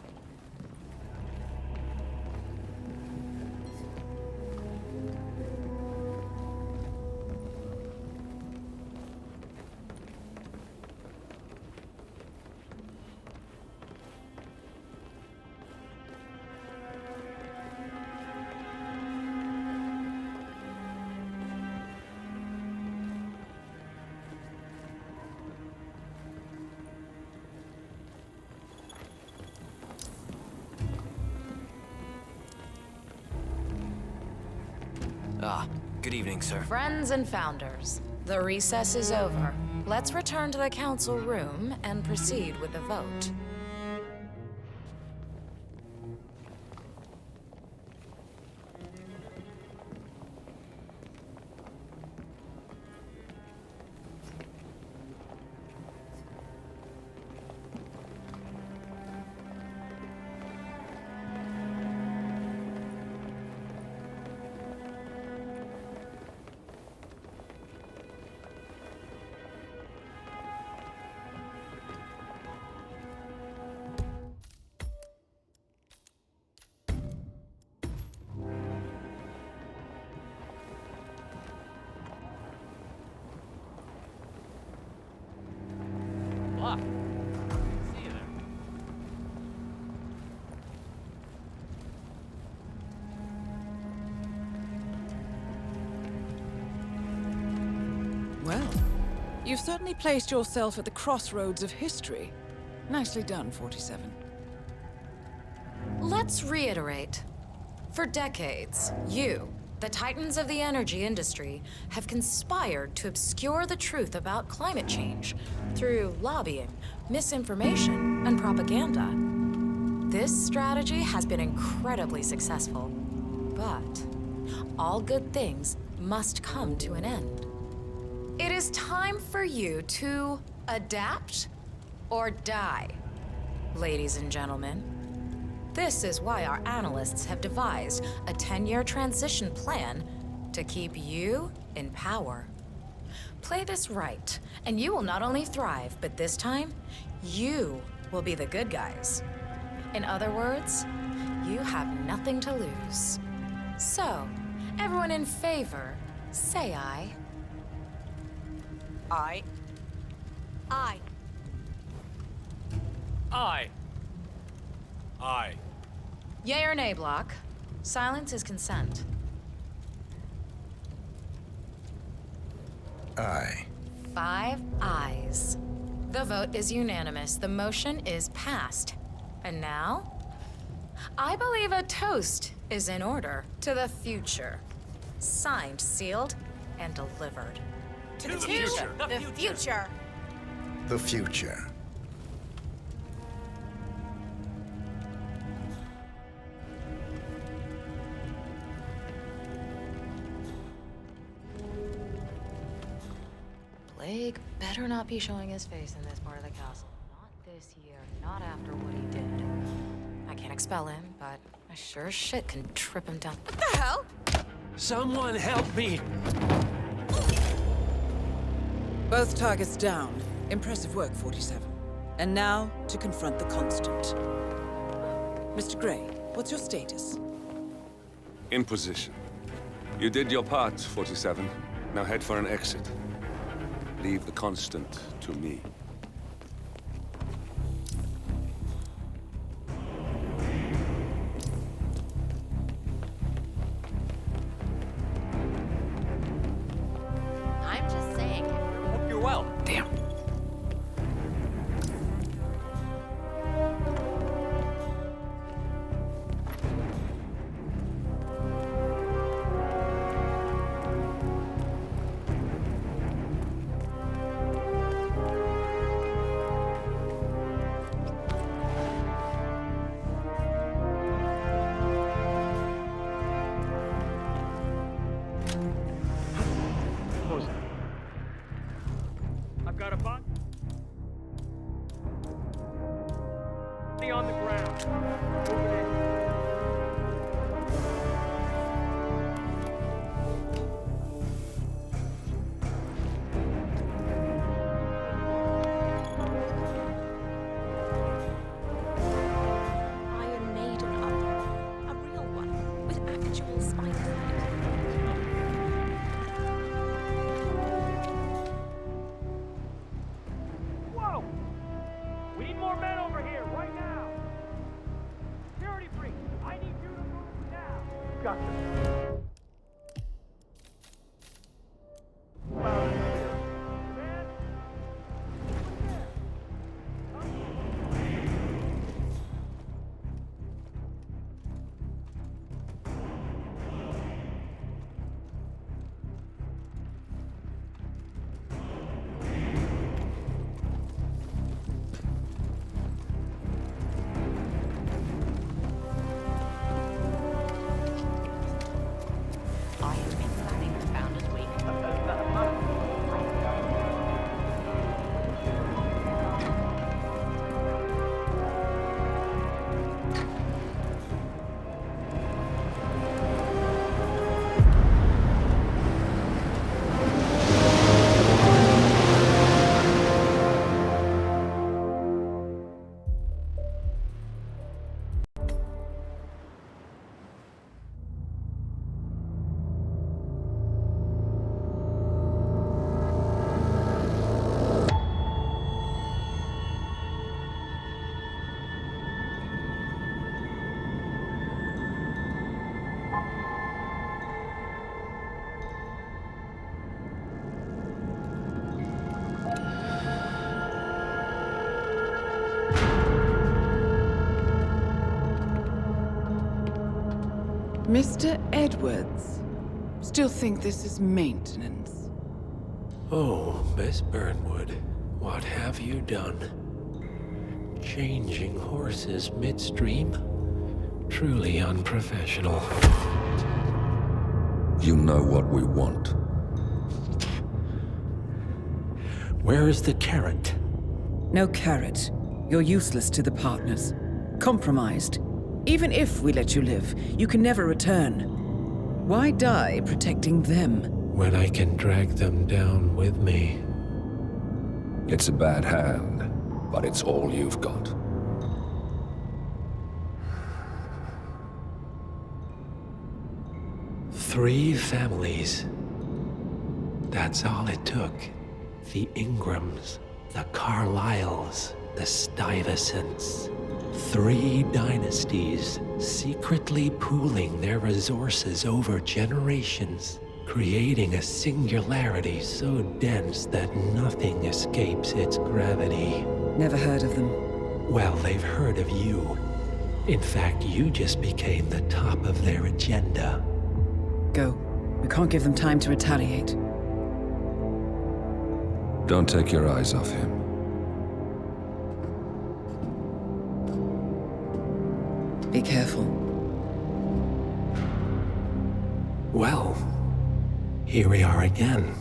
Speaker 11: Good evening, sir.
Speaker 14: Friends and founders, the recess is over. Let's return to the council room and proceed with the vote.
Speaker 2: Block. See you there.
Speaker 3: Well, you've certainly placed yourself at the crossroads of history. Nicely done, 47.
Speaker 14: Let's reiterate. For decades, you, the titans of the energy industry, have conspired to obscure the truth about climate change through lobbying, misinformation, and propaganda. This strategy has been incredibly successful, but all good things must come to an end. It is time for you to adapt or die, ladies and gentlemen. This is why our analysts have devised a 10-year transition plan to keep you in power. Play this right, and you will not only thrive, but this time, you will be the good guys. In other words, you have nothing to lose. So, everyone in favor, say aye.
Speaker 7: Aye.
Speaker 19: Aye.
Speaker 12: Aye. Aye.
Speaker 14: Yay or nay, Block? Silence is consent.
Speaker 1: Aye.
Speaker 14: 5 ayes. The vote is unanimous. The motion is passed. And now, I believe a toast is in order to the future. Signed, sealed, and delivered.
Speaker 7: To the future.
Speaker 19: The future.
Speaker 1: The future.
Speaker 14: Blake better not be showing his face in this part of the castle. Not this year, not after what he did. I can't expel him, but I sure as shit can trip him down. What the hell?
Speaker 20: Someone help me!
Speaker 3: Both targets down. Impressive work, 47. And now, to confront the Constant. Mr. Gray, what's your status?
Speaker 24: In position. You did your part, 47. Now head for an exit. Leave the Constant to me.
Speaker 19: I'm just saying.
Speaker 2: Hope you're well.
Speaker 3: Damn.
Speaker 2: got a body on the ground. Move it in.
Speaker 6: Iron Maiden up there. A real one, with actual spikes.
Speaker 2: Whoa! We need more men over here, right now! Security breach! I need you to move now! Gotcha.
Speaker 3: Mr. Edwards, still think this is maintenance?
Speaker 20: Oh, Miss Burnwood, what have you done? Changing horses midstream? Truly unprofessional.
Speaker 24: You know what we want.
Speaker 20: Where is the carrot?
Speaker 3: No carrot. You're useless to the partners. Compromised. Even if we let you live, you can never return. Why die protecting them?
Speaker 20: When I can drag them down with me.
Speaker 24: It's a bad hand, but it's all you've got.
Speaker 20: Three families. That's all it took. The Ingrams, the Carlyles, the Stuyvesants. 3 dynasties, secretly pooling their resources over generations, creating a singularity so dense that nothing escapes its gravity.
Speaker 3: Never heard of them.
Speaker 20: Well, they've heard of you. In fact, you just became the top of their agenda.
Speaker 3: Go. We can't give them time to retaliate.
Speaker 24: Don't take your eyes off him.
Speaker 3: Be careful.
Speaker 20: Well, here we are again.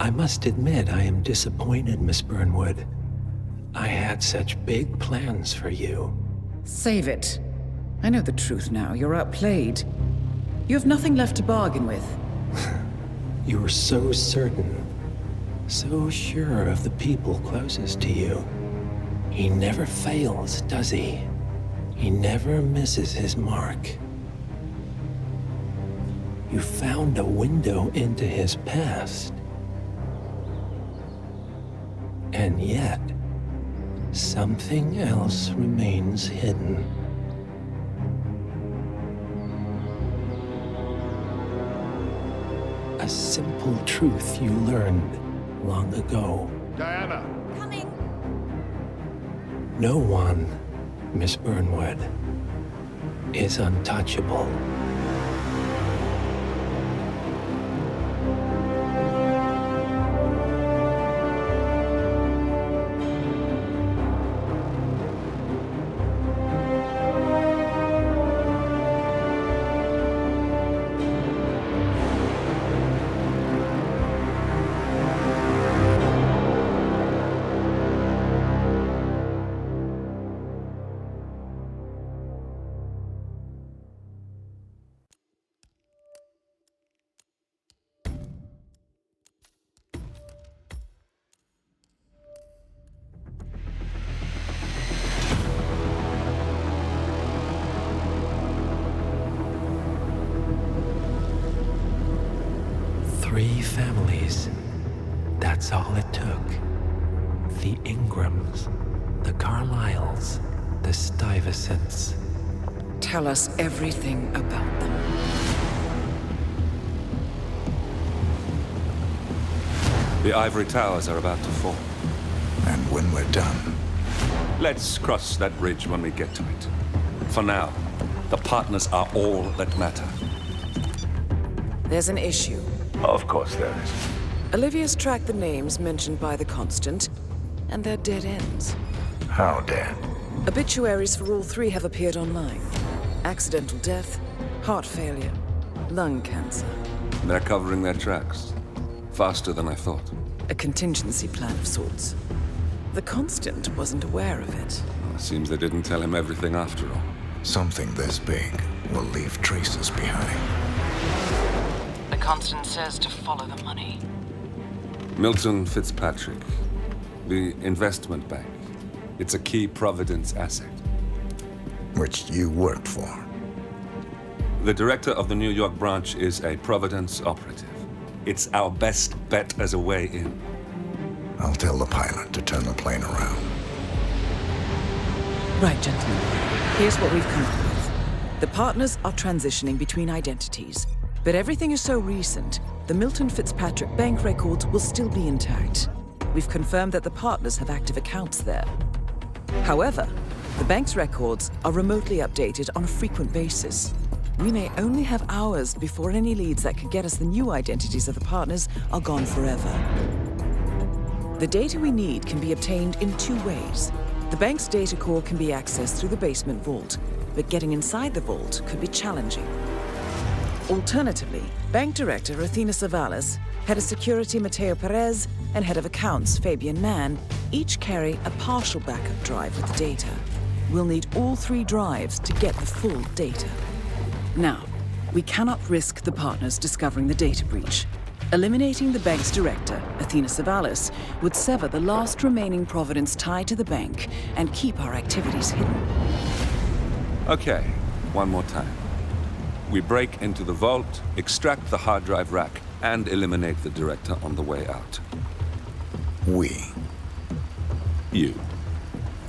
Speaker 20: I must admit I am disappointed, Miss Burnwood. I had such big plans for you.
Speaker 3: Save it. I know the truth now. You're outplayed. You have nothing left to bargain with.
Speaker 20: You were so certain, so sure of the people closest to you. He never fails, does he? He never misses his mark. You found a window into his past. And yet, something else remains hidden. A simple truth you learned long ago.
Speaker 10: Diana!
Speaker 6: Coming!
Speaker 20: No one, Miss Burnwood, is untouchable. 3 families. That's all it took. The Ingrams, the Carlyles, the Stuyvesants.
Speaker 3: Tell us everything about them.
Speaker 24: The ivory towers are about to fall.
Speaker 1: And when we're done...
Speaker 24: Let's cross that bridge when we get to it. For now, the partners are all that matter.
Speaker 3: There's an issue.
Speaker 24: Of course there is.
Speaker 3: Olivia's tracked the names mentioned by the Constant, and they're dead ends.
Speaker 1: How dead?
Speaker 3: Obituaries for all 3 have appeared online. Accidental death, heart failure, lung cancer.
Speaker 24: They're covering their tracks. Faster than I thought.
Speaker 3: A contingency plan of sorts. The Constant wasn't aware of it.
Speaker 24: Seems they didn't tell him everything after all.
Speaker 1: Something this big will leave traces behind.
Speaker 3: The Constant says to follow the money.
Speaker 24: Milton Fitzpatrick. The investment bank. It's a key Providence asset.
Speaker 1: Which you worked for.
Speaker 24: The director of the New York branch is a Providence operative. It's our best bet as a way in.
Speaker 1: I'll tell the pilot to turn the plane around.
Speaker 3: Right, gentlemen. Here's what we've come up with. The partners are transitioning between identities, but everything is so recent, the Milton Fitzpatrick bank records will still be intact. We've confirmed that the partners have active accounts there. However, the bank's records are remotely updated on a frequent basis. We may only have hours before any leads that could get us the new identities of the partners are gone forever. The data we need can be obtained in 2 ways. The bank's data core can be accessed through the basement vault, but getting inside the vault could be challenging. Alternatively, Bank Director Athena Savalas, Head of Security Mateo Perez, and Head of Accounts Fabian Mann each carry a partial backup drive with the data. We'll need all 3 drives to get the full data. Now, we cannot risk the partners discovering the data breach. Eliminating the bank's director, Athena Savalas, would sever the last remaining Providence tie to the bank and keep our activities hidden.
Speaker 24: Okay, one more time. We break into the vault, extract the hard drive rack, and eliminate the director on the way out.
Speaker 1: We.
Speaker 24: You.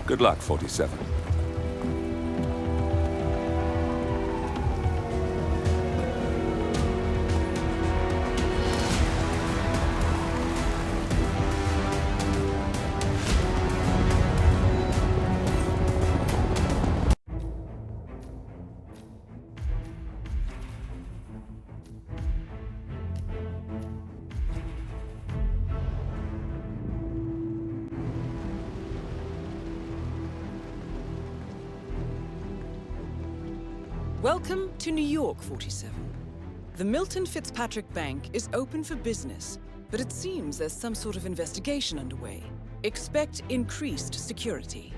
Speaker 24: Good luck, 47.
Speaker 3: Welcome to New York, 47. The Milton Fitzpatrick Bank is open for business, but it seems there's some sort of investigation underway. Expect increased security.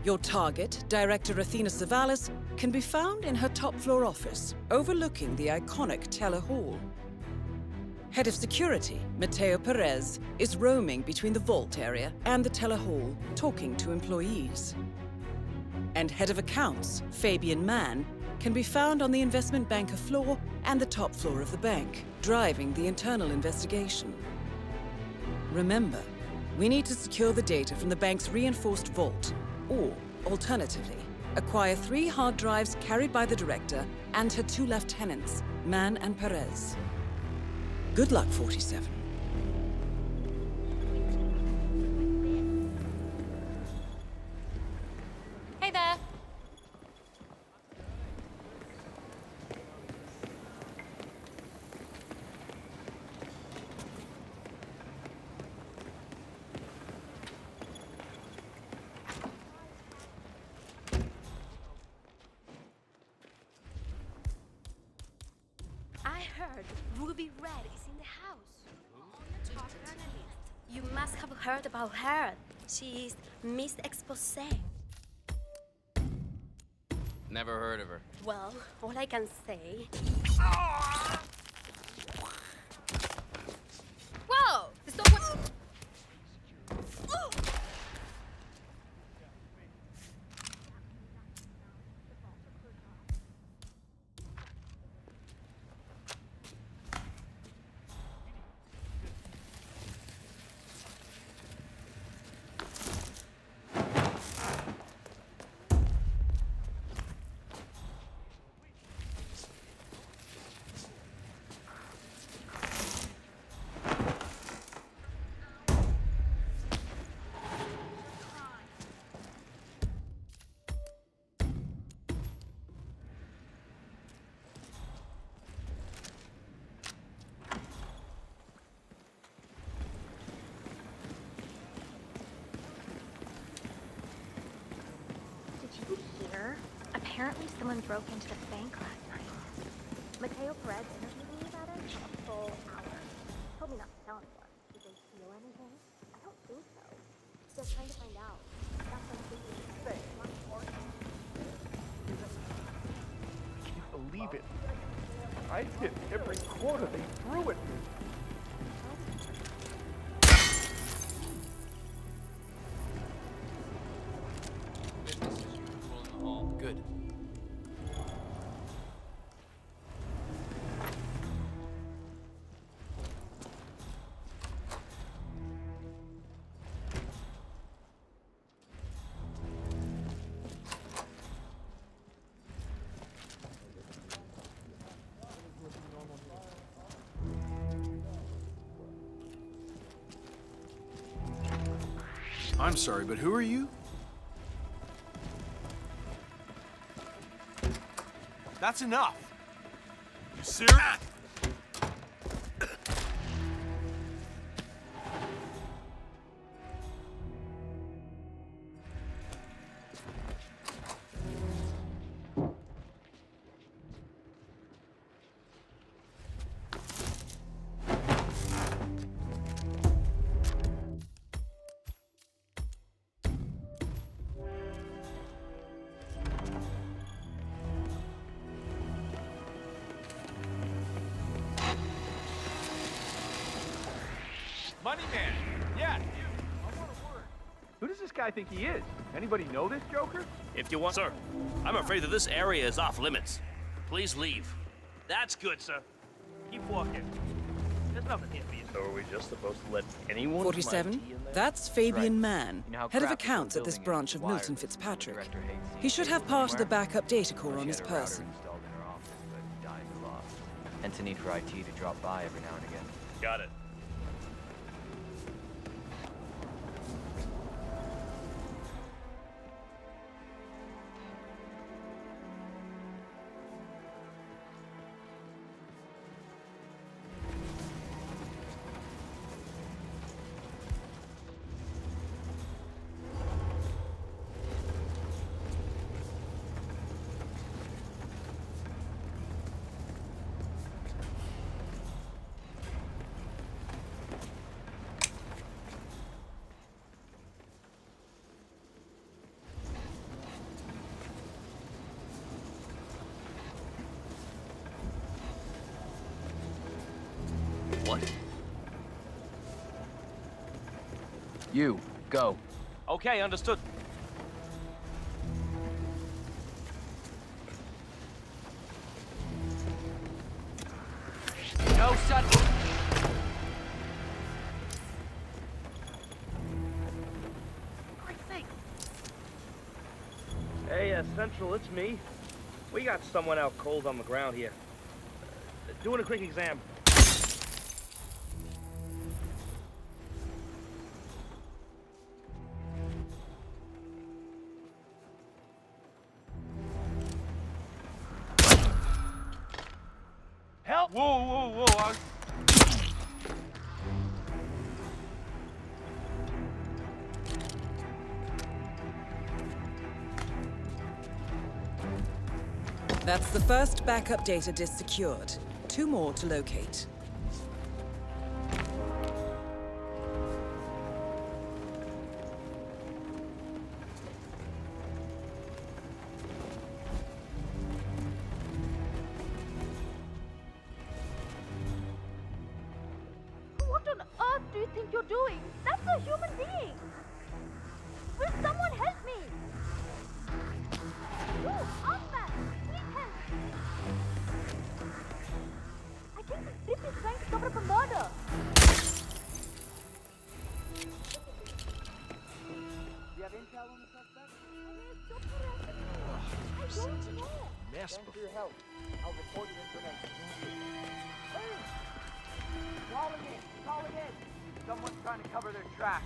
Speaker 3: Your target, Director Athena Savalas, can be found in her top-floor office, overlooking the iconic Teller Hall. Head of Security, Mateo Perez, is roaming between the vault area and the Teller Hall, talking to employees. And Head of Accounts, Fabian Mann, can be found on the investment banker floor and the top floor of the bank, driving the internal investigation. Remember, we need to secure the data from the bank's reinforced vault, or, alternatively, acquire 3 hard drives carried by the director and her 2 lieutenants, Mann and Perez. Good luck, 47.
Speaker 19: Hey there.
Speaker 9: I heard Ruby Red is in the house. Top journalist. You must have heard about her. She is Miss Expose.
Speaker 21: Never heard of her.
Speaker 9: Well, all I can say... Whoa! Stop what...
Speaker 15: Apparently someone broke into the bank last night. Mateo Perez interviewed me about it for a full hour. Told me not to tell anyone. Did they steal anything? I don't think so. They're trying to find out. That's what I'm thinking.
Speaker 2: I can't believe it. I hit every quarter they threw at me.
Speaker 21: Business as usual in the hall. Good.
Speaker 5: I'm sorry, but who are you? That's enough. You serious?
Speaker 2: Money man. Yeah, you. I want a word. Who does this guy think he is? Anybody know this Joker?
Speaker 4: If you want... Sir, I'm afraid that this area is off limits. Please leave.
Speaker 2: That's good, sir. Keep walking. There's nothing here for you.
Speaker 4: So are we just supposed to let anyone...
Speaker 3: 47? That's Fabian Mann, head of accounts at this branch of Milton Fitzpatrick. He should have part of the backup data core on his person.
Speaker 11: Hence a need for IT to drop by every now and again.
Speaker 4: Got it. What?
Speaker 11: You, go.
Speaker 4: Okay, understood.
Speaker 7: No, son.
Speaker 4: Hey, Central, it's me. We got someone out cold on the ground here. Doing a quick exam.
Speaker 2: Help! Whoa.
Speaker 3: That's the first backup data disk secured. 2 more to locate.
Speaker 15: What on earth do you think you're doing? That's a human being! Will someone help me? You, Armman! Please help! I think this dip is trying to cover up a murder!
Speaker 2: Do you have intel on the suspect?
Speaker 15: I don't know!
Speaker 5: Mess
Speaker 2: Thanks for your help. I'll report your information. Hey! Calling in! Someone's trying to cover their tracks.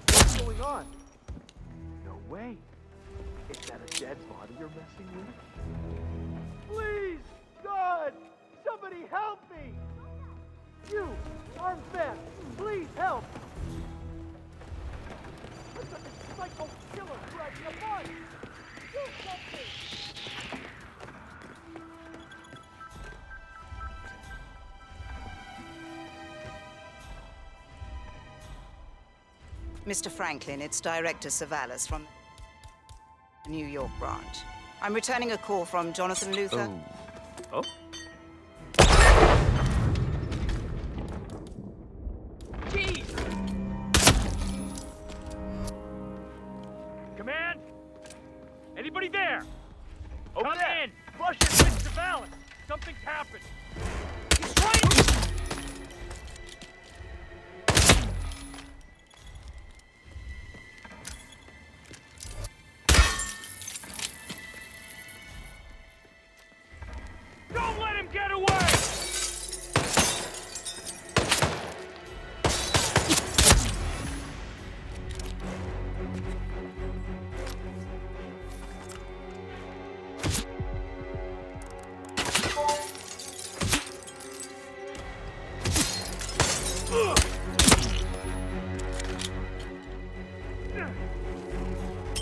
Speaker 2: What's going on? No way. Is that a dead body you're messing with? Please! God! Somebody help me! You! Arms back! Please help! Let the psycho killer drag you apart! Do something!
Speaker 8: Mr. Franklin, it's Director Savalas from the New York branch. I'm returning a call from Jonathan Luther.
Speaker 4: Oh?
Speaker 2: Jeez! Command? Anybody there? Come in! Flush it with Savalas! Something's happened! He's trying! Don't let him get away!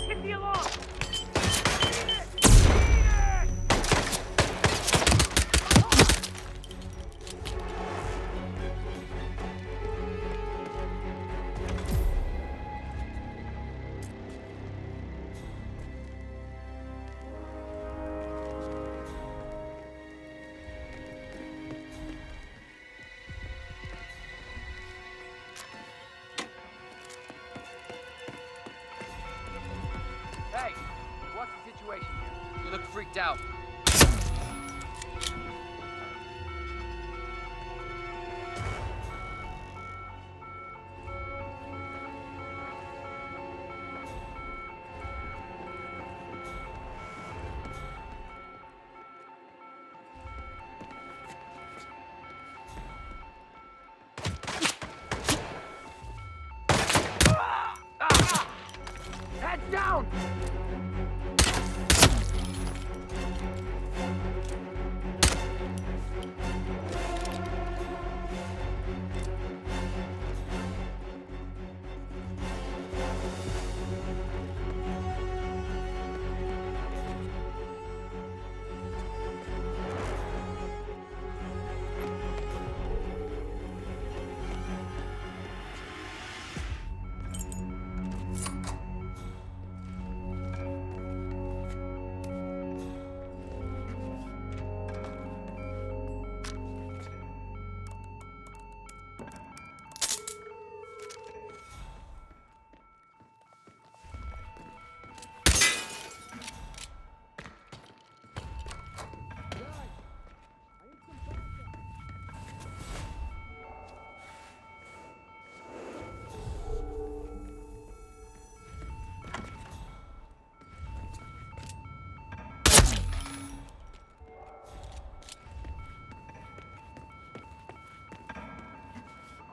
Speaker 2: Hit the alarm!
Speaker 7: Hey, what's the situation here? You look freaked out. Heads down!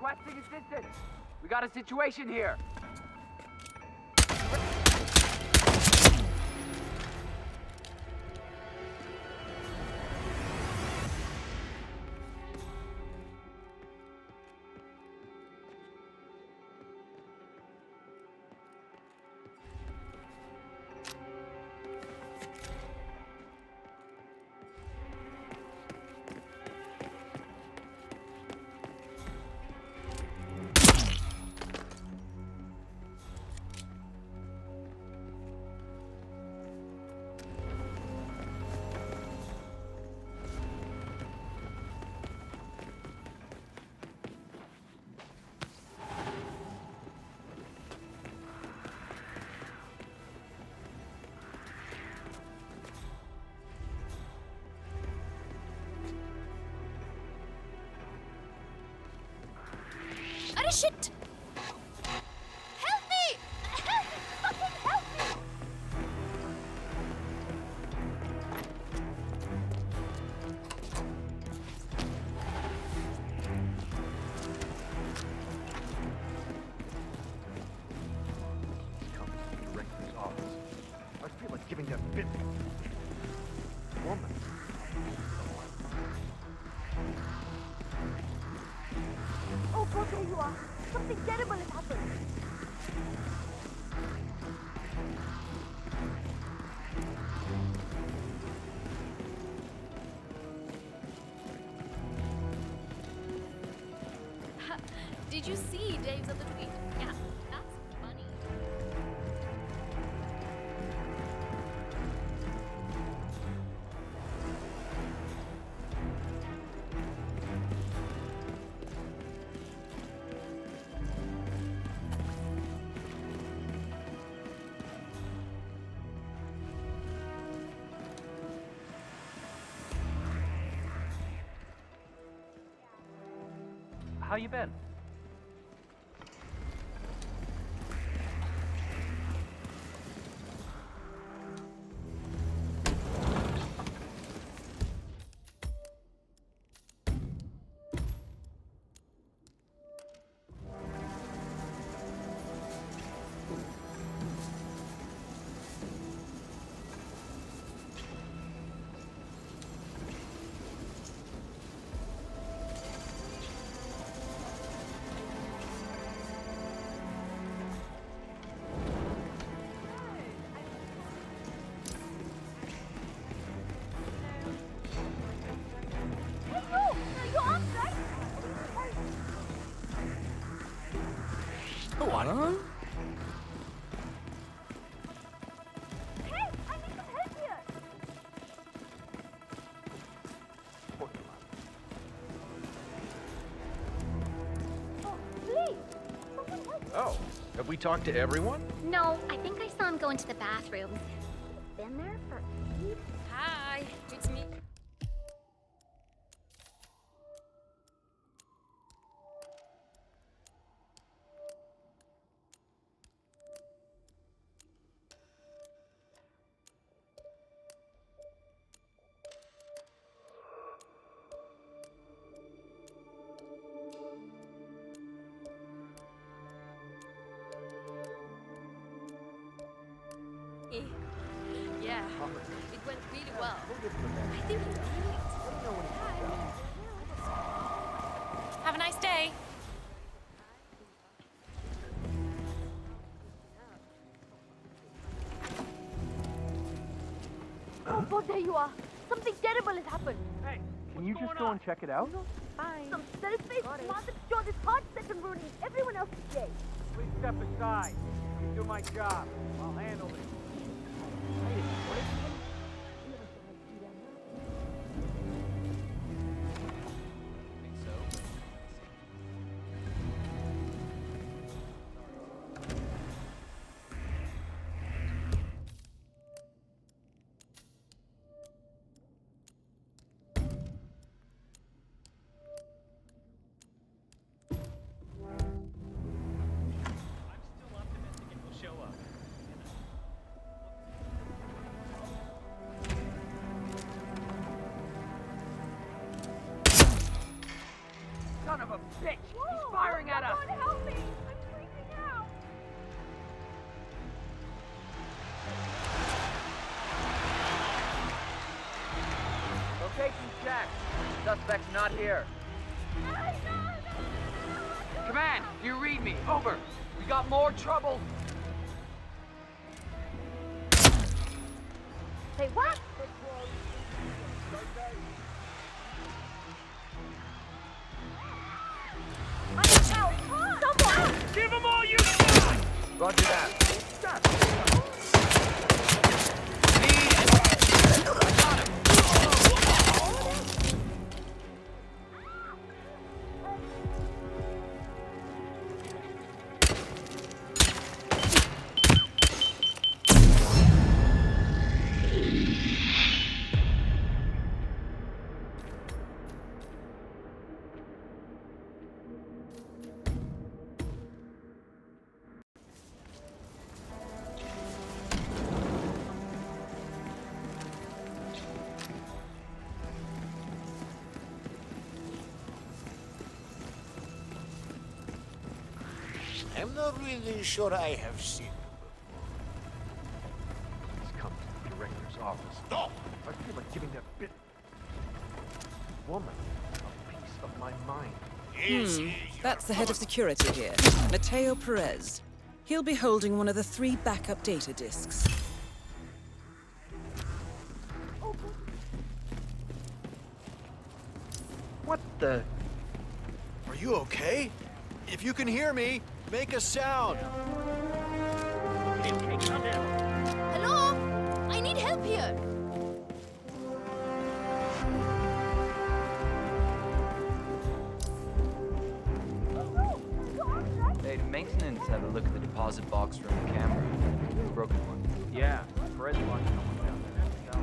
Speaker 7: Requesting assistance. We got a situation here.
Speaker 9: Are shit! Help me! Help me! Fucking help me!
Speaker 10: Director's office. I feel like giving them business. Woman.
Speaker 15: you are. Something terrible has happened.
Speaker 19: Did you see Dave's other tweet? Yeah, that's funny.
Speaker 13: How you been?
Speaker 15: Go on. Hey, I need some help here. Oh, please. Someone help.
Speaker 5: Oh, have we talked to everyone?
Speaker 15: No, I think I saw him go into the bathroom. He's been there for ages.
Speaker 19: Hi, it's me. Yeah, it went really well. I think it's great. Have a nice day.
Speaker 15: Oh, God, there you are. Something terrible has happened.
Speaker 13: Hey, can you just go and check it out?
Speaker 15: Fine. Some self-made smart John is hard set on ruining everyone else's day.
Speaker 2: Please step aside. You do my job. I'll handle it.
Speaker 7: Son of a bitch! He's firing at us!
Speaker 15: Someone help me! I'm freaking out!
Speaker 17: Location checked. Suspect's not here.
Speaker 7: Command, you read me. Over. We got more trouble.
Speaker 15: Say what? I need help! Someone!
Speaker 2: Give him all you got!
Speaker 17: Roger that.
Speaker 16: I'm not really sure I have seen you
Speaker 5: Please come to the director's office.
Speaker 16: No!
Speaker 5: I feel like giving that bit woman a piece of my mind.
Speaker 16: Yes,
Speaker 3: That's the head of security here, Mateo Perez. He'll be holding one of the 3 backup data disks.
Speaker 13: What the? Are you okay? If you can hear me, make a sound.
Speaker 19: Hello? I need help here.
Speaker 11: Hey, maintenance have a look at the deposit box from the camera. Broken one.
Speaker 5: Yeah, Fred's watching someone down there. Let's go.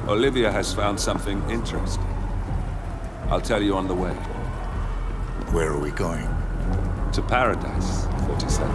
Speaker 24: Olivia has found something interesting. I'll tell you on the way.
Speaker 1: Where are we going?
Speaker 24: To Paradise, 47.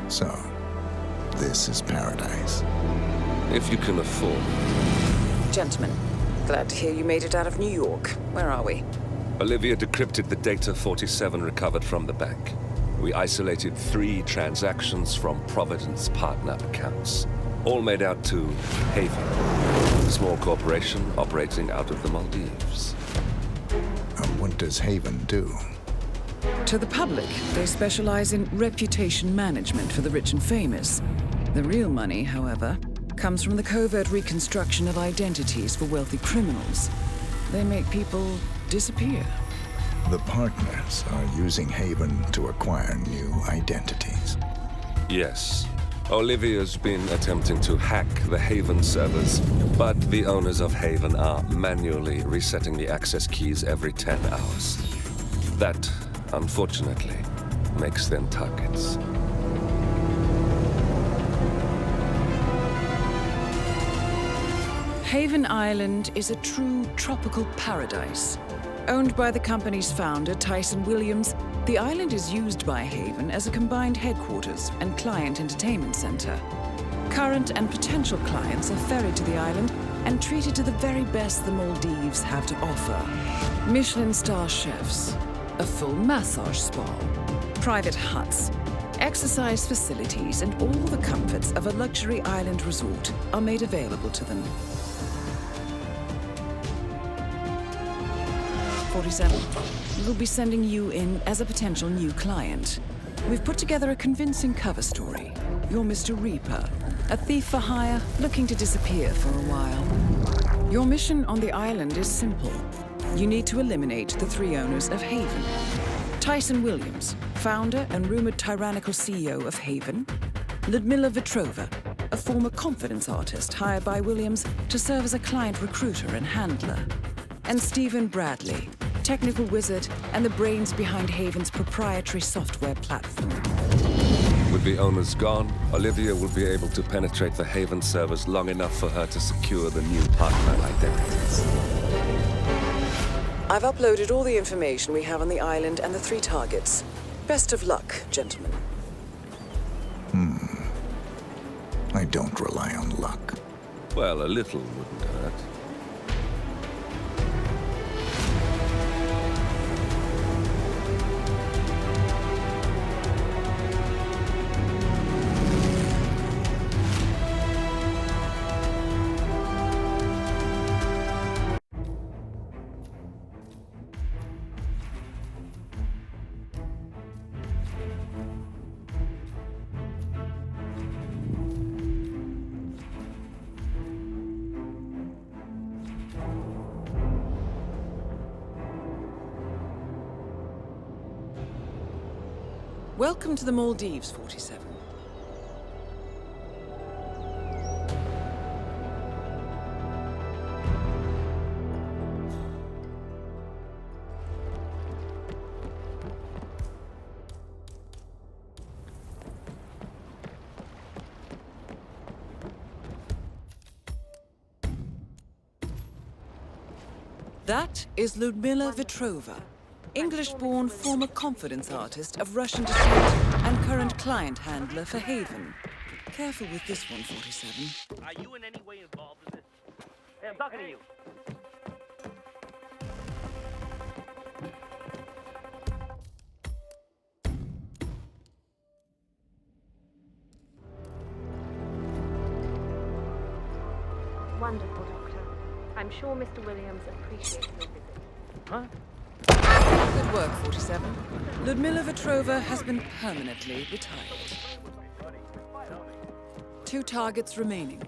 Speaker 1: So, this is Paradise.
Speaker 24: If you can afford.
Speaker 3: Gentlemen, glad to hear you made it out of New York. Where are we?
Speaker 24: Olivia decrypted the data 47 recovered from the bank. We isolated 3 transactions from Providence partner accounts. All made out to Haven, a small corporation operating out of the Maldives.
Speaker 1: And what does Haven do?
Speaker 3: To the public, they specialize in reputation management for the rich and famous. The real money, however, comes from the covert reconstruction of identities for wealthy criminals. They make people disappear.
Speaker 1: The partners are using Haven to acquire new identities.
Speaker 24: Yes. Olivia's been attempting to hack the Haven servers, but the owners of Haven are manually resetting the access keys every 10 hours. That, unfortunately, makes them targets.
Speaker 3: Haven Island is a true tropical paradise. Owned by the company's founder, Tyson Williams, the island is used by Haven as a combined headquarters and client entertainment center. Current and potential clients are ferried to the island and treated to the very best the Maldives have to offer. Michelin star chefs, a full massage spa, private huts, exercise facilities, and all the comforts of a luxury island resort are made available to them. 47. We'll be sending you in as a potential new client. We've put together a convincing cover story. You're Mr. Reaper, a thief for hire, looking to disappear for a while. Your mission on the island is simple. You need to eliminate the 3 owners of Haven. Tyson Williams, founder and rumored tyrannical CEO of Haven. Ludmila Vetrova, a former confidence artist hired by Williams to serve as a client recruiter and handler. And Stephen Bradley, technical wizard and the brains behind Haven's proprietary software platform.
Speaker 24: With the owners gone, Olivia will be able to penetrate the Haven servers long enough for her to secure the new partner identities.
Speaker 3: I've uploaded all the information we have on the island and the 3 targets. Best of luck, gentlemen.
Speaker 1: I don't rely on luck.
Speaker 24: Well, a little wouldn't hurt.
Speaker 3: Welcome to the Maldives, 47. That is Ludmila Vetrova, English-born former confidence artist of Russian descent and current client handler for Haven. Careful with this one, 47.
Speaker 4: Are you in any way involved in this? Hey, I'm talking to you.
Speaker 15: Wonderful, Doctor. I'm sure Mr. Williams appreciates your visit.
Speaker 4: Huh?
Speaker 3: Good work, 47. Ludmila Vetrova has been permanently retired. 2 targets remaining.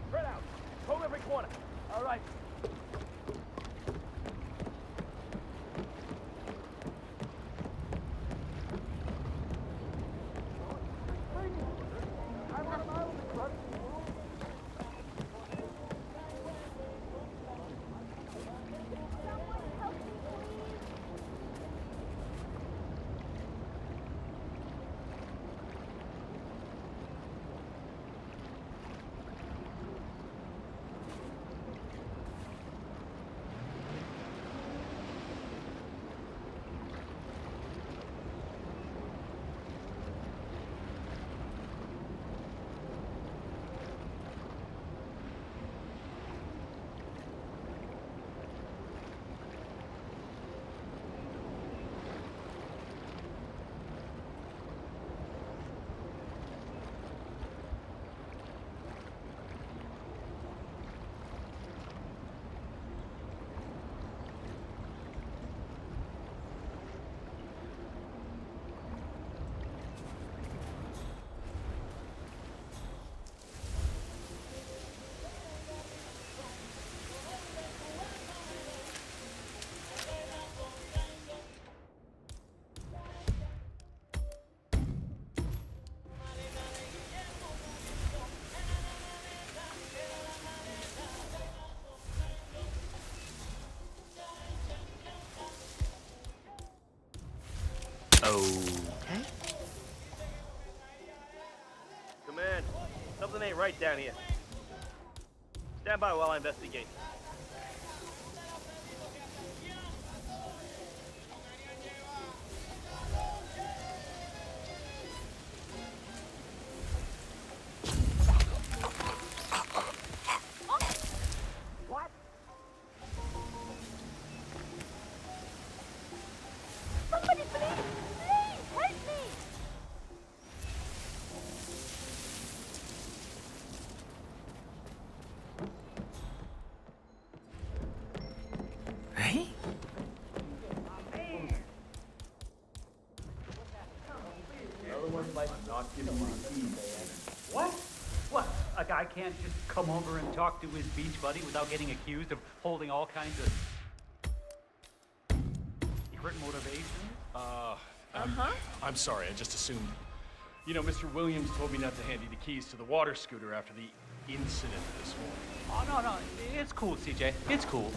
Speaker 2: Spread out. Hold every corner. All right.
Speaker 21: Okay.
Speaker 4: Command, something ain't right down here. Stand by while I investigate.
Speaker 12: What? What? A guy can't just come over and talk to his beach buddy without getting accused of holding all kinds of secret motivations?
Speaker 18: I'm sorry, I just assumed. You know, Mr. Williams told me not to hand you the keys to the water scooter after the incident this morning.
Speaker 12: Oh, no, it's cool, CJ. It's cool.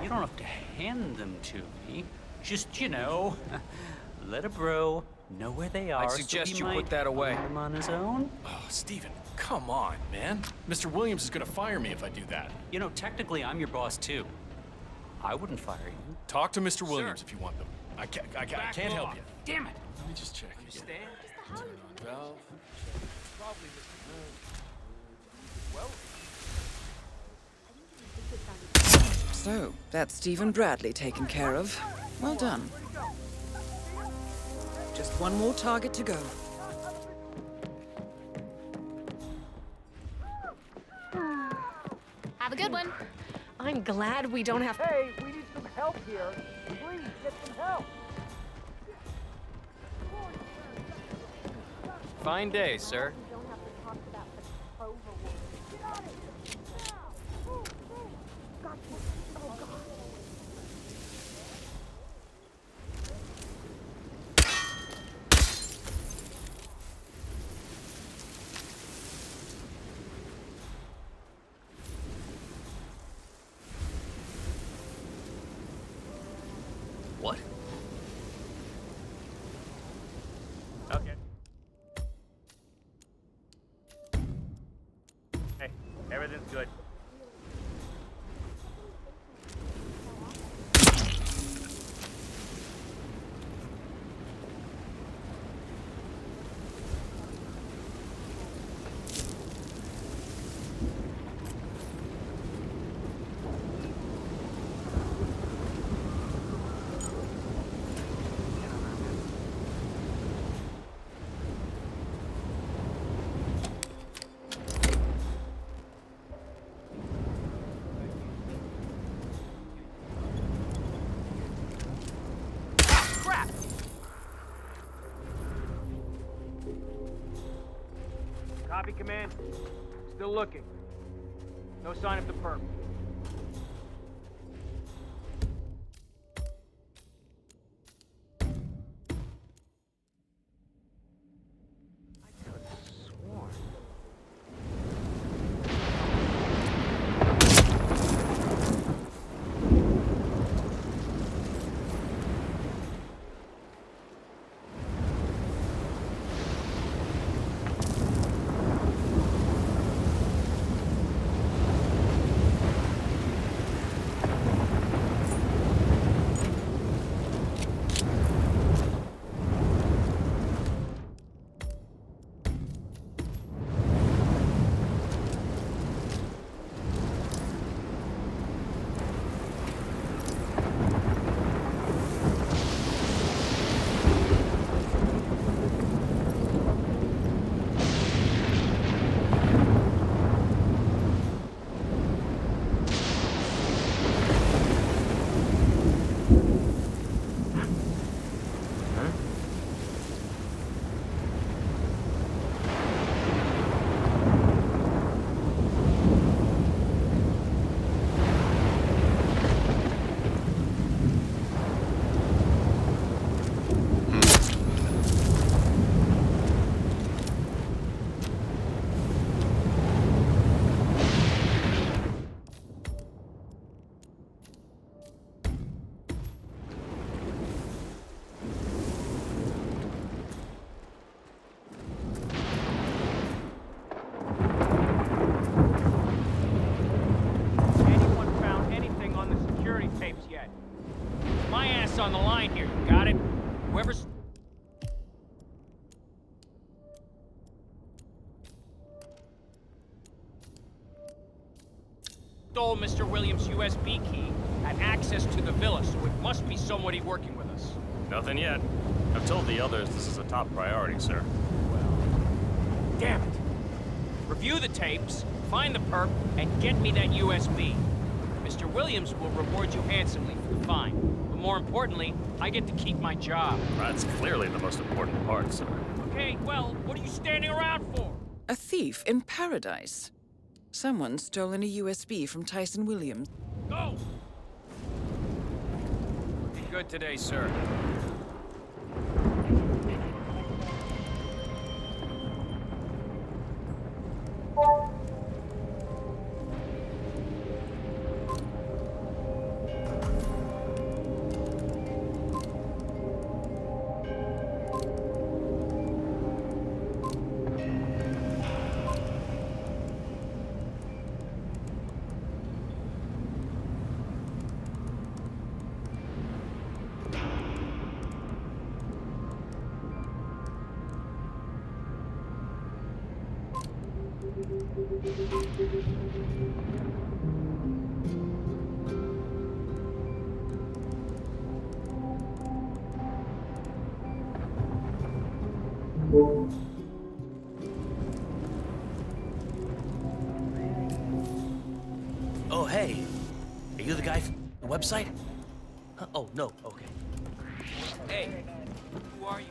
Speaker 12: You don't have to hand them to me. Just, you know, let a bro know where they are.
Speaker 18: I'd suggest
Speaker 12: so
Speaker 18: you
Speaker 12: he
Speaker 18: put that away.
Speaker 12: Find them on his own.
Speaker 18: Oh, Steven, come on, man. Mr. Williams is gonna fire me if I do that.
Speaker 12: You know, technically, I'm your boss, too. I wouldn't fire you.
Speaker 18: Talk to Mr. Williams if you want them. I can't help you.
Speaker 12: Damn it.
Speaker 18: Let me just check again. Valve. Probably Mr.
Speaker 3: So, that's Stephen Bradley taken care of. Well done. Just one more target to go.
Speaker 22: Have a good one. I'm glad we don't have...
Speaker 2: Hey, we need some help here. Please, get some help.
Speaker 11: Fine day, sir.
Speaker 18: What?
Speaker 2: Okay. Hey, everything's good. Copy, Command. Still looking. No sign of the perp. On the line here, you got it? Whoever's... stole Mr. Williams' USB key had access to the villa, so it must be somebody working with us.
Speaker 23: Nothing yet. I've told the others this is a top priority, sir.
Speaker 2: Damn it! Review the tapes, find the perp, and get me that USB. Mr. Williams will reward you handsomely for the fine. But more importantly, I get to keep my job.
Speaker 23: That's clearly the most important part, sir.
Speaker 7: Okay, well, what are you standing around for?
Speaker 3: A thief in paradise. Someone's stolen a USB from Tyson Williams.
Speaker 7: Go! Looking good today, sir.
Speaker 4: Oh, hey. Are you the guy from the website? Huh? Oh, no. Okay.
Speaker 7: Hey, who are you?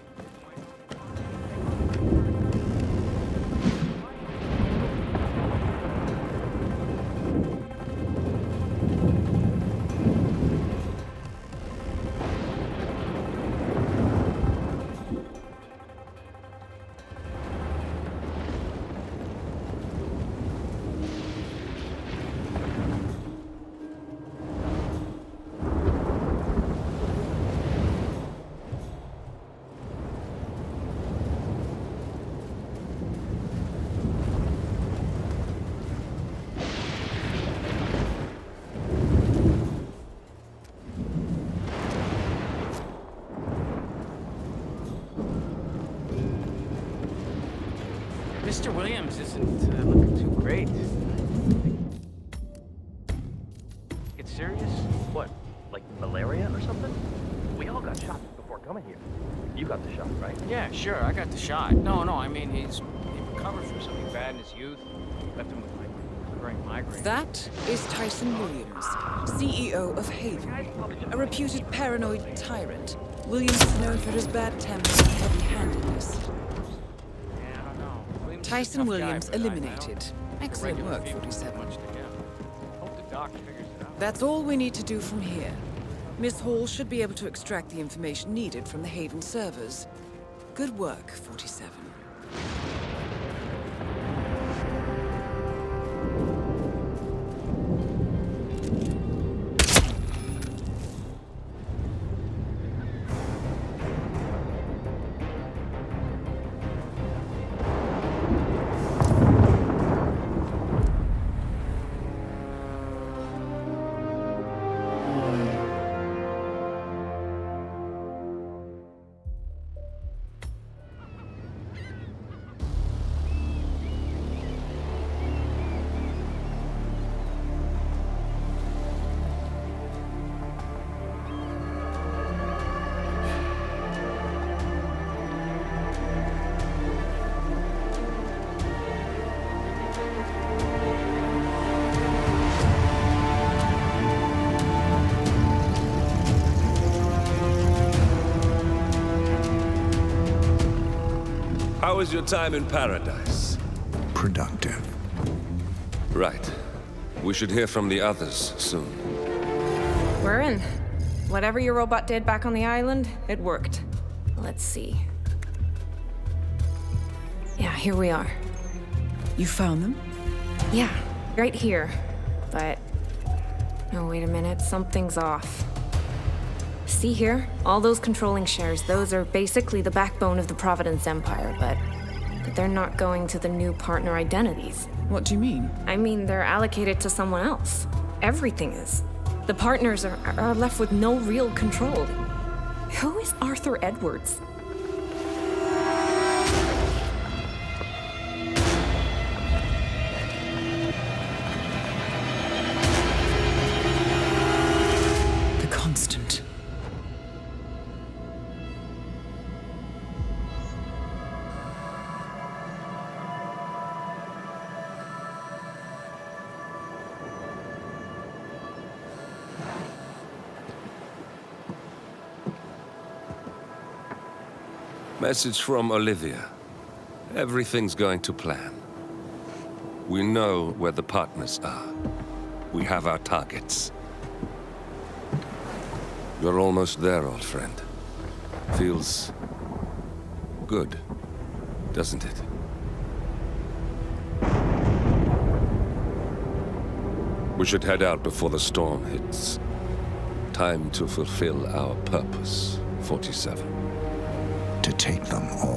Speaker 12: Mr. Williams isn't looking too great.
Speaker 4: It's serious? What? Like malaria or something? We all got shot before coming here. You got the shot, right?
Speaker 7: Yeah, sure, I got the shot. No, I mean, he recovered from something bad in his youth. Left him with recurring migraine.
Speaker 3: That is Tyson Williams, CEO of Haven. A reputed paranoid tyrant, Williams is known for his bad temper and heavy-handedness. Tyson Williams eliminated. Excellent work, 47.
Speaker 7: Hope the doc figures it out.
Speaker 3: That's all we need to do from here. Miss Hall should be able to extract the information needed from the Haven servers. Good work, 47.
Speaker 24: How was your time in paradise?
Speaker 1: Productive.
Speaker 24: Right. We should hear from the others soon.
Speaker 22: We're in. Whatever your robot did back on the island, it worked. Let's see. Yeah, here we are.
Speaker 3: You found them?
Speaker 22: Yeah, right here. But... oh, wait a minute. Something's off. See here? All those controlling shares, those are basically the backbone of the Providence Empire, but they're not going to the new partner identities.
Speaker 3: What do you mean?
Speaker 22: I mean, they're allocated to someone else. Everything is. The partners are left with no real control. Who is Arthur Edwards?
Speaker 3: The Constant.
Speaker 24: Message from Olivia. Everything's going to plan. We know where the partners are. We have our targets. You're almost there, old friend. Feels good, doesn't it? We should head out before the storm hits. Time to fulfill our purpose, 47.
Speaker 1: To take them all.